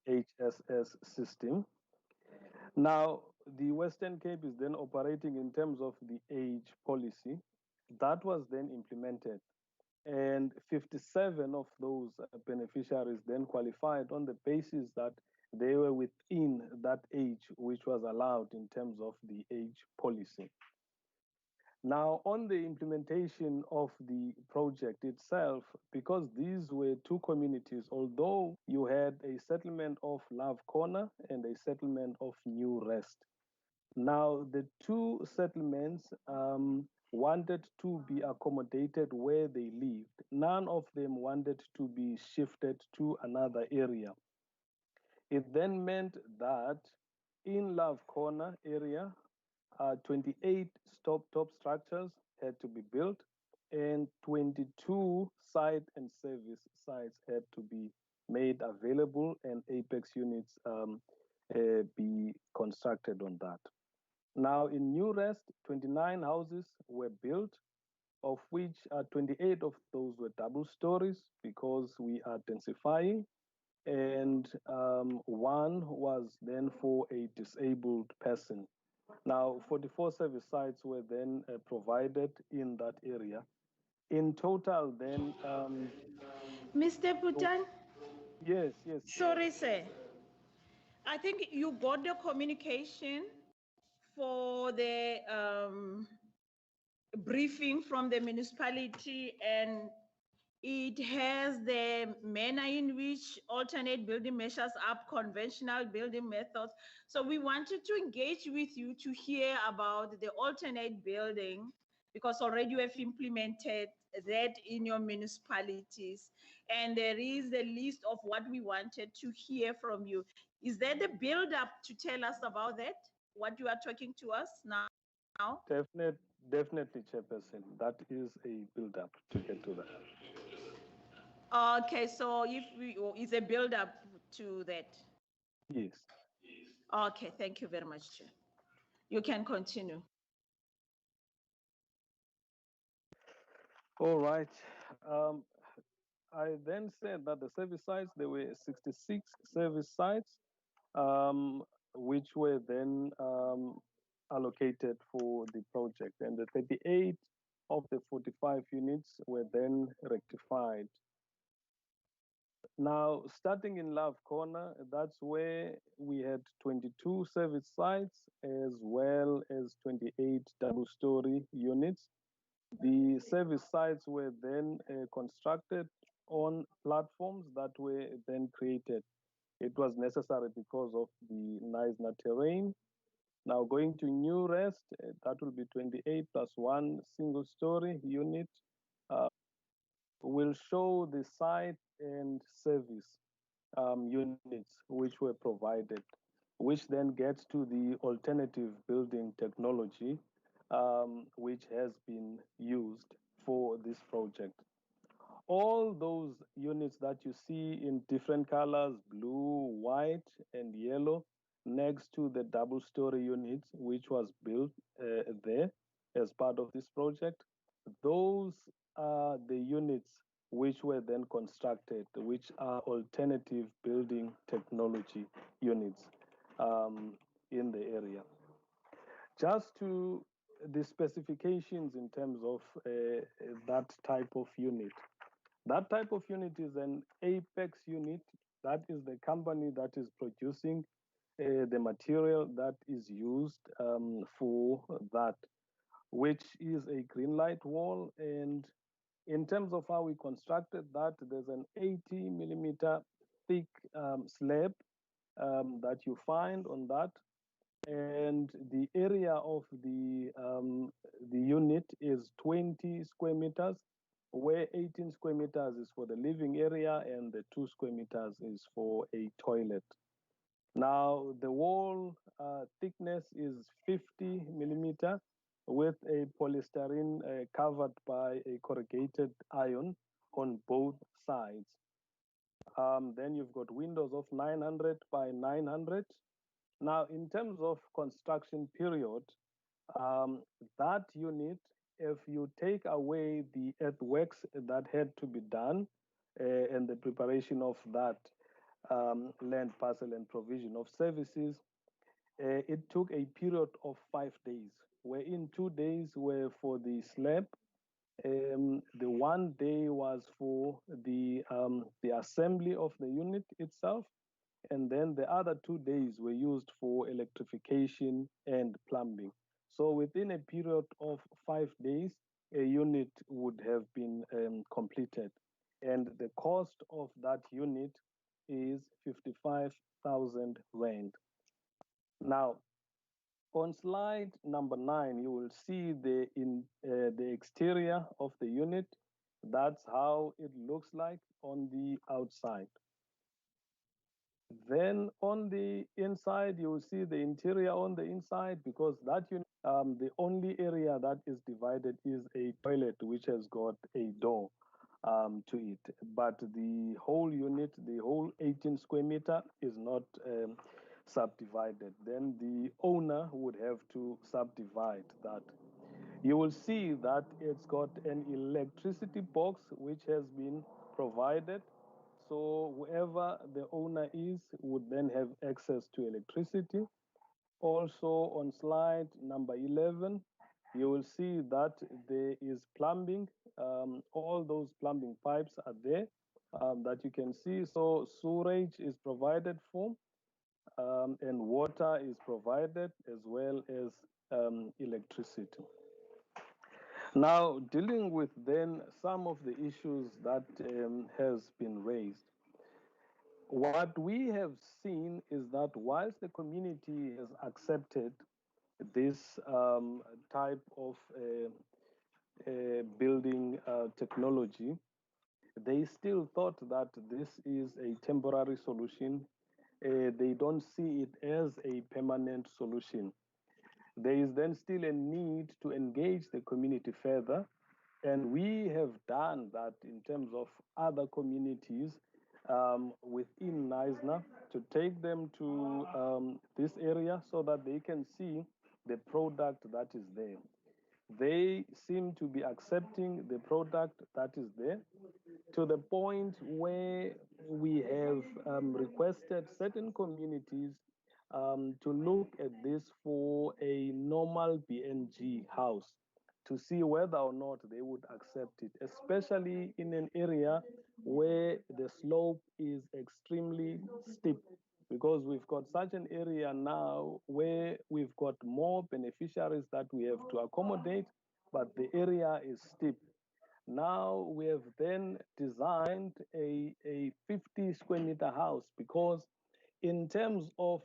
HSS system. Now, the Western Cape is then operating in terms of the age policy. That was then implemented, and 57 of those beneficiaries then qualified on the basis that they were within that age which was allowed in terms of the age policy. Now, on the implementation of the project itself, because these were two communities, although you had a settlement of Love Corner and a settlement of New Rest. Now, the two settlements wanted to be accommodated where they lived. None of them wanted to be shifted to another area. It then meant that in Love Corner area, 28 top structures had to be built and 22 site and service sites had to be made available and apex units be constructed on that. Now in New Rest, 29 houses were built, of which 28 of those were double stories because we are densifying, and one was then for a disabled person. Now, 44 service sites were then provided in that area. In total, then. Mr. Putan? Yes, yes. Sorry, sir. I think you got the communication for the briefing from the municipality, and it has the manner in which alternate building measures up conventional building methods. So we wanted to engage with you to hear about the alternate building, because already you have implemented that in your municipalities. And there is a list of what we wanted to hear from you. Is there the build up to tell us about that? What you are talking to us now? Definitely, Chairperson. That is a build up to get to that. Okay, so if it's a build up to that. Yes. Okay, thank you very much, Chair. You can continue. All right. I then said that the service sites, there were 66 service sites, which were then allocated for the project. And the 38 of the 45 units were then rectified. Now, starting in Love Corner, that's where we had 22 service sites as well as 28 double-story units. The service sites were then constructed on platforms that were then created. It was necessary because of the Knysna terrain. Now going to New Rest, that will be 28 plus one single-story unit. Will show the site and service units which were provided, which then gets to the alternative building technology, which has been used for this project. All those units that you see in different colors, blue, white, and yellow, next to the double-story unit, which was built there as part of this project, those are the units which were then constructed, which are alternative building technology units in the area. Just to the specifications in terms of that type of unit. That type of unit is an Apex unit. That is the company that is producing the material that is used for that, which is a green light wall. And in terms of how we constructed that, there's an 80 millimeter thick slab that you find on that. And the area of the unit is 20 square meters, where 18 square meters is for the living area and the 2 square meters is for a toilet. Now, the wall thickness is 50 millimeter with a polystyrene covered by a corrugated iron on both sides. Then you've got windows of 900 by 900. Now, in terms of construction period, that unit, if you take away the earthworks that had to be done and the preparation of that land parcel and provision of services, it took a period of 5 days, wherein 2 days were for the slab. The 1 day was for the assembly of the unit itself, and then the other 2 days were used for electrification and plumbing. So within a period of 5 days, a unit would have been completed. And the cost of that unit is 55,000 rand. Now, on slide number 9, you will see the exterior of the unit. That's how it looks like on the outside. Then on the inside, you will see the interior on the inside, because that unit, the only area that is divided is a toilet, which has got a door to it. But the whole unit, the whole 18 square meter is not subdivided. Then the owner would have to subdivide that. You will see that it's got an electricity box which has been provided. So whoever the owner is would then have access to electricity. Also on slide number 11, you will see that there is plumbing. All those plumbing pipes are there that you can see. So sewerage is provided for, and water is provided, as well as electricity. Now, dealing with then some of the issues that has been raised. What we have seen is that whilst the community has accepted this type of building technology, they still thought that this is a temporary solution. They don't see it as a permanent solution. There is then still a need to engage the community further. And we have done that in terms of other communities within Knysna, to take them to this area so that they can see the product that is there. They seem to be accepting the product that is there, to the point where we have requested certain communities to look at this for a normal BNG house, to see whether or not they would accept it, especially in an area where the slope is extremely steep, because we've got such an area now where we've got more beneficiaries that we have to accommodate, but the area is steep. Now we have then designed a 50 square meter house, because in terms of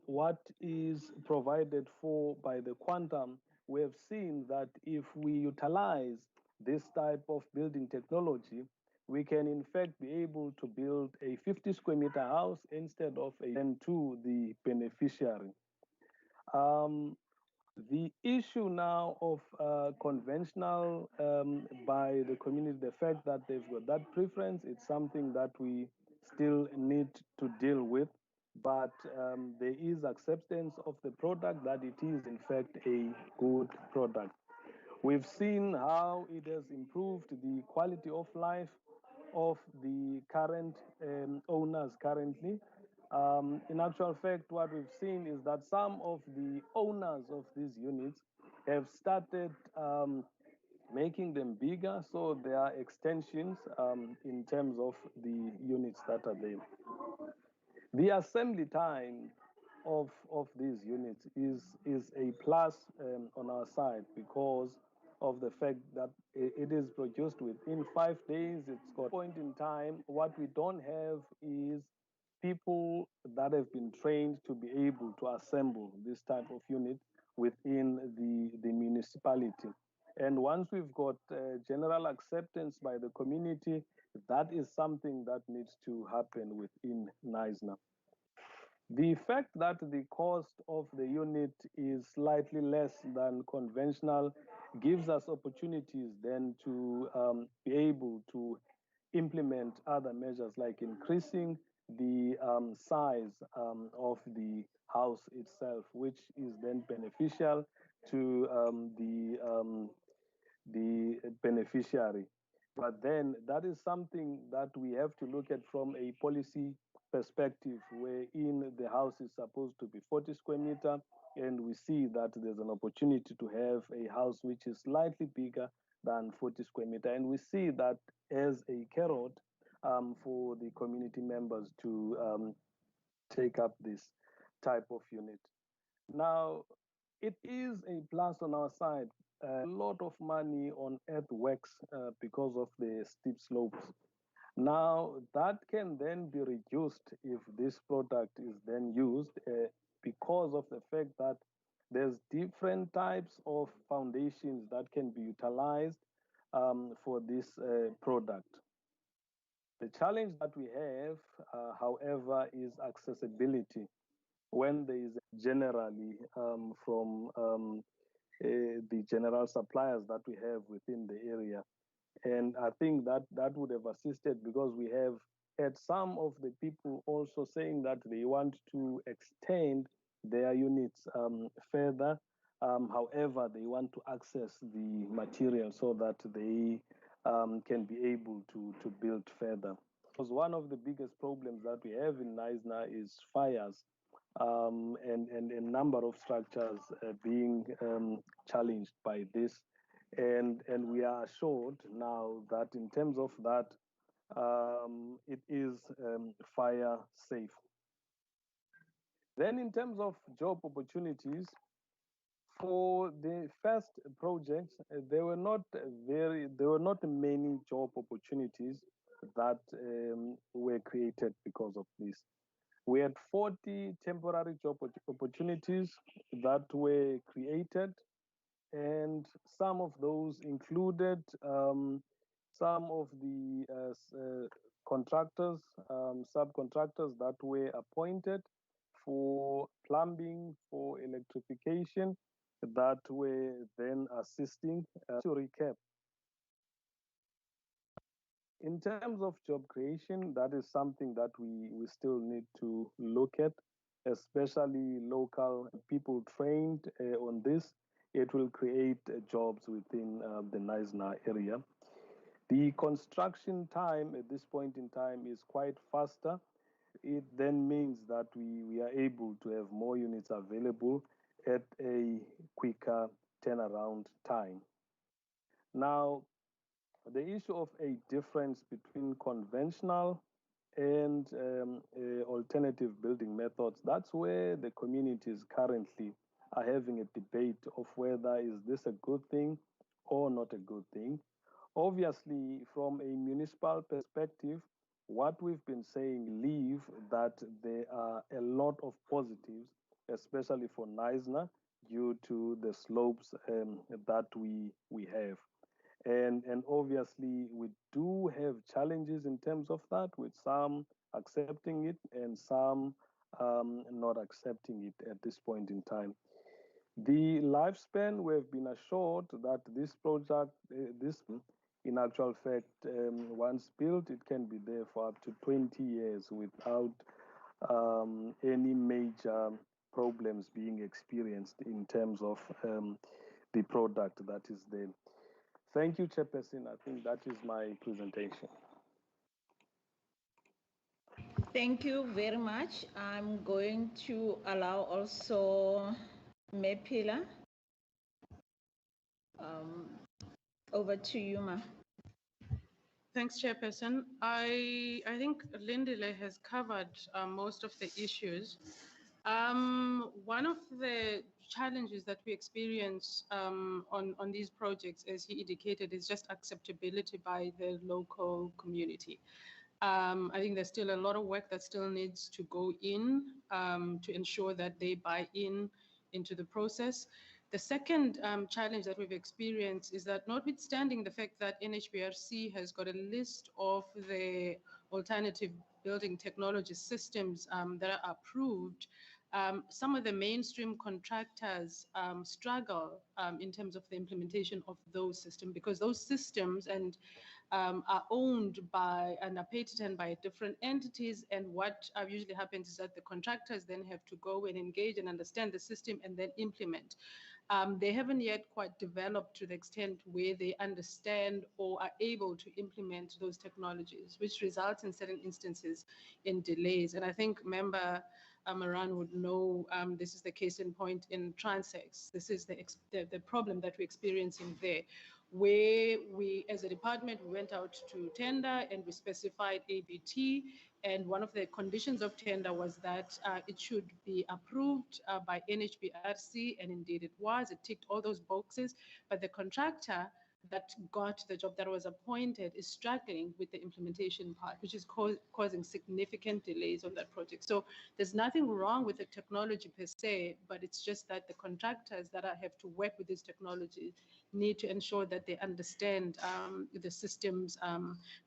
what is provided for by the quantum, we have seen that if we utilize this type of building technology, we can in fact be able to build a 50 square meter house instead of a 10 to the beneficiary. The issue now of conventional by the community, the fact that they've got that preference, it's something that we still need to deal with. But there is acceptance of the product that it is in fact a good product. We've seen how it has improved the quality of life of the current owners currently. In actual fact, what we've seen is that some of the owners of these units have started making them bigger, so there are extensions in terms of the units that are there. The assembly time of these units is a plus on our side because of the fact that it is produced within 5 days. It's got point in time. What we don't have is people that have been trained to be able to assemble this type of unit within the municipality. And once we've got general acceptance by the community, that is something that needs to happen within NISNA. The fact that the cost of the unit is slightly less than conventional gives us opportunities then to be able to implement other measures like increasing the size of the house itself, which is then beneficial to the beneficiary. But then that is something that we have to look at from a policy perspective, wherein the house is supposed to be 40 square meter, and we see that there's an opportunity to have a house which is slightly bigger than 40 square meter. And we see that as a carrot for the community members to take up this type of unit. Now, it is a plus on our side. A lot of money on earthworks because of the steep slopes. Now, that can then be reduced if this product is then used because of the fact that there's different types of foundations that can be utilized for this product. The challenge that we have, however, is accessibility when there is generally from the general suppliers that we have within the area. And I think that would have assisted because we have had some of the people also saying that they want to extend their units further. However, they want to access the material so that they can be able to build further. Because one of the biggest problems that we have in NISNA is fires and a number of structures being challenged by this. And we are assured now that in terms of that, it is fire safe. Then in terms of job opportunities, for the first projects, there were not many job opportunities that were created because of this. We had 40 temporary job opportunities that were created, and some of those included some of the contractors, subcontractors that were appointed for plumbing, for electrification, that were then assisting. To recap, in terms of job creation, that is something that we still need to look at, especially local people trained on this. It will create jobs within the NISNA area. The construction time at this point in time is quite faster. It then means that we are able to have more units available at a quicker turnaround time. Now, the issue of a difference between conventional and alternative building methods, that's where the communities currently are having a debate of whether is this a good thing or not a good thing. Obviously, from a municipal perspective, what we've been saying leave that there are a lot of positives, especially for NISNA, due to the slopes that we have. And obviously, we do have challenges in terms of that, with some accepting it and some not accepting it at this point in time. The lifespan, we've been assured that this project, in actual fact, once built, it can be there for up to 20 years without any major problems being experienced in terms of the product that is there. Thank you, Chairperson. I think that is my presentation. Thank you very much. I'm going to allow also Mepila. Over to you, Ma. Thanks, Chairperson. I think Lindile has covered most of the issues. One of the challenges that we experience on these projects, as he indicated, is just acceptability by the local community. I think there's still a lot of work that still needs to go in to ensure that they buy into the process. The second challenge that we've experienced is that, notwithstanding the fact that NHBRC has got a list of the alternative building technology systems that are approved, some of the mainstream contractors struggle in terms of the implementation of those systems, because those systems are owned by and are patented by different entities. And what usually happens is that the contractors then have to go and engage and understand the system and then implement. They haven't yet quite developed to the extent where they understand or are able to implement those technologies, which results in certain instances in delays. And I think Member Moran would know this is the case in point in Transex. This is the problem that we're experiencing there, where we, as a department, we went out to tender and we specified ABT. And one of the conditions of tender was that it should be approved by NHBRC, and indeed it was. It ticked all those boxes, but the contractor that got the job that was appointed is struggling with the implementation part, which is causing significant delays on that project. So there's nothing wrong with the technology per se, but it's just that the contractors that have to work with these technologies need to ensure that they understand the systems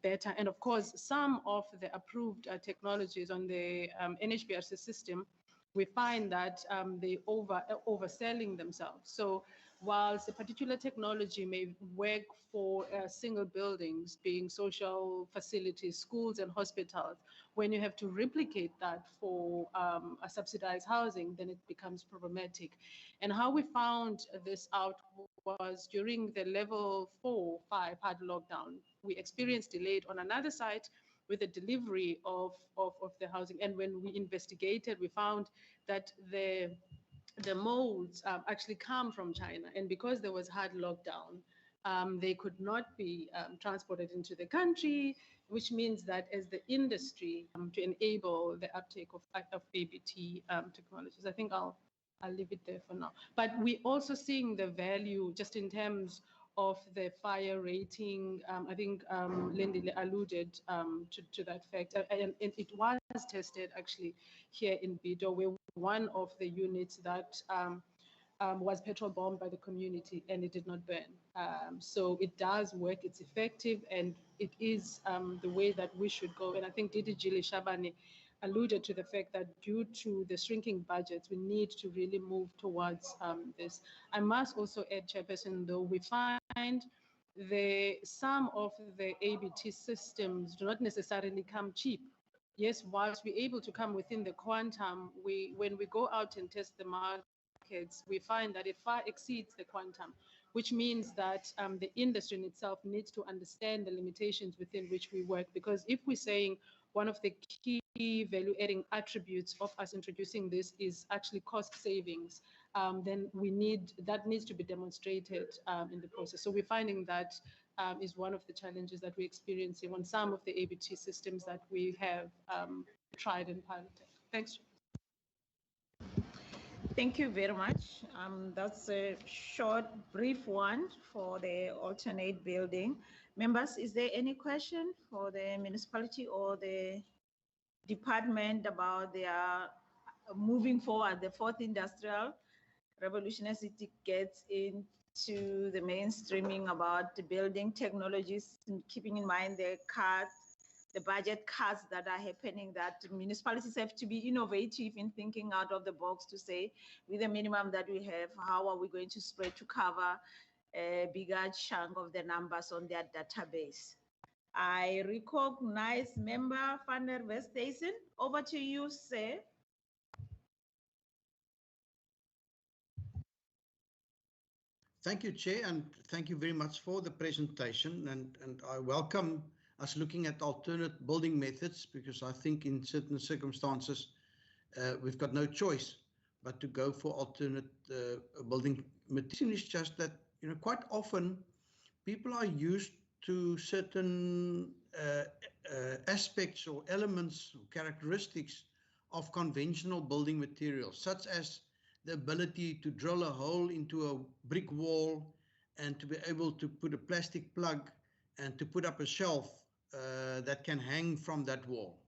better. And of course, some of the approved technologies on the NHBRC system, we find that they overselling themselves. So whilst a particular technology may work for single buildings, being social facilities, schools and hospitals, when you have to replicate that for a subsidized housing, then it becomes problematic. And how we found this out was during the level 4-5 hard lockdown. We experienced delayed on another site with the delivery of the housing. And when we investigated, we found that the molds actually come from China. And because there was hard lockdown, they could not be transported into the country, which means that as the industry to enable the uptake of ABT technologies. I think I'll leave it there for now. But we're also seeing the value just in terms of the fire rating. I think Lindy alluded to that fact. And it was tested actually here in Bido, where one of the units that was petrol bombed by the community and it did not burn. So it does work, it's effective, and it is the way that we should go. And I think Didi Jili Shabane alluded to the fact that due to the shrinking budgets, we need to really move towards this. I must also add, Chairperson, though, we find some of the ABT systems do not necessarily come cheap. Yes, whilst we're able to come within the quantum, when we go out and test the markets, we find that it far exceeds the quantum, which means that the industry in itself needs to understand the limitations within which we work. Because if we're saying one of the key value-adding attributes of us introducing this is actually cost savings, then that needs to be demonstrated in the process. So we're finding that is one of the challenges that we're experiencing on some of the ABT systems that we have tried and piloted. Thanks. Thank you very much. That's a short, brief one for the alternate building. Members, is there any question for the municipality or the department about their moving forward, the fourth industrial revolution as it gets into the mainstreaming about the building technologies, keeping in mind the the budget cuts that are happening, that municipalities have to be innovative in thinking out of the box to say, with the minimum that we have, how are we going to spread to cover a bigger chunk of the numbers on their database? I recognize Member van der Westhuizen. Over to you, sir. Thank you, Chair, and thank you very much for the presentation. And I welcome us looking at alternate building methods, because I think in certain circumstances we've got no choice but to go for alternate building materials. It's just that, quite often people are used to certain aspects or elements or characteristics of conventional building materials, such as the ability to drill a hole into a brick wall and to be able to put a plastic plug and to put up a shelf that can hang from that wall.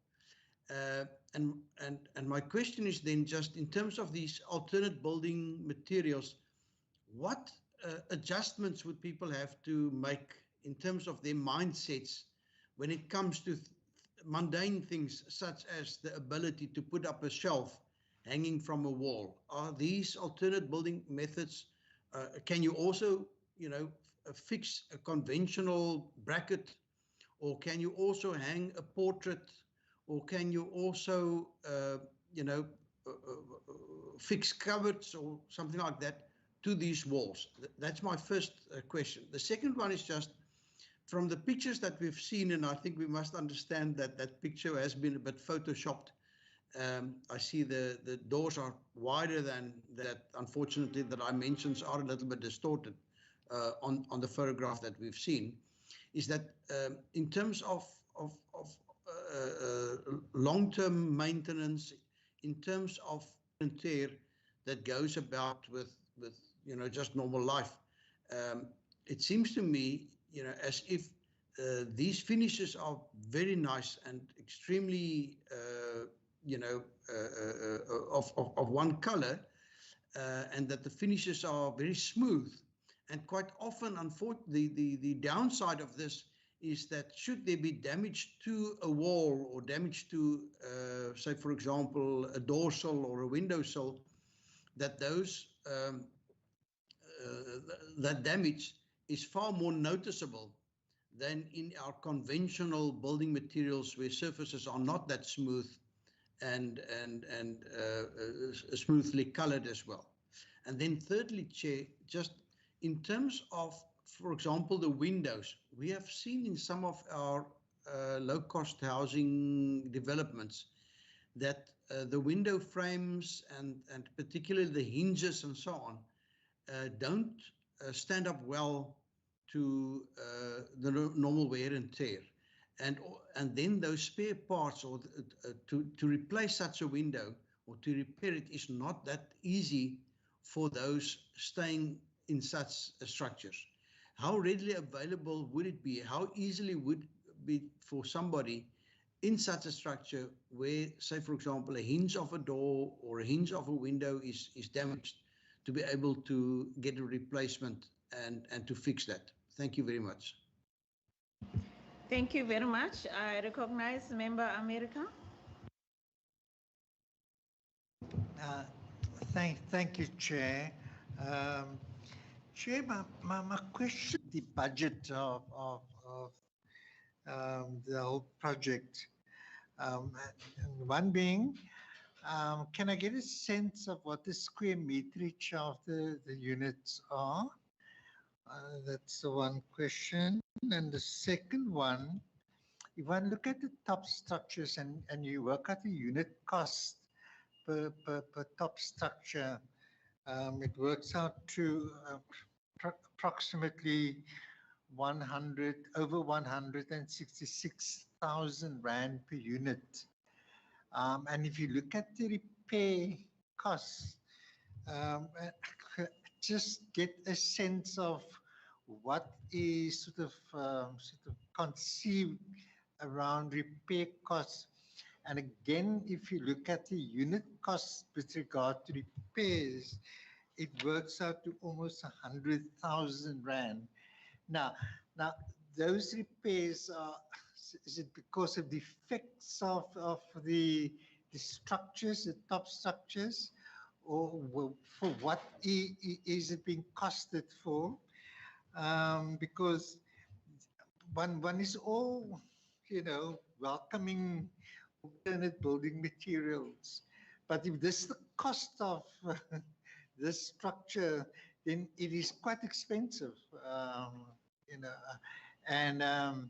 And my question is then, just in terms of these alternate building materials, what adjustments would people have to make in terms of their mindsets when it comes to mundane things such as the ability to put up a shelf hanging from a wall? Are these alternate building methods, can you also, fix a conventional bracket, or can you also hang a portrait, or can you also, fix cupboards or something like that to these walls? That's my first question. The second one is just from the pictures that we've seen, and I think we must understand that that picture has been a bit photoshopped. I see the doors are wider than that, unfortunately, that I mentioned are a little bit distorted on the photograph that we've seen. Is that in terms of long-term maintenance, in terms of tear that goes about with just normal life, it seems to me, as if these finishes are very nice and extremely of one color, and that the finishes are very smooth. And quite often, unfortunately, the downside of this is that should there be damage to a wall or damage to, say, for example, a door sill or a window sill, that that damage is far more noticeable than in our conventional building materials, where surfaces are not that smooth and smoothly colored as well. And then thirdly, Chair, just in terms of, for example, the windows, we have seen in some of our low-cost housing developments that the window frames and particularly the hinges and so on don't stand up well to the normal wear and tear. And then those spare parts, or to replace such a window or to repair it, is not that easy for those staying in such structures. How readily available would it be? How easily would it be for somebody in such a structure where, say, for example, a hinge of a door or a hinge of a window is damaged, to be able to get a replacement and to fix that? Thank you very much. Thank you very much. I recognize Member America. Thank you, Chair. Chair, my question, the budget of the whole project. One being, can I get a sense of what the square meterage of the units are? That's the one question. And the second one, if I look at the top structures and you work out the unit cost per top structure, it works out to approximately over 166,000 Rand per unit. And if you look at the repair costs, just get a sense of what is sort of conceived around repair costs. And again, if you look at the unit costs with regard to repairs, it works out to almost 100,000 Rand. Now, those repairs are, is it because of the effects of the structures, the top structures, or for what is it being costed for? Because one is all, welcoming alternate building materials. But if this is the cost of this structure, then it is quite expensive, you know, and, um,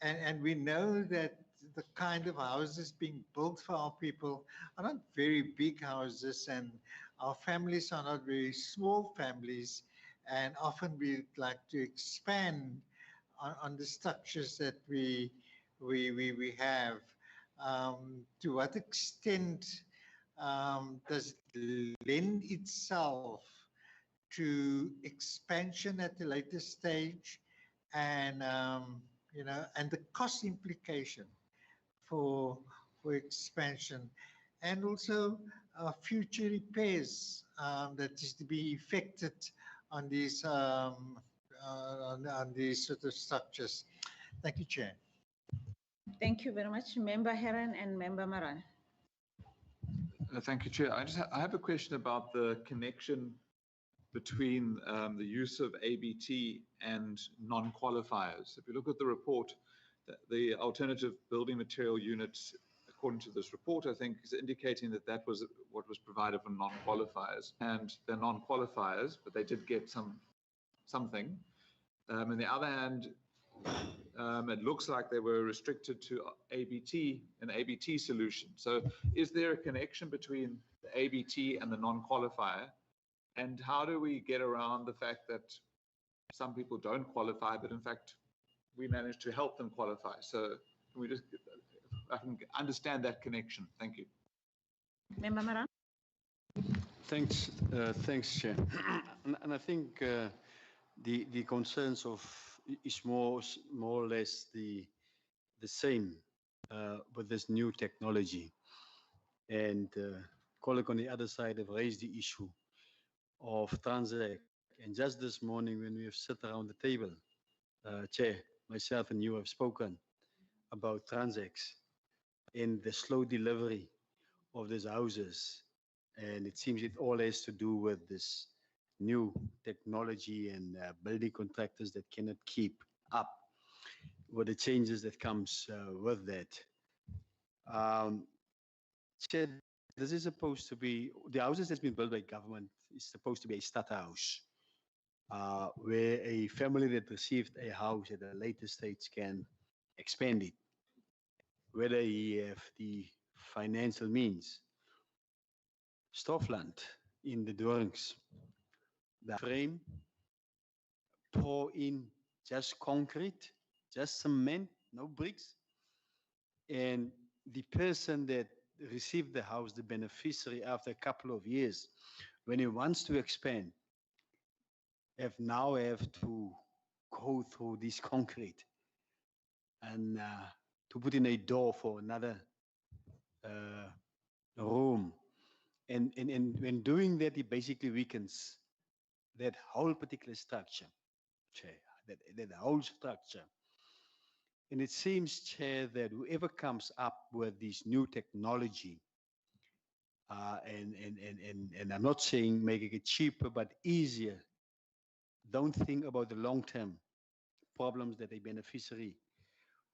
and we know that the kind of houses being built for our people are not very big houses, and our families are not very small families, and often we'd like to expand on the structures that we have. To what extent does it lend itself to expansion at a later stage, and and the cost implication for expansion, and also future repairs that is to be effected on these on these sort of structures. Thank you, Chair. Thank you very much, Member Heron and Member Maran. Thank you, Chair. I have a question about the connection between the use of ABT and non-qualifiers. If you look at the report, the alternative building material units, according to this report, I think is indicating that that was what was provided for non-qualifiers, and they're non-qualifiers, but they did get something. On the other hand, it looks like they were restricted to ABT, an ABT solution. So is there a connection between the ABT and the non-qualifier? And how do we get around the fact that some people don't qualify, but in fact, we manage to help them qualify? So can we just, I can understand that connection. Thank you. Member Maran. Thanks, Chair. And I think the concerns of is more or less the same with this new technology. And colleague on the other side have raised the issue of Transact. And just this morning, when we have sat around the table, Chair, myself and you have spoken about Transacts and the slow delivery of these houses. And it seems it all has to do with this new technology and building contractors that cannot keep up with the changes that comes with that. Chair, this is supposed to be, the houses that's been built by government is supposed to be a starter house, where a family that received a house at a later stage can expand it, whether he have the financial means. Stoffland in the dwellings, the frame, pour in just concrete, just cement, no bricks. And the person that received the house, the beneficiary, after a couple of years, when he wants to expand, now have to go through this concrete and to put in a door for another room. And when doing that, it basically weakens that whole particular structure, Chair, that whole structure. And it seems, Chair, that whoever comes up with this new technology, and I'm not saying making it cheaper, but easier, don't think about the long-term problems that a beneficiary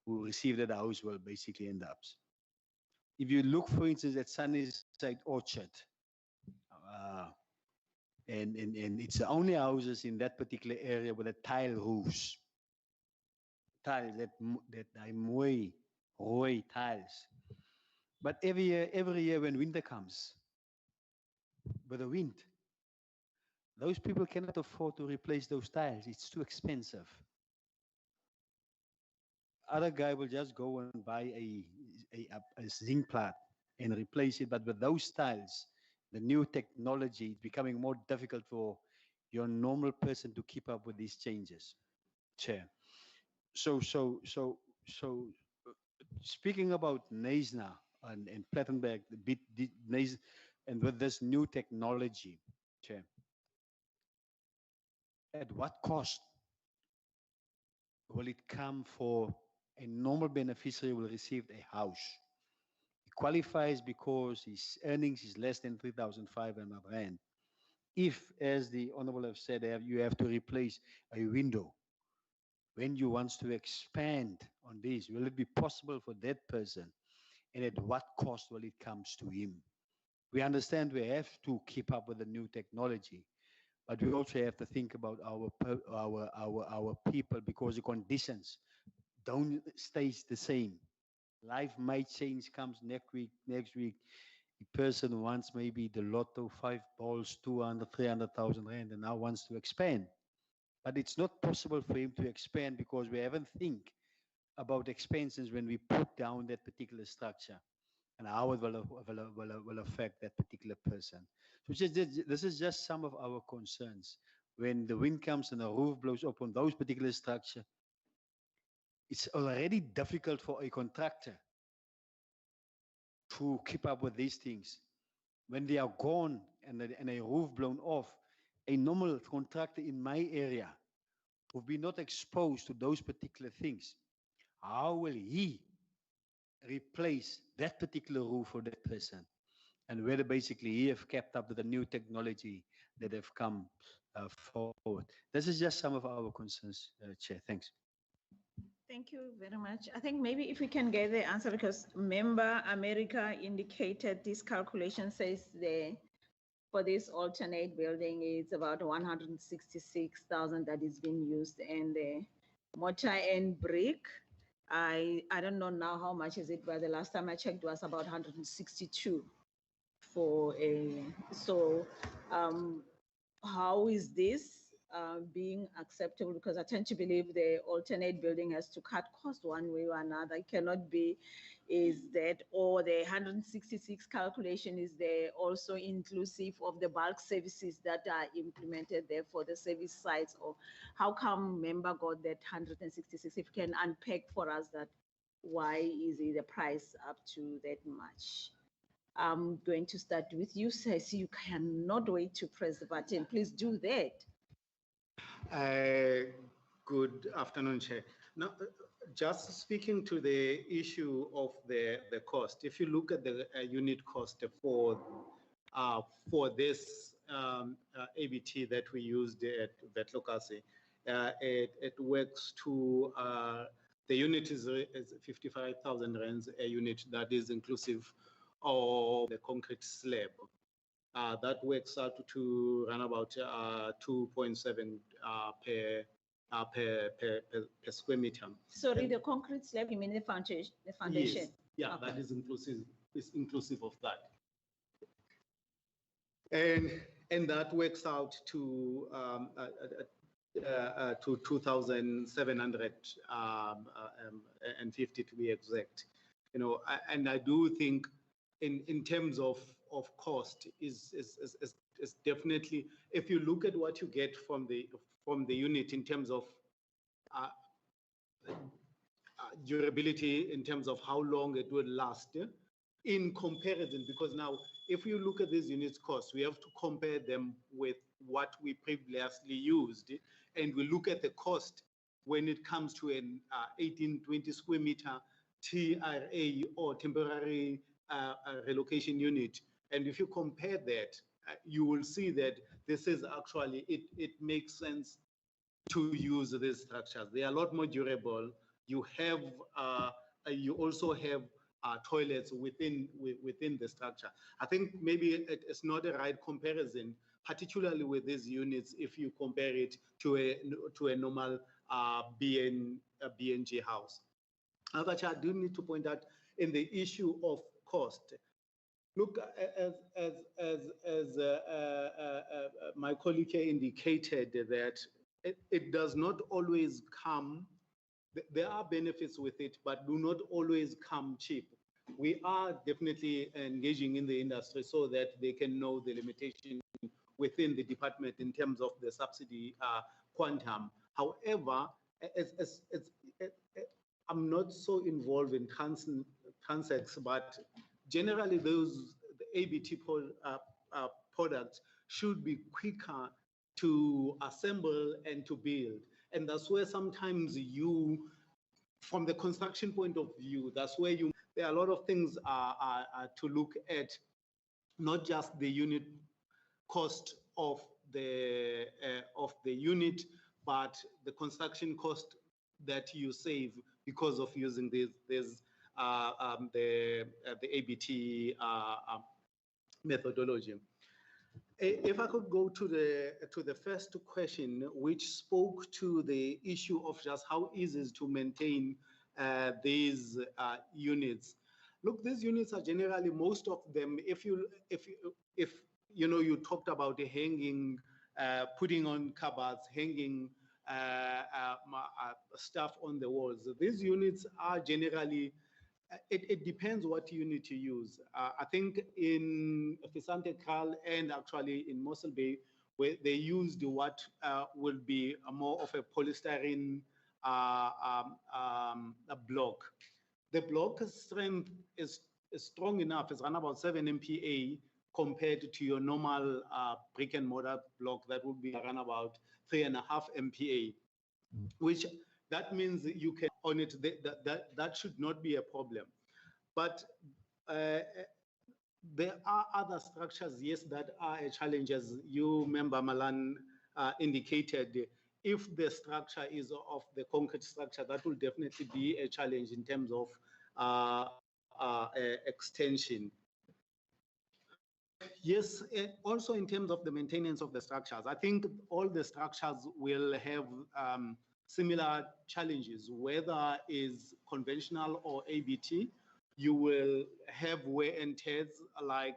who received that house will basically end up. If you look, for instance, at Sunnyside Orchard, and it's the only houses in that particular area with a tile roofs. Tiles that are mooi, rooi tiles. But every year when winter comes, with the wind, those people cannot afford to replace those tiles. It's too expensive. Other guy will just go and buy a zinc plat and replace it. But with those tiles, the new technology is becoming more difficult for your normal person to keep up with these changes, Chair. So speaking about Neisner and Plattenberg, and with this new technology, Chair, at what cost will it come for a normal beneficiary will receive a house? He qualifies because his earnings is less than 3,500 rand. If, as the Honorable have said, you have to replace a window, when you want to expand on this, will it be possible for that person? And at what cost will it come to him? We understand we have to keep up with the new technology, but we also have to think about our people, because the conditions don't stay the same. Life might change, comes next week. The person wants maybe the lotto, 5 balls, 200, 300,000 rand, and now wants to expand. But it's not possible for him to expand because we haven't think about expenses when we put down that particular structure and how it will affect that particular person. So this is just some of our concerns. When the wind comes and the roof blows up on those particular structure, it's already difficult for a contractor to keep up with these things. When they are gone and a roof blown off, a normal contractor in my area will be not exposed to those particular things. How will he replace that particular roof for that person? And whether basically he have kept up with the new technology that have come forward. This is just some of our concerns, Chair. Thanks. Thank you very much. I think maybe if we can get the answer, because Member America indicated this calculation says for this alternate building, it's about 166,000 that is being used, and the mortar and brick, I don't know now how much is it, but the last time I checked was about 162 for a, so how is this being acceptable? Because I tend to believe the alternate building has to cut cost one way or another. It cannot be, is that, or the 166 calculation, is there also inclusive of the bulk services that are implemented there for the service sites? Or how come member got that 166? If you can unpack for us that, why is it the price up to that much? I'm going to start with you, Ceci. You cannot wait to press the button. Please do that. Good afternoon, Chair. Now, just speaking to the issue of the cost, if you look at the unit cost for this ABT that we used at Vetlokasi, it works to the unit is 55,000 rands a unit. That is inclusive of the concrete slab. That works out to run about 2.7 per square meter. Sorry, the concrete slab, you mean the foundation? The foundation? Yes. Yeah, Okay. that is inclusive of that. And that works out to 2,750 to be exact. You know, and I do think in terms of cost is definitely, if you look at what you get from the unit in terms of durability, in terms of how long it will last, in comparison, because now if you look at these units cost, we have to compare them with what we previously used, and we look at the cost when it comes to an 18-20 square meter TRA or temporary relocation unit. And if you compare that, you will see that this is actually, it makes sense to use these structures. They are a lot more durable. You have, you also have toilets within the structure. I think maybe it's not a right comparison, particularly with these units, if you compare it to a normal BNG house. But I do need to point out in the issue of cost. Look, as my colleague here indicated, that it does not always come. There are benefits with it, but do not always come cheap. We are definitely engaging in the industry so that they can know the limitation within the department in terms of the subsidy quantum. However, I'm not so involved in transacts, but generally those the ABT products should be quicker to assemble and to build. And that's where sometimes you, from the construction point of view, that's where there are a lot of things to look at, not just the unit cost of the unit, but the construction cost that you save because of using the ABT methodology. If I could go to the first question, which spoke to the issue of just how easy it is to maintain these units. Look, these units are generally, most of them, if you know, you talked about the hanging, putting on cupboards, hanging stuff on the walls. These units are generally, it depends what unit you use. I think in Fisante Kral and actually in Mossel Bay, where they used what will be more of a polystyrene a block. The block strength is strong enough. It's around about 7 MPa compared to your normal brick and mortar block that would be around about 3.5 MPa, which that means you can on it, that should not be a problem. But there are other structures, yes, that are a challenge, as you, Member Malan, indicated. If the structure is of the concrete structure, that will definitely be a challenge in terms of extension. Yes, also in terms of the maintenance of the structures, I think all the structures will have similar challenges, whether is conventional or ABT. You will have wear and tears, like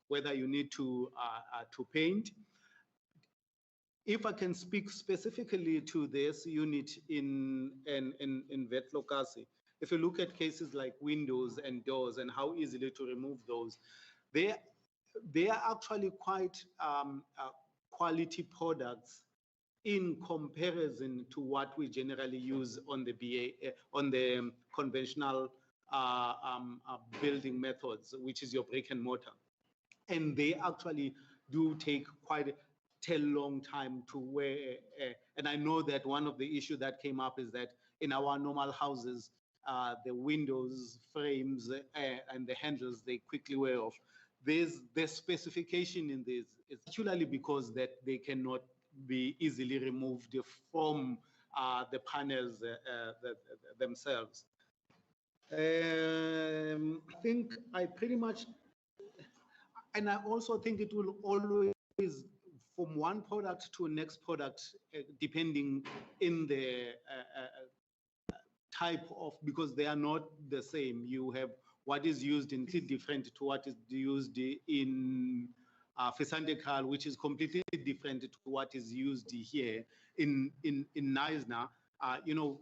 whether you need to paint. If I can speak specifically to this unit in Vetlokasi, if you look at cases like windows and doors and how easily to remove those, they are actually quite quality products in comparison to what we generally use on the conventional building methods, which is your brick and mortar. And they actually do take quite a long time to wear. And I know that one of the issues that came up is that in our normal houses, the windows, frames, and the handles, they quickly wear off. The specification in this is actually because that they cannot be easily removed from the panels themselves. I think I pretty much, and I also think it will always, from one product to a next product, depending in the type of, because they are not the same. You have what is used in different to what is used in Fisante Kral, which is completely different to what is used here in Neisner. You know,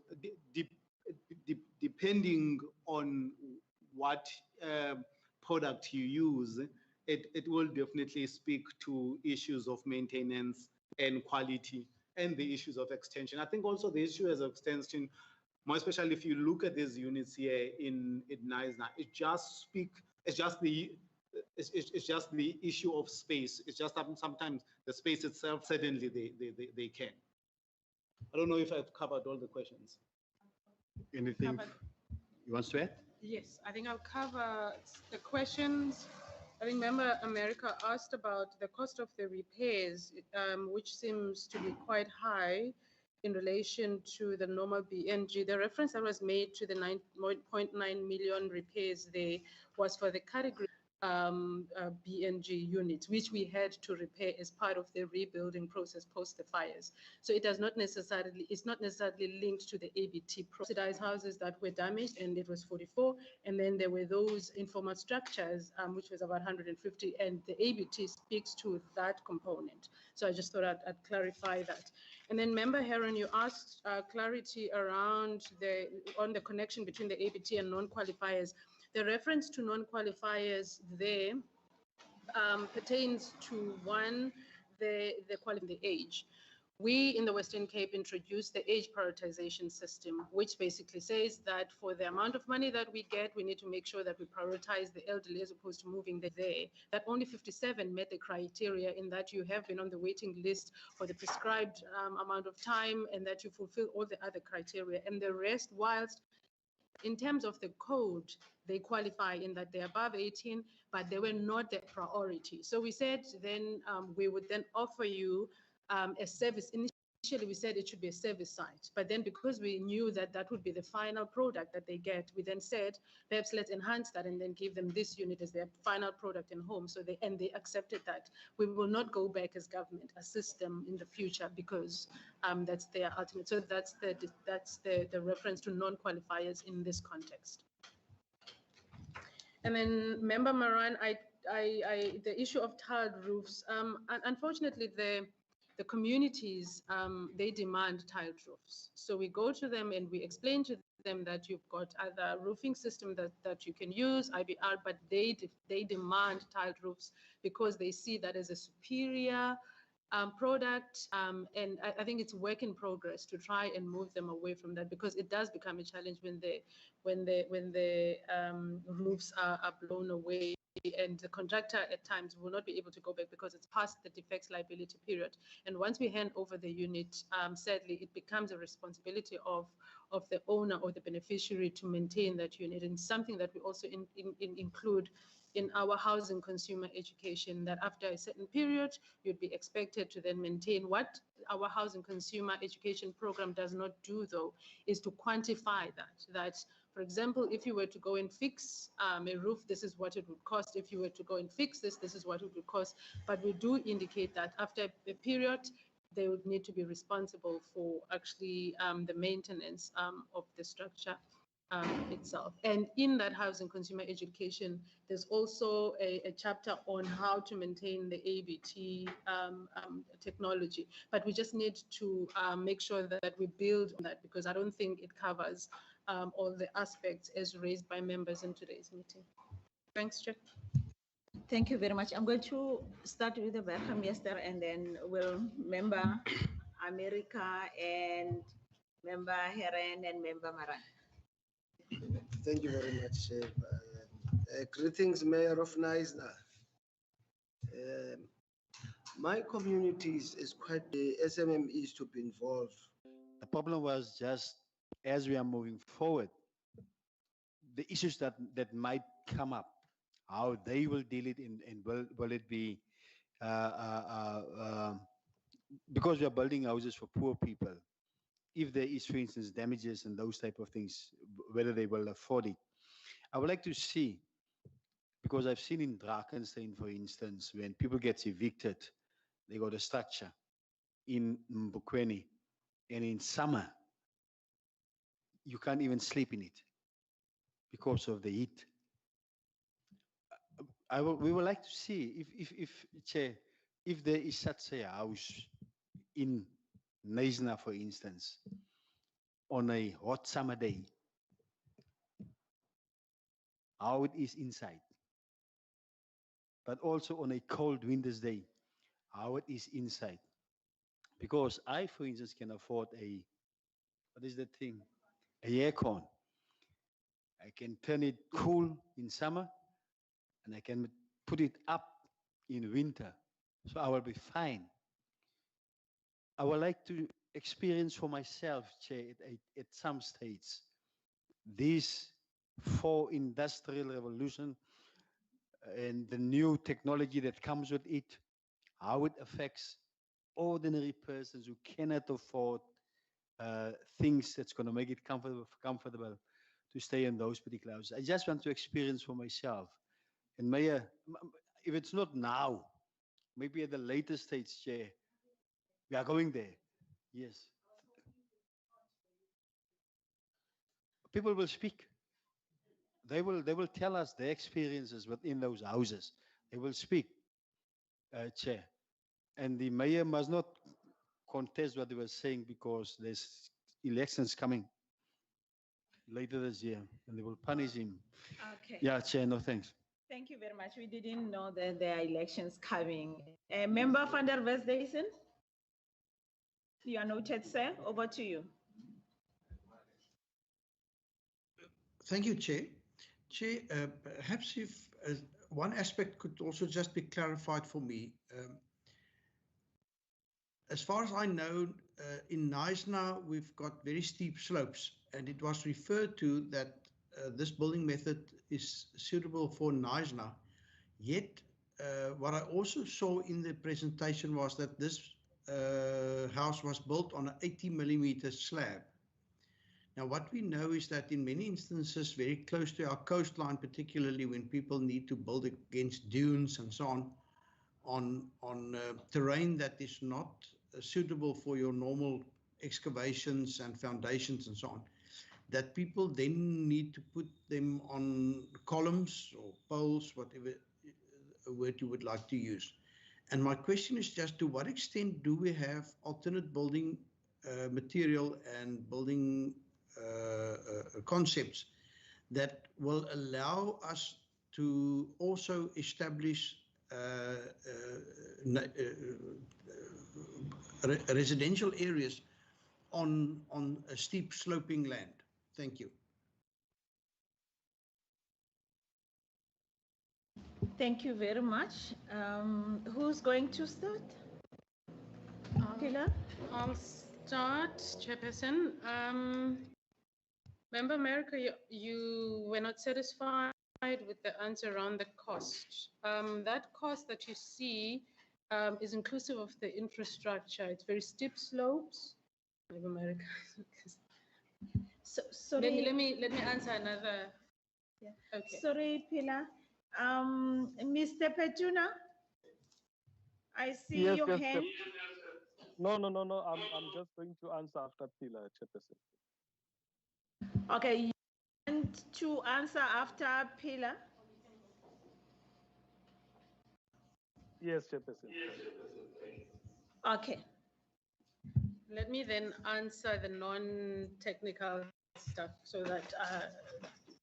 depending on what product you use, it will definitely speak to issues of maintenance and quality and the issues of extension. I think also the issue of extension, more especially if you look at these units here in Neisner, it's just the issue of space. It's just that sometimes the space itself, suddenly they can. I don't know if I've covered all the questions. Anything you want to add? Yes, I think I'll cover the questions. I think Member America asked about the cost of the repairs, which seems to be quite high in relation to the normal BNG. The reference that was made to the 9.9 million repairs there was for the category BNG units, which we had to repair as part of the rebuilding process post the fires. So it does not necessarily, it's not necessarily linked to the ABT subsidized houses that were damaged, and it was 44. And then there were those informal structures, which was about 150, and the ABT speaks to that component. So I just thought I'd clarify that. And then Member Heron, you asked clarity around on the connection between the ABT and non-qualifiers. The reference to non-qualifiers there pertains to one, the age. we in the Western Cape introduced the age prioritization system, which basically says that for the amount of money that we get, we need to make sure that we prioritize the elderly as opposed to moving there. That only 57 met the criteria in that you have been on the waiting list for the prescribed amount of time and that you fulfill all the other criteria. And the rest, whilst in terms of the code, they qualify in that they're above 18, but they were not the priority. So we said then we would then offer you a service. Initially, we said it should be a service site, but then because we knew that that would be the final product that they get, we then said, perhaps let's enhance that and then give them this unit as their final product in home. So they accepted that. We will not go back as government, assist them in the future because that's their ultimate. So that's the reference to non-qualifiers in this context. And then Member Moran, the issue of tiled roofs. Unfortunately, the communities, they demand tiled roofs. So we go to them and we explain to them that you've got other roofing system that you can use, IBR, but they demand tiled roofs because they see that as a superior product. And I think it's work in progress to try and move them away from that because it does become a challenge when the roofs are blown away. And the contractor at times will not be able to go back because it's past the defects liability period. And once we hand over the unit, sadly, it becomes a responsibility of the owner or the beneficiary to maintain that unit. And something that we also include in our housing consumer education, that after a certain period, you'd be expected to then maintain. What our housing consumer education program does not do, though, is to quantify that, for example, if you were to go and fix a roof, this is what it would cost. If you were to go and fix this, this is what it would cost. But we do indicate that after a period, they would need to be responsible for actually the maintenance of the structure itself. And in that housing consumer education, there's also a chapter on how to maintain the ABT technology. But we just need to make sure that we build on that because I don't think it covers all the aspects as raised by members in today's meeting. Thanks, Chair. Thank you very much. I'm going to start with the Burgermeester and then we'll member America and member Heren and member Maran. Thank you very much. Greetings, Mayor of Naisna. My community is quite the SMMEs to be involved. The problem was just as we are moving forward, the issues that might come up, how they will deal it and will it be because we are building houses for poor people. If there is, for instance, damages and those type of things, whether they will afford it. I would like to see, because I've seen in Drakenstein, for instance, when people get evicted, they got a structure in Mbukweni, and in summer, you can't even sleep in it because of the heat. We would like to see if there is such a house in Naisna, for instance, on a hot summer day, how it is inside. But also on a cold winter's day, how it is inside. Because I, for instance, can afford what is that thing? A aircon. I can turn it cool in summer and I can put it up in winter. So I will be fine. I would like to experience for myself, Chair, at some states, this 4 industrial revolution and the new technology that comes with it, how it affects ordinary persons who cannot afford things that's going to make it comfortable to stay in those particular houses. I just want to experience for myself. And Mayor, if it's not now, maybe at the later stage, Chair, we are going there. Yes. People will speak. They will tell us their experiences within those houses. They will speak, Chair. And the mayor must not contest what they were saying because there's elections coming later this year and they will punish him. Okay. Yeah, Chair, no thanks. Thank you very much. We didn't know that there are elections coming. Member van der Westhuizen? You are noted, sir. Over to you. Thank you, Chair. Chair, perhaps if one aspect could also just be clarified for me. As far as I know, in Knysna, we've got very steep slopes, and it was referred to that this building method is suitable for Knysna. Yet, what I also saw in the presentation was that this house was built on an 80mm slab. Now, what we know is that in many instances, very close to our coastline, particularly when people need to build against dunes and so on terrain that is not suitable for your normal excavations and foundations and so on, that people then need to put them on columns or poles, whatever word you would like to use. And my question is just to what extent do we have alternate building material and building concepts that will allow us to also establish residential areas on a steep sloping land. Thank you. Thank you very much. Who's going to start? Pilar? I'll start, Chairperson. Member America, you were not satisfied with the answer around the cost. That cost that you see is inclusive of the infrastructure. It's very steep slopes. Member America. So let me answer another. Yeah. Okay. Sorry, Pilar. Mr. Petuna, I see Yes, your yes, hand. No. I'm just going to answer after Pilar, Chairperson. Okay, you want to answer after Pilar? Yes, Chairperson. Okay. Let me then answer the non-technical stuff so that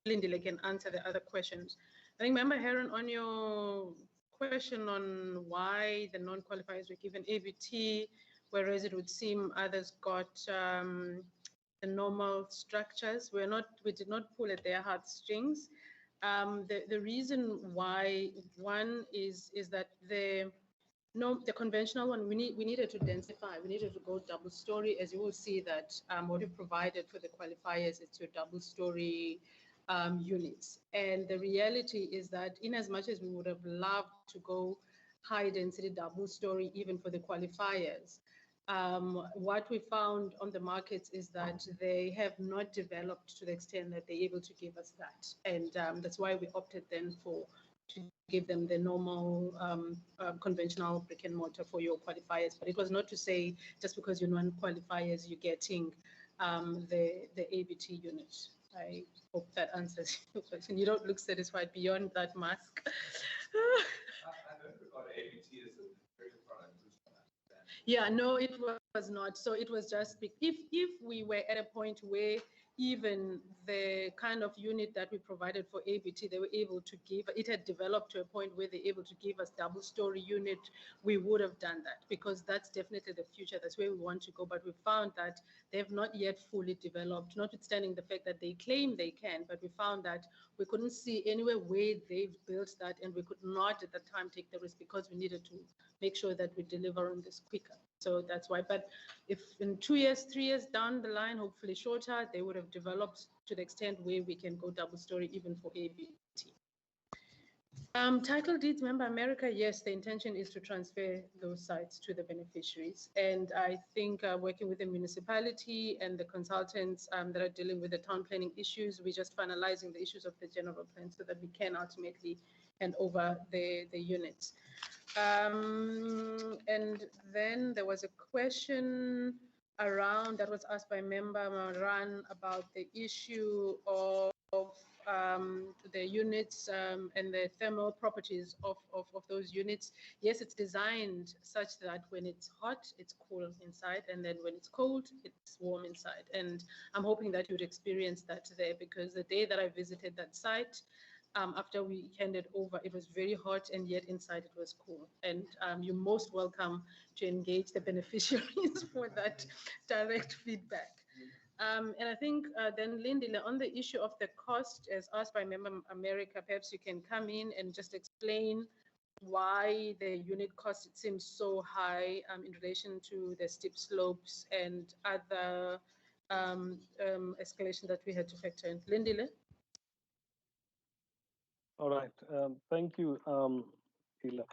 Lindile can answer the other questions. I think, Member Heron, on your question on why the non-qualifiers were given ABT, whereas it would seem others got the normal structures, we did not pull at their heartstrings. The reason why, one is that the conventional one, we needed to densify. We needed to go double story. As you will see that what we provided for the qualifiers is your double story units. And the reality is that in as much as we would have loved to go high density double story, even for the qualifiers, what we found on the markets is that they have not developed to the extent that they're able to give us that. And that's why we opted then to give them the normal conventional brick and mortar for your qualifiers. But it was not to say just because you're non-qualifiers, you're getting the ABT unit. I hope that answers your question. You don't look satisfied beyond that mask. Yeah, no, it was not. So it was just if we were at a point where even the kind of unit that we provided for ABT, they were able to give, it had developed to a point where they're able to give us double story unit, we would have done that because that's definitely the future. That's where we want to go. But we found that they have not yet fully developed, notwithstanding the fact that they claim they can, but we found that we couldn't see anywhere where they've built that, and we could not at the time take the risk because we needed to make sure that we deliver on this quicker. So that's why. But if in 2 years, 3 years down the line, hopefully shorter, they would have developed to the extent where we can go double story even for ABT. Title deeds, Member America, yes, the intention is to transfer those sites to the beneficiaries. And I think working with the municipality and the consultants that are dealing with the town planning issues, we're just finalizing the issues of the general plan so that we can ultimately hand over the units. And then there was a question around that was asked by Member Maran about the issue of the units and the thermal properties of those units. Yes, it's designed such that when it's hot, it's cool inside, and then when it's cold, it's warm inside. And I'm hoping that you'd experience that there, because the day that I visited that site, after we handed over, it was very hot and yet inside it was cool. And you're most welcome to engage the beneficiaries for that direct feedback. And I think then Lindile, on the issue of the cost, as asked by Member America, perhaps you can come in and just explain why the unit cost it seems so high in relation to the steep slopes and other escalation that we had to factor in. Lindile? All right. Thank you, Hila.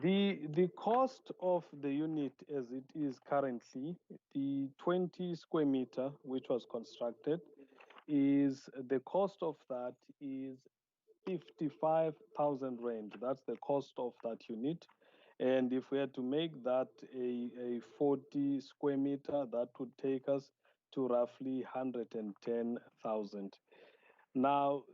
The cost of the unit as it is currently, the 20 square meter which was constructed, is the cost of that is 55,000 rand. That's the cost of that unit. And if we had to make that a 40 square meter, that would take us to roughly 110,000. Now,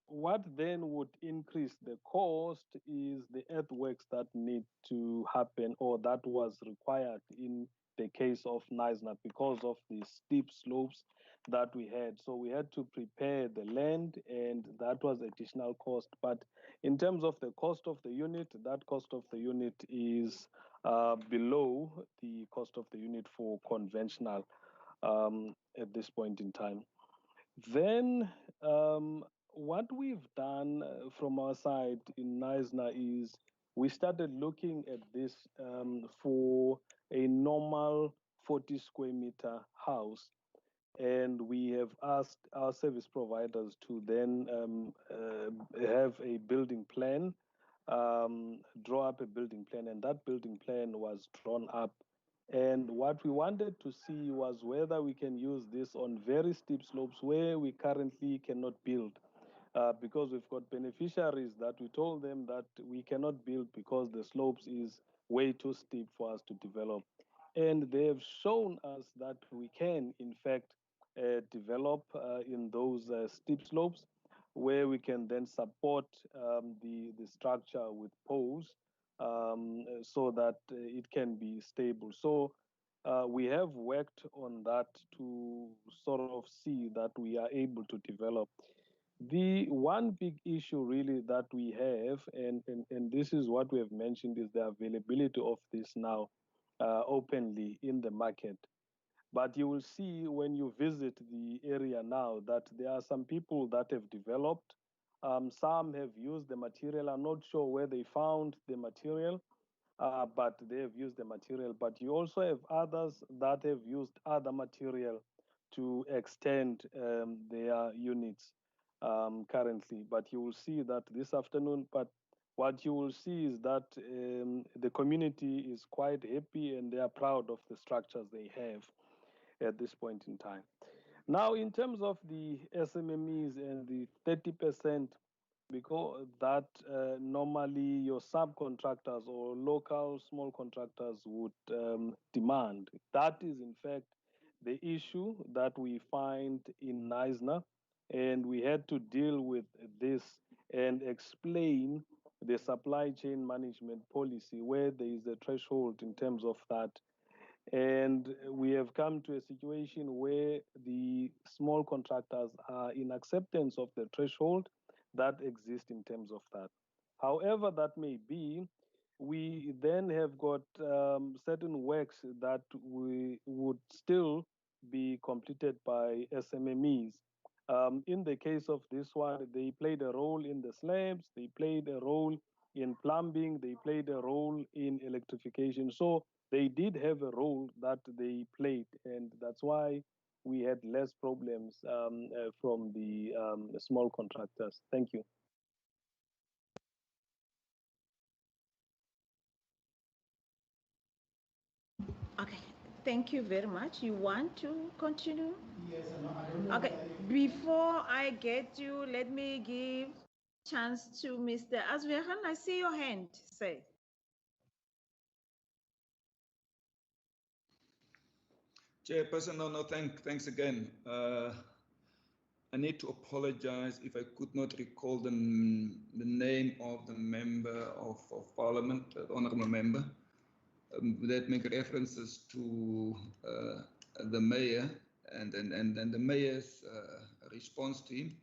what then would increase the cost is the earthworks that need to happen or that was required in the case of Knysna because of the steep slopes that we had. So we had to prepare the land and that was additional cost. But in terms of the cost of the unit, that cost of the unit is below the cost of the unit for conventional at this point in time. Then what we've done from our side in Knysna is we started looking at this for a normal 40 square meter house. And we have asked our service providers to then have a building plan, draw up a building plan, and that building plan was drawn up. And what we wanted to see was whether we can use this on very steep slopes where we currently cannot build. Because we've got beneficiaries that we told them that we cannot build because the slopes is way too steep for us to develop. And they've shown us that we can, in fact, develop in those steep slopes where we can then support the structure with poles so that it can be stable. So we have worked on that to sort of see that we are able to develop. The one big issue really that we have, and this is what we have mentioned, is the availability of this now openly in the market. But you will see when you visit the area now that there are some people that have developed. Some have used the material. I'm not sure where they found the material, but they have used the material. But you also have others that have used other material to extend their units currently. But you will see that this afternoon. But what you will see is that the community is quite happy and they are proud of the structures they have at this point in time. Now, in terms of the SMMEs and the 30%, because that normally your subcontractors or local small contractors would demand. That is, in fact, the issue that we find in Knysna, and we had to deal with this and explain the supply chain management policy where there is a threshold in terms of that. And we have come to a situation where the small contractors are in acceptance of the threshold that exists in terms of that. However, that may be, we then have got certain works that we would still be completed by SMMEs. In the case of this one, they played a role in the slabs, they played a role in plumbing, they played a role in electrification. So they did have a role that they played, and that's why we had less problems from the small contractors. Thank you. Okay, thank you very much. You want to continue? Yes, I don't know. Okay, before I get you, let me give chance to Mr. Azwehan. I see your hand, say. Chairperson, no, thanks again. I need to apologize if I could not recall the name of the member of parliament, the honorable member, that make references to the mayor and the mayor's response to him.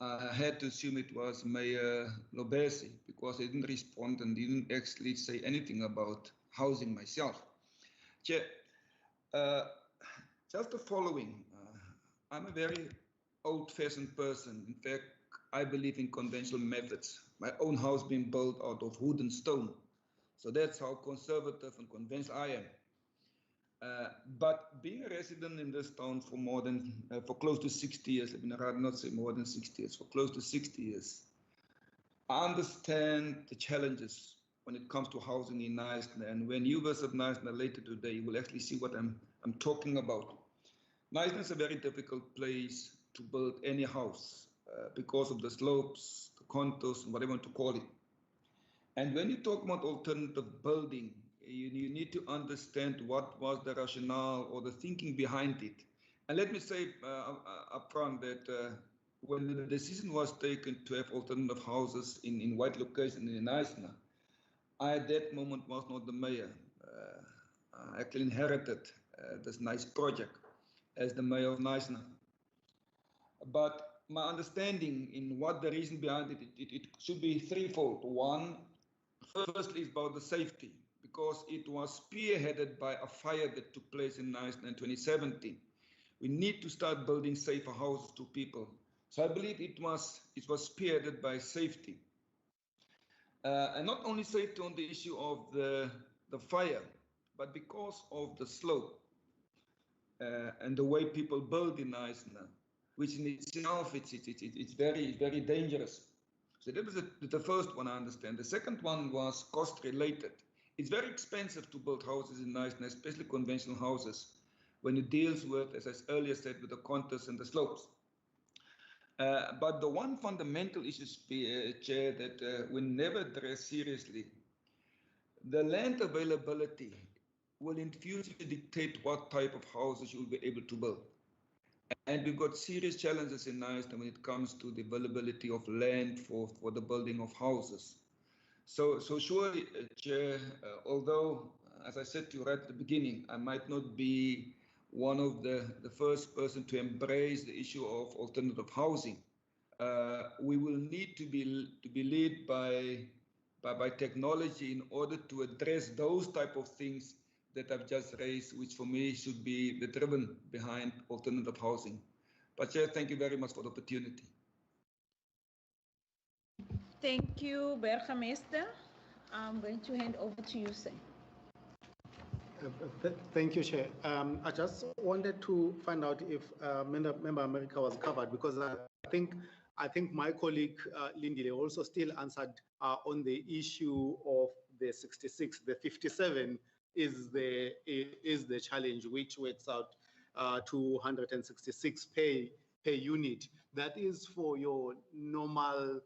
I had to assume it was Mayor Lobesi because I didn't respond and didn't actually say anything about housing myself. Chair, just the following. I'm a very old-fashioned person. In fact, I believe in conventional methods. My own house being built out of wood and stone. So that's how conservative and conventional I am. But being a resident in this town for for close to 60 years, let me rather not say more than 60 years, for close to 60 years, I understand the challenges when it comes to housing in Knysna. And when you visit Knysna later today, you will actually see what I'm talking about. Knysna is a very difficult place to build any house because of the slopes, the contours, and whatever you want to call it. And when you talk about alternative building, you need to understand what was the rationale or the thinking behind it. And let me say upfront that when the decision was taken to have alternative houses in white location in Knysna, I at that moment was not the mayor. I actually inherited this nice project as the mayor of Knysna. But my understanding in what the reason behind it should be threefold. One, firstly, is about the safety, because it was spearheaded by a fire that took place in Knysna in 2017. We need to start building safer houses to people. So I believe it was spearheaded by safety. And not only safety on the issue of the fire, but because of the slope and the way people build in Knysna, which in itself, it's very, very dangerous. So that was the first one I understand. The second one was cost related. It's very expensive to build houses in Knysna, especially conventional houses, when it deals with, as I earlier said, with the contours and the slopes. But the one fundamental issue, Chair, that we never address seriously, the land availability will in future dictate what type of houses you'll be able to build. And we've got serious challenges in Knysna when it comes to the availability of land for the building of houses. So surely, Chair, although, as I said to you right at the beginning, I might not be one of the first person to embrace the issue of alternative housing, we will need to be led by technology in order to address those type of things that I've just raised, which for me should be the driven behind alternative housing. But Chair, thank you very much for the opportunity. Thank you, Burgemeester. I'm going to hand over to you, sir. Thank you, Chair. I just wanted to find out if Member America was covered, because I think my colleague Lindy also still answered on the issue of the 66. The 57 is the challenge, which works out to 166 per unit. That is for your normal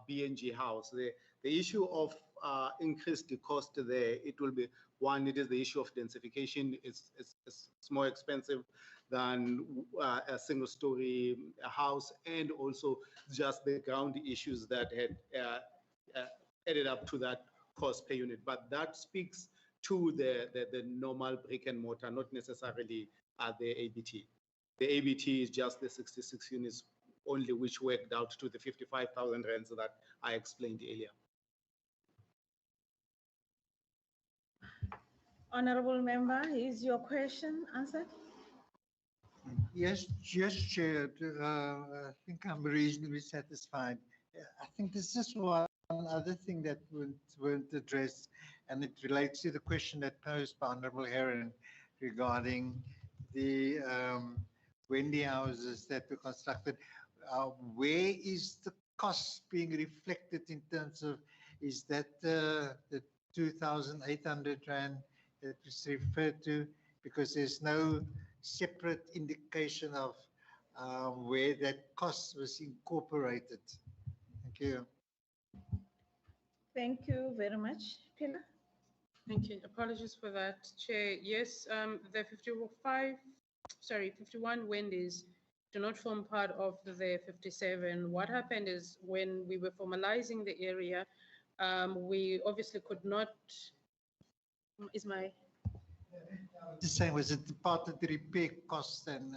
BNG house. The issue of increased cost there, it will be one, it is the issue of densification. It's more expensive than a single story house, and also just the ground issues that had added up to that cost per unit. But that speaks to the normal brick and mortar, not necessarily the ABT. The ABT is just the 66 units only, which worked out to the 55,000 rands that I explained earlier. Honorable member, is your question answered? Yes, Chair. I think I'm reasonably satisfied. I think there's just one other thing that weren't addressed, and it relates to the question that posed by Honorable Heron regarding the Wendy houses that were constructed. Where is the cost being reflected in terms of, is that the 2,800 Rand that was referred to? Because there's no separate indication of where that cost was incorporated. Thank you. Thank you very much. Pilar? Thank you. Apologies for that, Chair. Yes, the 51 Wendy's do not form part of the 57. What happened is when we were formalizing the area, we obviously could not, Just saying, was it part of the repair costs and?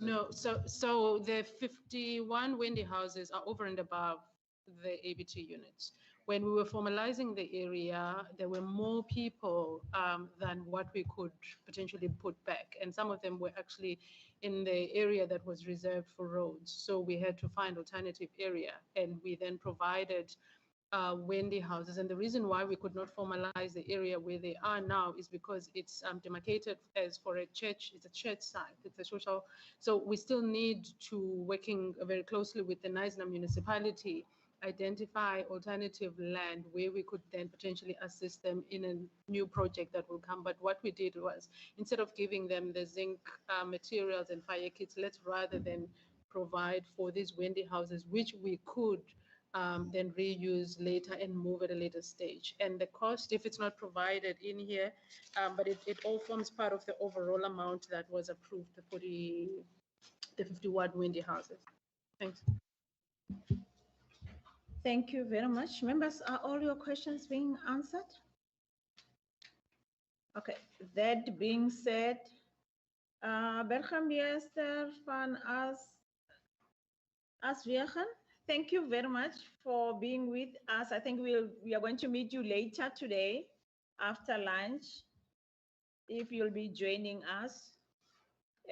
No, so the 51 Wendy houses are over and above the ABT units. When we were formalizing the area, there were more people than what we could potentially put back. And some of them were actually in the area that was reserved for roads. So we had to find alternative area. And we then provided Wendy houses. And the reason why we could not formalize the area where they are now is because it's demarcated as for a church. It's a church site. It's a social. So we still need to, working very closely with the Knysna municipality, identify alternative land where we could then potentially assist them in a new project that will come. But what we did was, instead of giving them the zinc materials and fire kits, let's rather than provide for these Wendy houses, which we could then reuse later and move at a later stage. And the cost, if it's not provided in here, but it all forms part of the overall amount that was approved for the 51 Wendy houses. Thanks. Thank you very much. Members, are all your questions being answered? Okay, that being said, burgemeester van Aswegen, thank you very much for being with us. I think we are going to meet you later today after lunch, if you'll be joining us.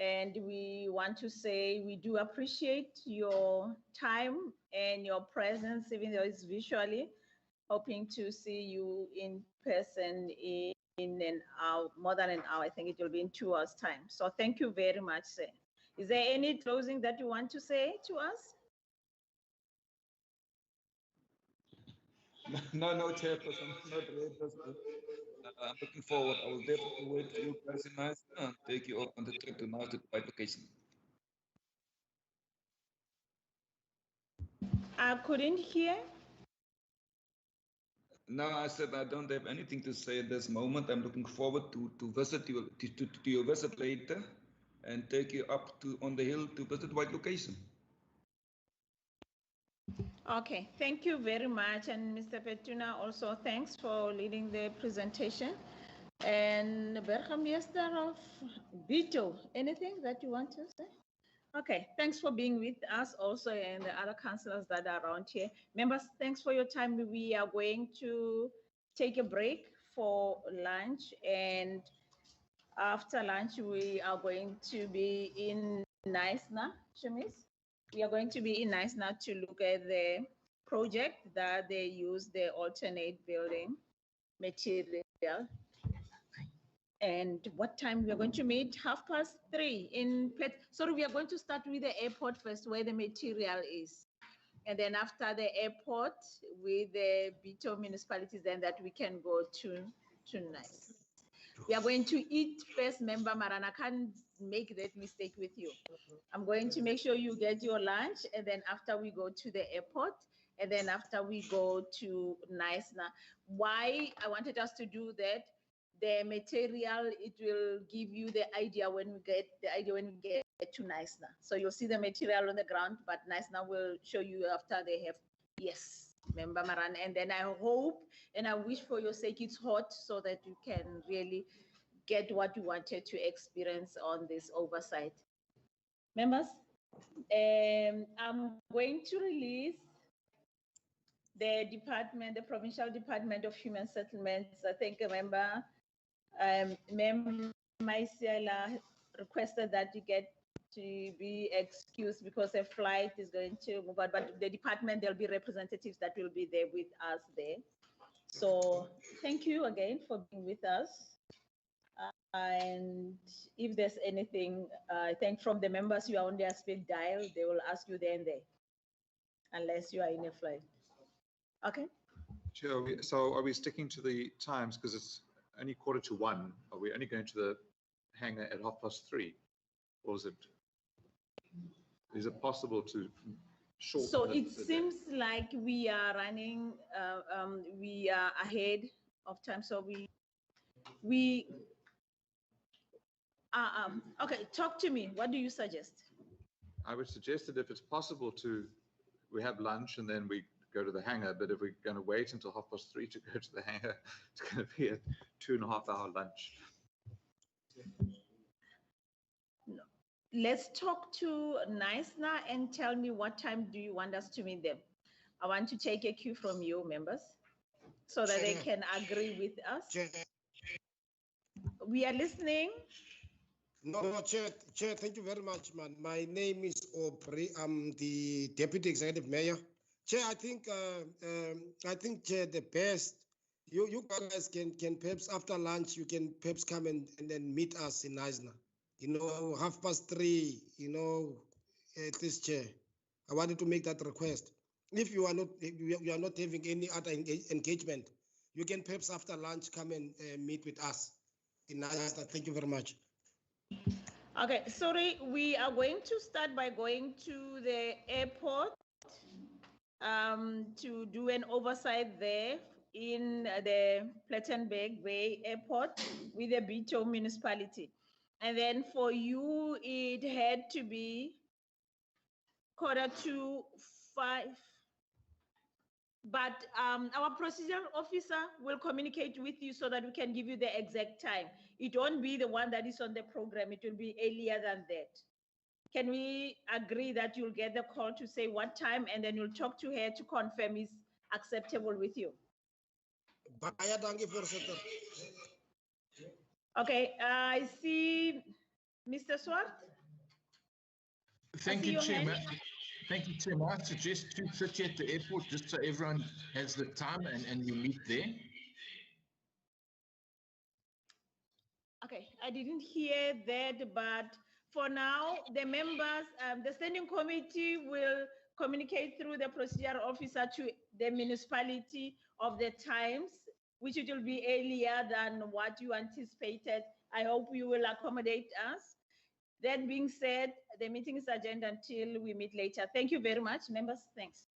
And we want to say we do appreciate your time and your presence, even though it's visually. Hoping to see you in person in an hour, more than an hour. I think it will be in 2 hours' time. So thank you very much, sir. Is there any closing that you want to say to us? No, Chairperson, not really. I'm looking forward. I will definitely wait for you guys in Knysna and take you on the trip to Knysna to the right location. I couldn't hear. No, I said I don't have anything to say at this moment. I'm looking forward to visit you to your visit later and take you up to on the hill to visit white location. Okay, thank you very much. And Mr. Petuna, also thanks for leading the presentation. And Burgemeester of Bito, anything that you want to say? Okay, thanks for being with us also and the other councillors that are around here. Members, thanks for your time. We are going to take a break for lunch, and after lunch, we are going to be in Knysna, Shamis. We are going to be in Knysna to look at the project that they use the alternate building material. And what time we are going to meet? 3:30 in Pet. Sorry, we are going to start with the airport first, where the material is. And then after the airport, with the Bito municipalities, then that we can go to Nice. We are going to eat first, member Maran. I can't make that mistake with you. I'm going to make sure you get your lunch, and then after we go to the airport, and then after we go to Knysna. Why I wanted us to do that? The material, it will give you the idea when we get to Knysna. So you'll see the material on the ground, but Knysna will show you after they have, yes, member Maran. And then I hope and I wish for your sake it's hot so that you can really get what you wanted to experience on this oversight. Members, I'm going to release the department, the Provincial Department of Human Settlements. I think a member, Maisiela requested that you get to be excused because a flight is going to move out, but the department, there'll be representatives that will be there with us there. So thank you again for being with us. And if there's anything, I think from the members who are on their speed dial, they will ask you there and there, unless you are in a flight. Okay. Sure. So are we sticking to the times because it's only 1:45? Are we only going to the hangar at 3:30, or is it possible to shorten? So it seems like we are running, we are ahead of time. So okay, talk to me. What do you suggest? I would suggest that if it's possible we have lunch and then we go to the hangar, but if we're going to wait until 3:30 to go to the hangar, it's going to be a 2.5-hour lunch. let's talk to Naisna and tell me what time do you want us to meet them. I want to take a cue from you, members, so that they can agree with us. We are listening. No, Chair, thank you very much, man. My name is Aubrey. I'm the Deputy Executive Mayor. Chair, I think, Chair, the best, you guys can perhaps after lunch, you can perhaps come and then meet us in Eisner. 3:30, at least, Chair. I wanted to make that request. If you are not having any other engagement, you can perhaps after lunch come and meet with us in Eisner. Thank you very much. Okay, sorry, we are going to start by going to the airport to do an oversight there in the Plettenberg Bay Airport with the Bito municipality. And then for you, it had to be 4:45. But our procedural officer will communicate with you so that we can give you the exact time. It won't be the one that is on the program. It will be earlier than that. Can we agree that you'll get the call to say what time and then you'll talk to her to confirm is acceptable with you? Okay, I see Mr. Swart. Thank you, Chairman. Thank you, Chairman. I suggest 2:30 at the airport, just so everyone has the time and you meet there. Okay, I didn't hear that, but for now, the members, the standing committee will communicate through the procedural officer to the municipality of the times, which it will be earlier than what you anticipated. I hope you will accommodate us. That being said, the meeting is adjourned until we meet later. Thank you very much, members. Thanks.